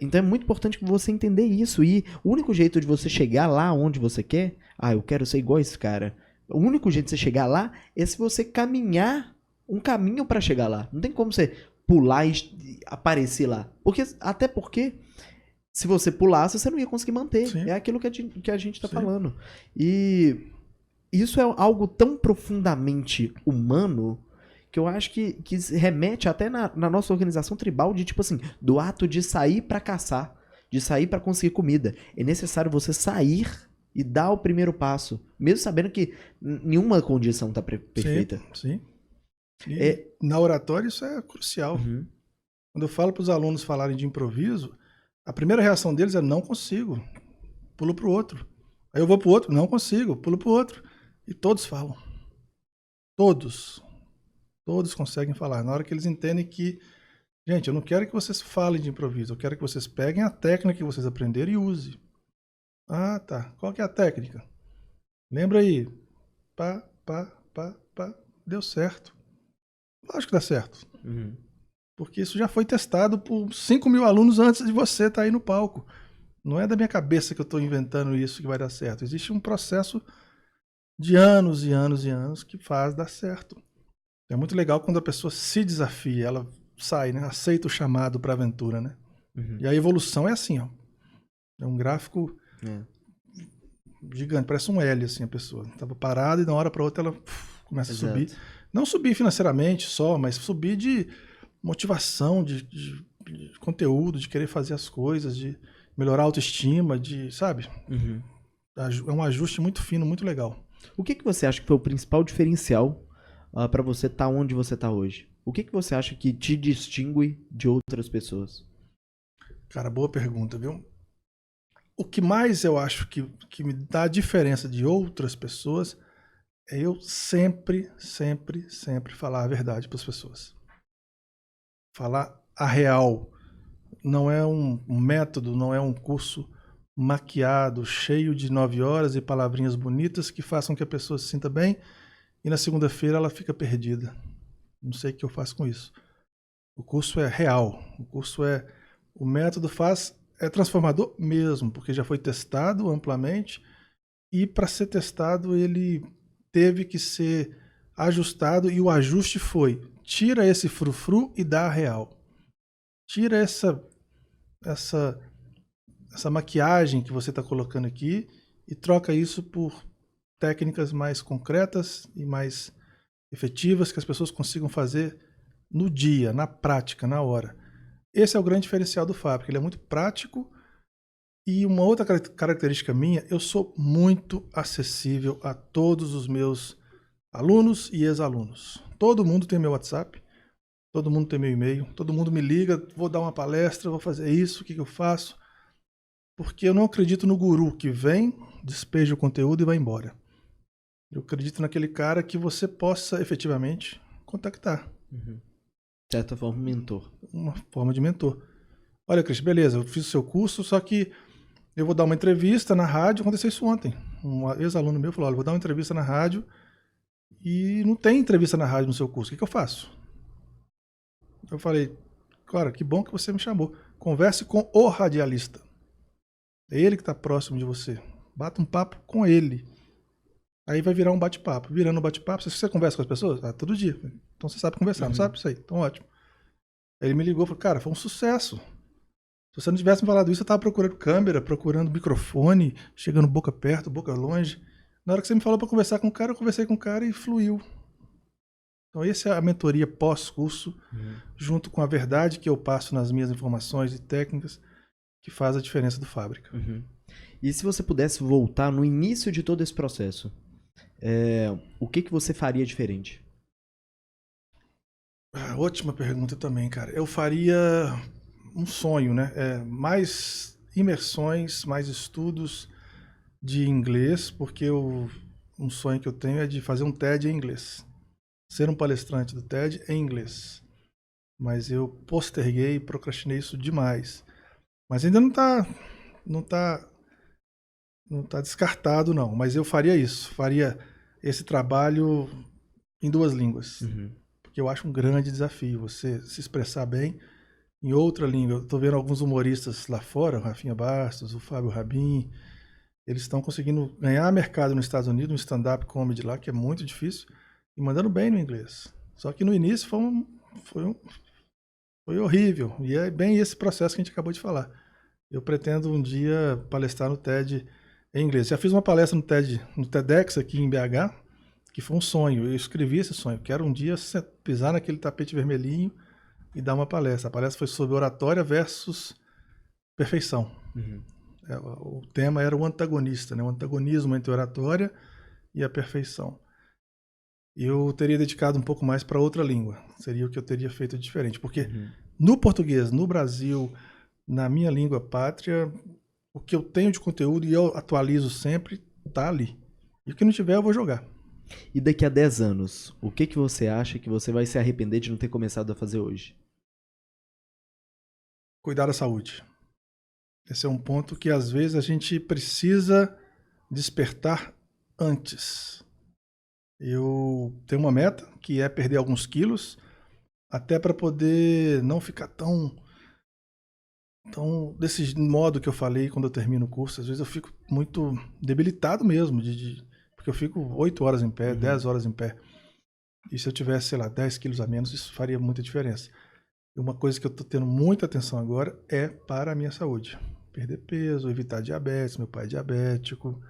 S1: Então é muito importante você entender isso. E o único jeito de você chegar lá onde você quer, eu quero ser igual a esse cara. O único jeito de você chegar lá é se você caminhar um caminho para chegar lá. Não tem como você pular e aparecer lá. Até porque se você pulasse, você não ia conseguir manter.
S2: Sim.
S1: É aquilo que a gente tá
S2: Sim.
S1: falando. E isso é algo tão profundamente humano que eu acho que remete até na nossa organização tribal de tipo assim, do ato de sair para caçar, de sair para conseguir comida. É necessário você sair e dar o primeiro passo, mesmo sabendo que nenhuma condição tá perfeita.
S2: Sim. E na oratória isso é crucial.
S1: Uhum.
S2: Quando eu falo para os alunos falarem de improviso, a primeira reação deles é não consigo, pulo para o outro. Aí eu vou para o outro, não consigo, pulo para o outro. E todos falam. Todos conseguem falar. Na hora que eles entendem que, gente, eu não quero que vocês falem de improviso, eu quero que vocês peguem a técnica que vocês aprenderam e usem. Ah, tá. Qual que é a técnica? Lembra aí. Pá. Deu certo. Lógico que dá certo.
S1: Uhum.
S2: Porque isso já foi testado por 5.000 alunos antes de você estar aí no palco. Não é da minha cabeça que eu estou inventando isso que vai dar certo. Existe um processo de anos e anos e anos que faz dar certo. É muito legal quando a pessoa se desafia, ela sai, né? Aceita o chamado para a aventura, né?
S1: Uhum.
S2: E a evolução é assim, ó. É um gráfico gigante, parece um L, assim, a pessoa. Estava parada e de uma hora para outra ela começa a subir. Não subir financeiramente só, mas subir de motivação, de conteúdo, de querer fazer as coisas, de melhorar a autoestima, sabe?
S1: Uhum.
S2: É um ajuste muito fino, muito legal.
S1: O que você acha que foi o principal diferencial para você estar onde você está hoje? O que você acha que te distingue de outras pessoas?
S2: Cara, boa pergunta, viu? O que mais eu acho que me dá a diferença de outras pessoas é eu sempre falar a verdade para as pessoas. Falar a real. Não é um método, não é um curso maquiado, cheio de 9 horas e palavrinhas bonitas que façam que a pessoa se sinta bem e na segunda-feira ela fica perdida. Não sei o que eu faço com isso. O curso é real. O método é transformador mesmo, porque já foi testado amplamente e para ser testado ele teve que ser ajustado e o ajuste foi: tira esse frufru e dá a real. Tira essa maquiagem que você está colocando aqui e troca isso por técnicas mais concretas e mais efetivas que as pessoas consigam fazer no dia, na prática, na hora. Esse é o grande diferencial do Fábrica. Ele é muito prático e uma outra característica minha, eu sou muito acessível a todos os meus alunos e ex-alunos. Todo mundo tem meu WhatsApp, todo mundo tem meu e-mail, todo mundo me liga, vou dar uma palestra, vou fazer isso, o que eu faço? Porque eu não acredito no guru que vem, despeja o conteúdo e vai embora. Eu acredito naquele cara que você possa efetivamente contactar.
S1: Uhum. De certa forma, um mentor.
S2: Uma forma de mentor. Olha, Cris, beleza, eu fiz o seu curso, só que eu vou dar uma entrevista na rádio. Aconteceu isso ontem. Um ex-aluno meu falou: olha, vou dar uma entrevista na rádio e não tem entrevista na rádio no seu curso. O que eu faço? Eu falei: cara, que bom que você me chamou. Converse com o radialista. É ele que está próximo de você. Bata um papo com ele. Aí vai virar um bate-papo. Virando um bate-papo, você conversa com as pessoas? Todo dia. Então você sabe conversar, não sabe? Isso aí. Então ótimo. Aí ele me ligou e falou: cara, foi um sucesso. Se você não tivesse me falado isso, eu estava procurando câmera, procurando microfone, chegando boca perto, boca longe. Na hora que você me falou para conversar com o cara, eu conversei com o cara e fluiu. Então essa é a mentoria pós-curso, junto com a verdade que eu passo nas minhas informações e técnicas, que faz a diferença do Fábrica.
S1: E se você pudesse voltar no início de todo esse processo, O que você faria diferente?
S2: Ótima pergunta também, cara. Eu faria um sonho, né? Mais imersões, mais estudos de inglês, porque um sonho que eu tenho é de fazer um TED em inglês. Ser um palestrante do TED em inglês. Mas eu posterguei e procrastinei isso demais. Mas ainda não tá descartado, não. Mas eu faria isso. Faria esse trabalho em 2 línguas.
S1: Uhum.
S2: Porque eu acho um grande desafio você se expressar bem em outra língua. Eu tô vendo alguns humoristas lá fora, o Rafinha Bastos, o Fábio Rabin, eles estão conseguindo ganhar mercado nos Estados Unidos, no stand-up comedy lá, que é muito difícil, e mandando bem no inglês. Só que no início foi horrível. E é bem esse processo que a gente acabou de falar. Eu pretendo um dia palestrar no TED em inglês. Já fiz uma palestra no TEDx aqui em BH, que foi um sonho. Eu escrevi esse sonho. Quero um dia pisar naquele tapete vermelhinho e dar uma palestra. A palestra foi sobre oratória versus perfeição.
S1: Uhum.
S2: O tema era o antagonista, né? O antagonismo entre a oratória e a perfeição. Eu teria dedicado um pouco mais para outra língua. Seria o que eu teria feito diferente. Porque no português, no Brasil, na minha língua pátria, o que eu tenho de conteúdo e eu atualizo sempre, tá ali. E o que não tiver, eu vou jogar.
S1: E daqui a 10 anos, o que você acha que você vai se arrepender de não ter começado a fazer hoje?
S2: Cuidar da saúde. Esse é um ponto que às vezes a gente precisa despertar antes. Eu tenho uma meta que é perder alguns quilos, até para poder não ficar tão desse modo que eu falei quando eu termino o curso. Às vezes eu fico muito debilitado mesmo, porque eu fico 8 horas em pé, 10 horas em pé. E se eu tivesse, sei lá, 10 quilos a menos, isso faria muita diferença. E uma coisa que eu estou tendo muita atenção agora é para a minha saúde. Perder peso, evitar diabetes, meu pai é diabético,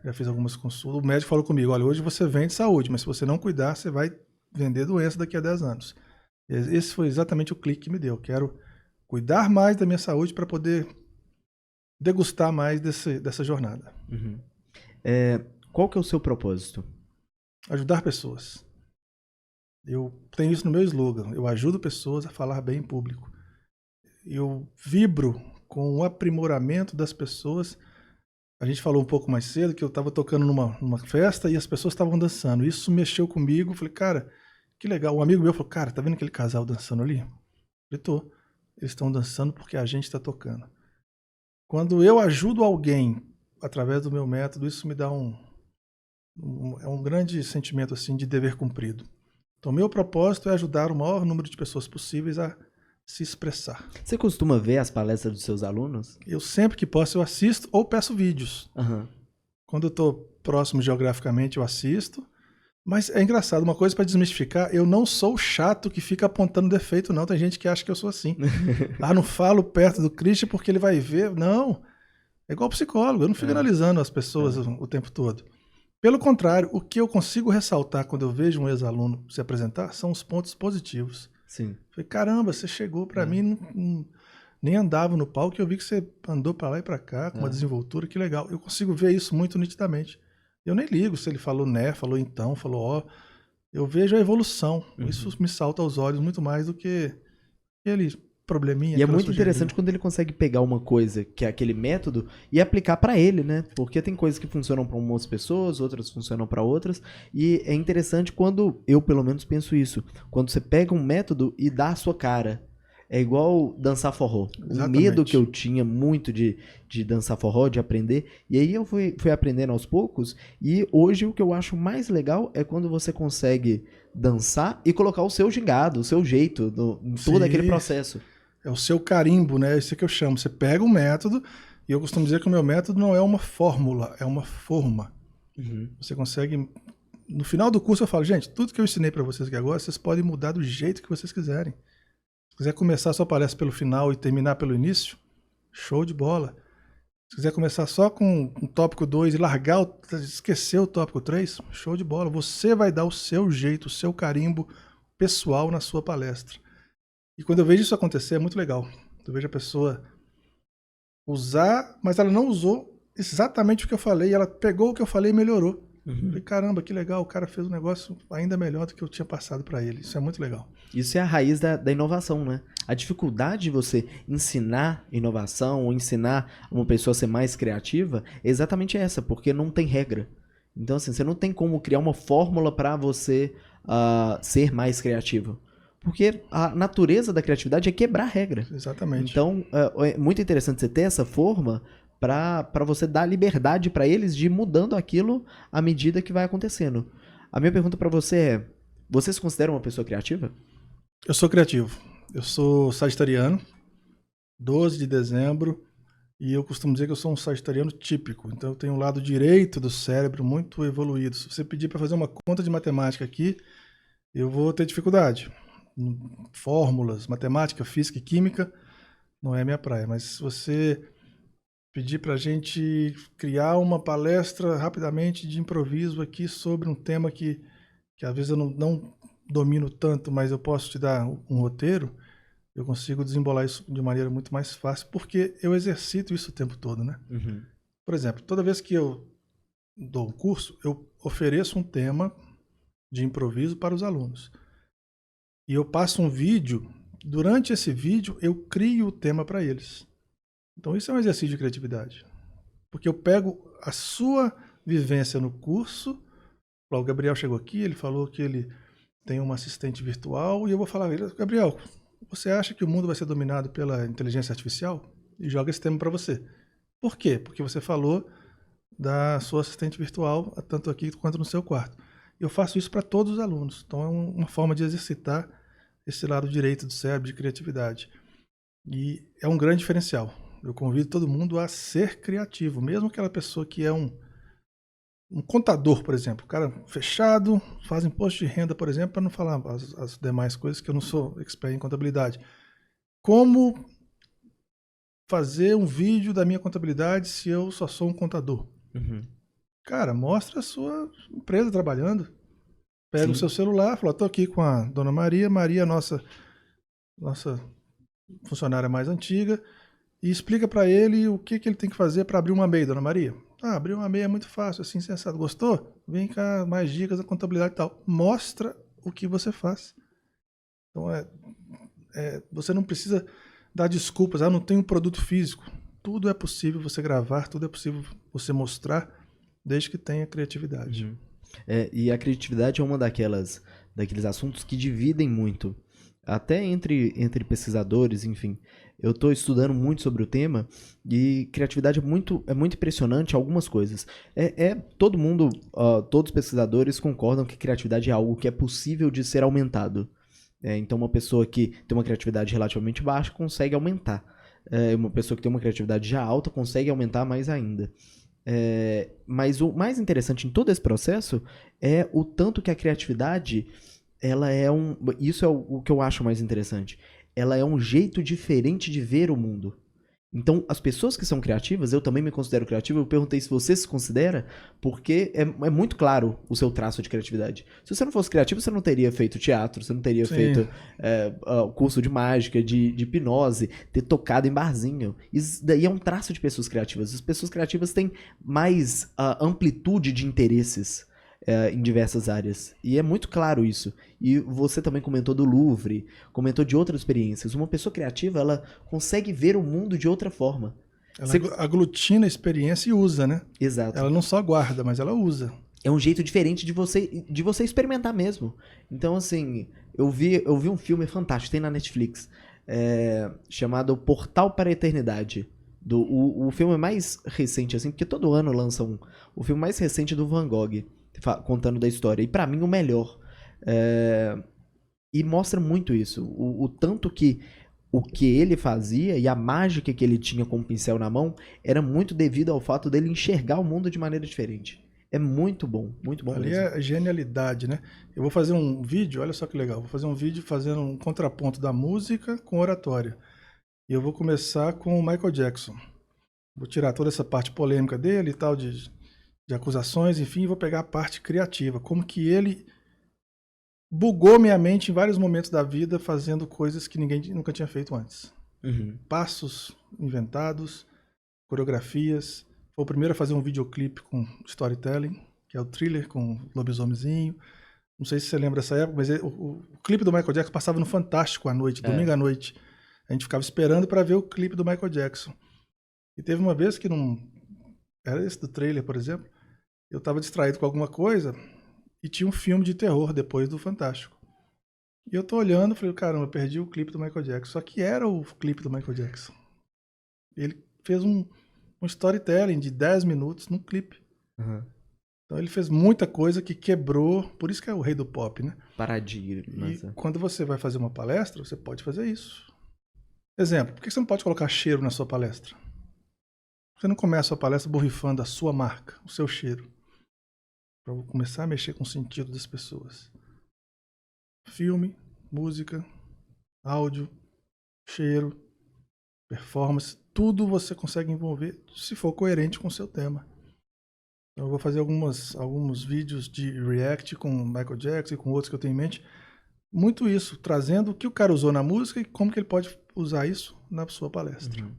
S2: já fiz algumas consultas. O médico falou comigo, olha, hoje você vende saúde, mas se você não cuidar, você vai vender doença daqui a 10 anos. Esse foi exatamente o clique que me deu. Eu quero cuidar mais da minha saúde para poder degustar mais dessa jornada.
S1: Uhum. Qual que é o seu propósito?
S2: Ajudar pessoas. Eu tenho isso no meu slogan. Eu ajudo pessoas a falar bem em público. Eu vibro com o aprimoramento das pessoas. A gente falou um pouco mais cedo que eu estava tocando numa festa e as pessoas estavam dançando. Isso mexeu comigo. Falei, cara, que legal. Um amigo meu falou, cara, tá vendo aquele casal dançando ali? Eu falei, tô. Eles estão dançando porque a gente está tocando. Quando eu ajudo alguém através do meu método, isso me dá é um grande sentimento assim de dever cumprido. Então, meu propósito é ajudar o maior número de pessoas possíveis a se expressar.
S1: Você costuma ver as palestras dos seus alunos?
S2: Eu sempre que posso eu assisto ou peço vídeos.
S1: Uhum.
S2: Quando eu estou próximo geograficamente eu assisto. Mas é engraçado, uma coisa para desmistificar, eu não sou o chato que fica apontando defeito, não. Tem gente que acha que eu sou assim. Não falo perto do Christian porque ele vai ver. Não, é igual psicólogo, eu não fico analisando as pessoas o tempo todo. Pelo contrário, o que eu consigo ressaltar quando eu vejo um ex-aluno se apresentar são os pontos positivos.
S1: Sim.
S2: Falei, caramba, você chegou para mim, nem andava no palco e eu vi que você andou para lá e para cá com uma desenvoltura, que legal. Eu consigo ver isso muito nitidamente. Eu nem ligo se ele falou né, falou então, falou ó. Eu vejo a evolução. Isso me salta aos olhos muito mais do que aquele probleminha.
S1: E é muito interessante quando ele consegue pegar uma coisa, que é aquele método, e aplicar pra ele, né? Porque tem coisas que funcionam pra umas pessoas, outras funcionam pra outras. E é interessante quando, eu pelo menos penso isso, quando você pega um método e dá a sua cara. É igual dançar forró.
S2: Exatamente.
S1: O medo que eu tinha muito de dançar forró, de aprender. E aí eu fui aprendendo aos poucos. E hoje o que eu acho mais legal é quando você consegue dançar e colocar o seu gingado, o seu jeito, em todo aquele processo.
S2: É o seu carimbo, né? Isso que eu chamo. Você pega um método, e eu costumo dizer que o meu método não é uma fórmula, é uma forma. Você consegue... No final do curso eu falo, gente, tudo que eu ensinei para vocês aqui agora, vocês podem mudar do jeito que vocês quiserem. Se quiser começar a sua palestra pelo final e terminar pelo início, show de bola. Se quiser começar só com o tópico 2 e esquecer o tópico 3, show de bola. Você vai dar o seu jeito, o seu carimbo pessoal na sua palestra. E quando eu vejo isso acontecer, é muito legal. Eu vejo a pessoa usar, mas ela não usou exatamente o que eu falei, ela pegou o que eu falei e melhorou. Eu falei, caramba, que legal, o cara fez um negócio ainda melhor do que eu tinha passado para ele. Isso é muito legal.
S1: Isso é a raiz da inovação, né? A dificuldade de você ensinar inovação ou ensinar uma pessoa a ser mais criativa é exatamente essa, porque não tem regra. Então, assim, você não tem como criar uma fórmula para você ser mais criativo. Porque a natureza da criatividade é quebrar regra.
S2: Exatamente.
S1: Então, é muito interessante você ter essa forma para você dar liberdade para eles de ir mudando aquilo à medida que vai acontecendo. A minha pergunta para você é, você se considera uma pessoa criativa?
S2: Eu sou criativo. Eu sou sagitariano, 12 de dezembro, e eu costumo dizer que eu sou um sagitariano típico. Então eu tenho um lado direito do cérebro muito evoluído. Se você pedir para fazer uma conta de matemática aqui, eu vou ter dificuldade. Fórmulas, matemática, física e química não é minha praia. Mas se você pedir para a gente criar uma palestra rapidamente de improviso aqui sobre um tema que às vezes eu não domino tanto, mas eu posso te dar um roteiro, eu consigo desembolar isso de maneira muito mais fácil, porque eu exercito isso o tempo todo, né?
S1: Uhum.
S2: Por exemplo, toda vez que eu dou um curso, eu ofereço um tema de improviso para os alunos. E eu passo um vídeo, durante esse vídeo eu crio o tema para eles. Então isso é um exercício de criatividade. Porque eu pego a sua vivência no curso, o Gabriel chegou aqui, ele falou que ele tem uma assistente virtual, e eu vou falar, Gabriel, você acha que o mundo vai ser dominado pela inteligência artificial? E joga esse tema para você. Por quê? Porque você falou da sua assistente virtual, tanto aqui quanto no seu quarto. Eu faço isso para todos os alunos. Então é uma forma de exercitar esse lado direito do cérebro, de criatividade. E é um grande diferencial. Eu convido todo mundo a ser criativo, mesmo aquela pessoa que é um contador, por exemplo, o cara fechado, faz imposto de renda, por exemplo, para não falar as demais coisas que eu não sou expert em contabilidade. Como fazer um vídeo da minha contabilidade se eu só sou um contador?
S1: Uhum.
S2: Cara, mostra a sua empresa trabalhando. Pega
S1: Sim.
S2: o seu celular, fala, tô aqui com a dona Maria, nossa funcionária mais antiga, e explica para ele o que ele tem que fazer para abrir uma MEI, dona Maria. Abrir uma MEI é muito fácil, assim, sensato. Gostou? Vem cá, mais dicas da contabilidade e tal. Mostra o que você faz. Então, você não precisa dar desculpas. Não tem um produto físico. Tudo é possível você gravar, tudo é possível você mostrar, desde que tenha criatividade.
S1: Uhum. E a criatividade é uma daqueles assuntos que dividem muito. Até entre pesquisadores, enfim. Eu estou estudando muito sobre o tema e criatividade é muito impressionante algumas coisas. Todo mundo, todos os pesquisadores concordam que criatividade é algo que é possível de ser aumentado. Então uma pessoa que tem uma criatividade relativamente baixa consegue aumentar. Uma pessoa que tem uma criatividade já alta consegue aumentar mais ainda. Mas o mais interessante em todo esse processo é o tanto que a criatividade, ela é isso é o que eu acho mais interessante. Ela é um jeito diferente de ver o mundo. Então, as pessoas que são criativas, eu também me considero criativo, eu perguntei se você se considera, porque é muito claro o seu traço de criatividade. Se você não fosse criativo, você não teria feito teatro, você não teria feito curso de mágica, de hipnose, ter tocado em barzinho. Isso daí é um traço de pessoas criativas. As pessoas criativas têm mais amplitude de interesses em diversas áreas. E é muito claro isso. E você também comentou do Louvre, comentou de outras experiências. Uma pessoa criativa, ela consegue ver o mundo de outra forma.
S2: Ela aglutina a experiência e usa, né?
S1: Exato.
S2: Ela não só guarda, mas ela usa.
S1: É um jeito diferente de você experimentar mesmo. Então, assim, eu vi um filme fantástico, tem na Netflix, chamado Portal para a Eternidade. O filme mais recente, assim, porque todo ano lança o filme mais recente do Van Gogh, contando da história. E pra mim o melhor. E mostra muito isso. O tanto que o que ele fazia e a mágica que ele tinha com o pincel na mão era muito devido ao fato dele enxergar o mundo de maneira diferente. É muito bom
S2: Ali
S1: mesmo.
S2: é genialidade, né? Eu vou fazer um vídeo, olha só que legal, vou fazer um vídeo fazendo um contraponto da música com oratória. E eu vou começar com o Michael Jackson. Vou tirar toda essa parte polêmica dele e tal, de acusações, enfim, e vou pegar a parte criativa. Como que ele bugou minha mente em vários momentos da vida fazendo coisas que ninguém nunca tinha feito antes.
S1: Uhum.
S2: Passos inventados, coreografias. Foi o primeiro a fazer um videoclipe com storytelling. que é o Thriller com o lobisomemzinho. Não sei se você lembra dessa época, mas o clipe do Michael Jackson passava no Fantástico à noite, domingo à noite. A gente ficava esperando para ver o clipe do Michael Jackson. E teve uma vez que não... Era esse do Thriller, por exemplo. Eu estava distraído com alguma coisa e tinha um filme de terror depois do Fantástico. E eu tô olhando e falei, caramba, eu perdi o clipe do Michael Jackson. Só que era o clipe do Michael Jackson. Ele fez um storytelling de 10 minutos num clipe.
S1: Uhum.
S2: Então ele fez muita coisa que quebrou, por isso que é o rei do pop, né?
S1: Paradigma.
S2: E quando você vai fazer uma palestra, você pode fazer isso. Exemplo, por que você não pode colocar cheiro na sua palestra? Você não começa a sua palestra borrifando a sua marca, o seu cheiro. Para começar a mexer com o sentido das pessoas. Filme, música, áudio, cheiro, performance, tudo você consegue envolver se for coerente com o seu tema. Então, eu vou fazer alguns vídeos de react com o Michael Jackson e com outros que eu tenho em mente. Muito isso, trazendo o que o cara usou na música e como que ele pode usar isso na sua palestra.
S1: Uhum.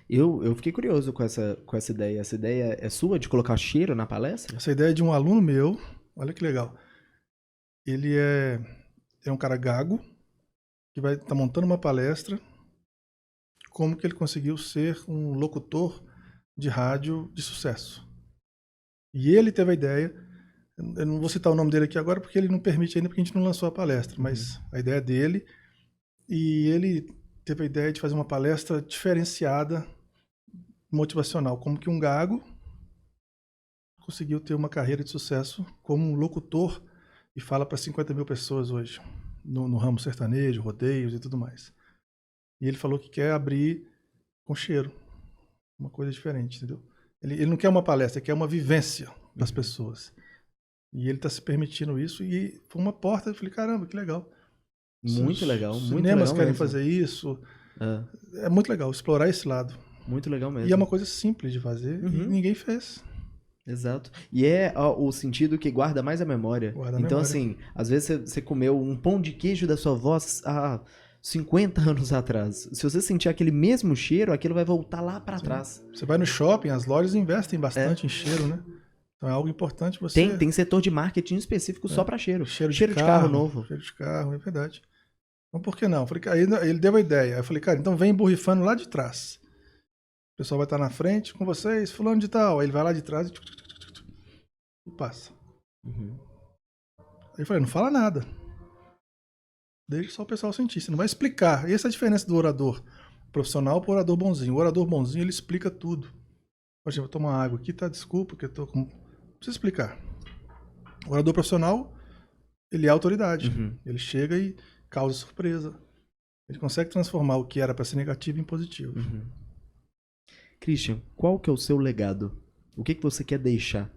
S1: Eu fiquei curioso com essa ideia. Essa ideia é sua de colocar cheiro na palestra?
S2: Essa ideia é de um aluno meu, olha que legal. Ele é um cara gago, que vai estar montando uma palestra, como que ele conseguiu ser um locutor de rádio de sucesso. E ele teve a ideia, eu não vou citar o nome dele aqui agora, porque ele não permite ainda, porque a gente não lançou a palestra, mas a ideia é dele, e ele teve a ideia de fazer uma palestra diferenciada, motivacional, como que um gago conseguiu ter uma carreira de sucesso como um locutor e fala para 50 mil pessoas hoje, no ramo sertanejo, rodeios e tudo mais. E ele falou que quer abrir com cheiro, uma coisa diferente, entendeu? Ele não quer uma palestra, ele quer uma vivência das pessoas. E ele está se permitindo isso e foi uma porta, eu falei, caramba, que legal.
S1: Muito legal,
S2: Os
S1: muito
S2: cinemas
S1: legal
S2: querem
S1: mesmo.
S2: fazer isso. É muito legal explorar esse lado.
S1: Muito legal mesmo.
S2: E é uma coisa simples de fazer e ninguém fez.
S1: Exato. E é o sentido que guarda mais a memória.
S2: Guarda a
S1: então,
S2: memória.
S1: assim, às vezes você comeu um pão de queijo da sua avó há 50 anos atrás. Se você sentir aquele mesmo cheiro, aquilo vai voltar lá para trás.
S2: Você vai no shopping, as lojas investem bastante em cheiro, né? Então é algo importante você...
S1: Tem setor de marketing específico só para cheiro.
S2: Cheiro
S1: de carro novo.
S2: Cheiro de carro, é verdade. Então por que não? Eu falei, aí ele deu a ideia. Aí eu falei, cara, então vem borrifando lá de trás. O pessoal vai estar na frente com vocês, fulano de tal. Aí ele vai lá de trás e passa. Aí eu falei, não fala nada. Deixa só o pessoal sentir. Você não vai explicar. Essa é a diferença do orador profissional para o orador bonzinho. O orador bonzinho, ele explica tudo. Hoje eu vou tomar água aqui, tá? Desculpa, que eu tô com... Não precisa explicar. O orador profissional, ele é autoridade. Ele chega e causa surpresa. Ele consegue transformar o que era para ser negativo em positivo.
S1: Christian, qual que é o seu legado? O que você quer deixar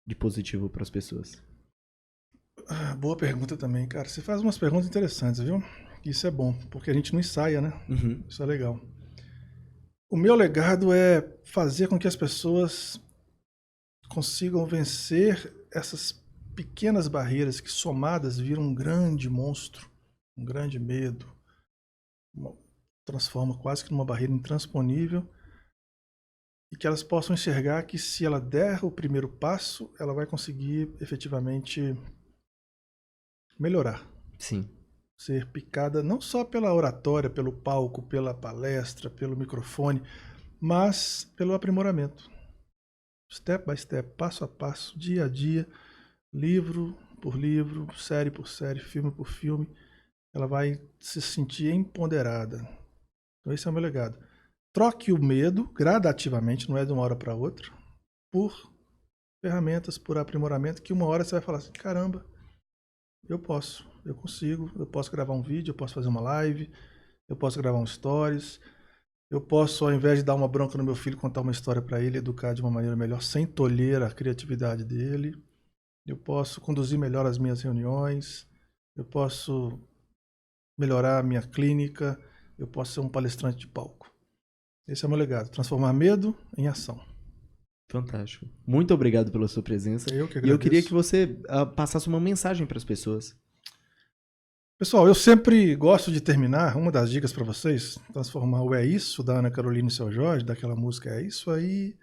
S1: de positivo para as pessoas?
S2: Boa pergunta também, cara. Você faz umas perguntas interessantes, viu? Isso é bom, porque a gente não ensaia, né? Isso é legal. O meu legado é fazer com que as pessoas consigam vencer essas pequenas barreiras que somadas viram um grande monstro, um grande medo, transforma quase que numa barreira intransponível, e que elas possam enxergar que se ela der o primeiro passo, ela vai conseguir efetivamente melhorar.
S1: Sim.
S2: Ser picada não só pela oratória, pelo palco, pela palestra, pelo microfone, mas pelo aprimoramento. Step by step, passo a passo, dia a dia, livro por livro, série por série, filme por filme, ela vai se sentir empoderada. Então esse é o meu legado. Troque o medo gradativamente, não é de uma hora para outra, por ferramentas, por aprimoramento, que uma hora você vai falar assim, caramba, eu posso, eu consigo, eu posso gravar um vídeo, eu posso fazer uma live, eu posso gravar um stories, eu posso, ao invés de dar uma bronca no meu filho, contar uma história para ele, educar de uma maneira melhor, sem tolher a criatividade dele, eu posso conduzir melhor as minhas reuniões, eu posso melhorar a minha clínica, eu posso ser um palestrante de palco. Esse é o meu legado, transformar medo em ação.
S1: Fantástico. Muito obrigado pela sua presença.
S2: Eu que agradeço.
S1: E eu queria que você passasse uma mensagem para as pessoas.
S2: Pessoal, eu sempre gosto de terminar, uma das dicas para vocês, transformar o É Isso, da Ana Carolina e Seu Jorge, daquela música É Isso Aí,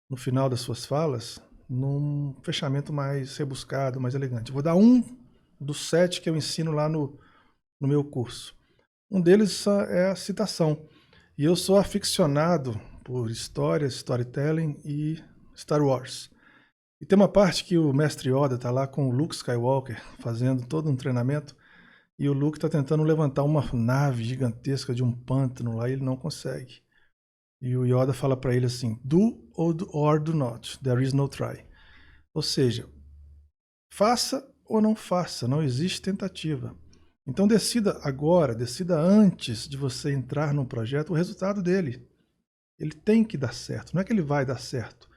S2: no final das suas falas, num fechamento mais rebuscado, mais elegante. Vou dar um dos 7 que eu ensino lá no meu curso. Um deles é a citação. E eu sou aficionado por história, storytelling e Star Wars. E tem uma parte que o mestre Yoda está lá com o Luke Skywalker, fazendo todo um treinamento, e o Luke está tentando levantar uma nave gigantesca de um pântano lá e ele não consegue. E o Yoda fala para ele assim, do or do not, there is no try. Ou seja, faça ou não faça, não existe tentativa. Então decida agora, decida antes de você entrar no projeto o resultado dele. Ele tem que dar certo, não é que ele vai dar certo.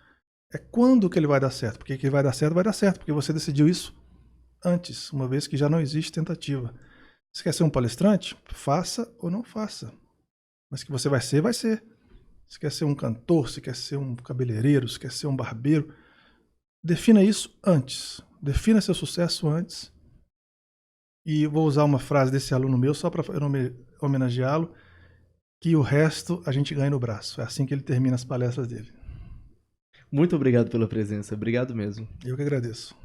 S2: É quando que ele vai dar certo, porque que ele vai dar certo, porque você decidiu isso antes, uma vez que já não existe tentativa. Se quer ser um palestrante, faça ou não faça. Mas que você vai ser, vai ser. Se quer ser um cantor, se quer ser um cabeleireiro, se quer ser um barbeiro, defina isso antes. Defina seu sucesso antes. E vou usar uma frase desse aluno meu só para homenageá-lo, que o resto a gente ganha no braço. É assim que ele termina as palestras dele.
S1: Muito obrigado pela presença, obrigado mesmo.
S2: Eu que agradeço.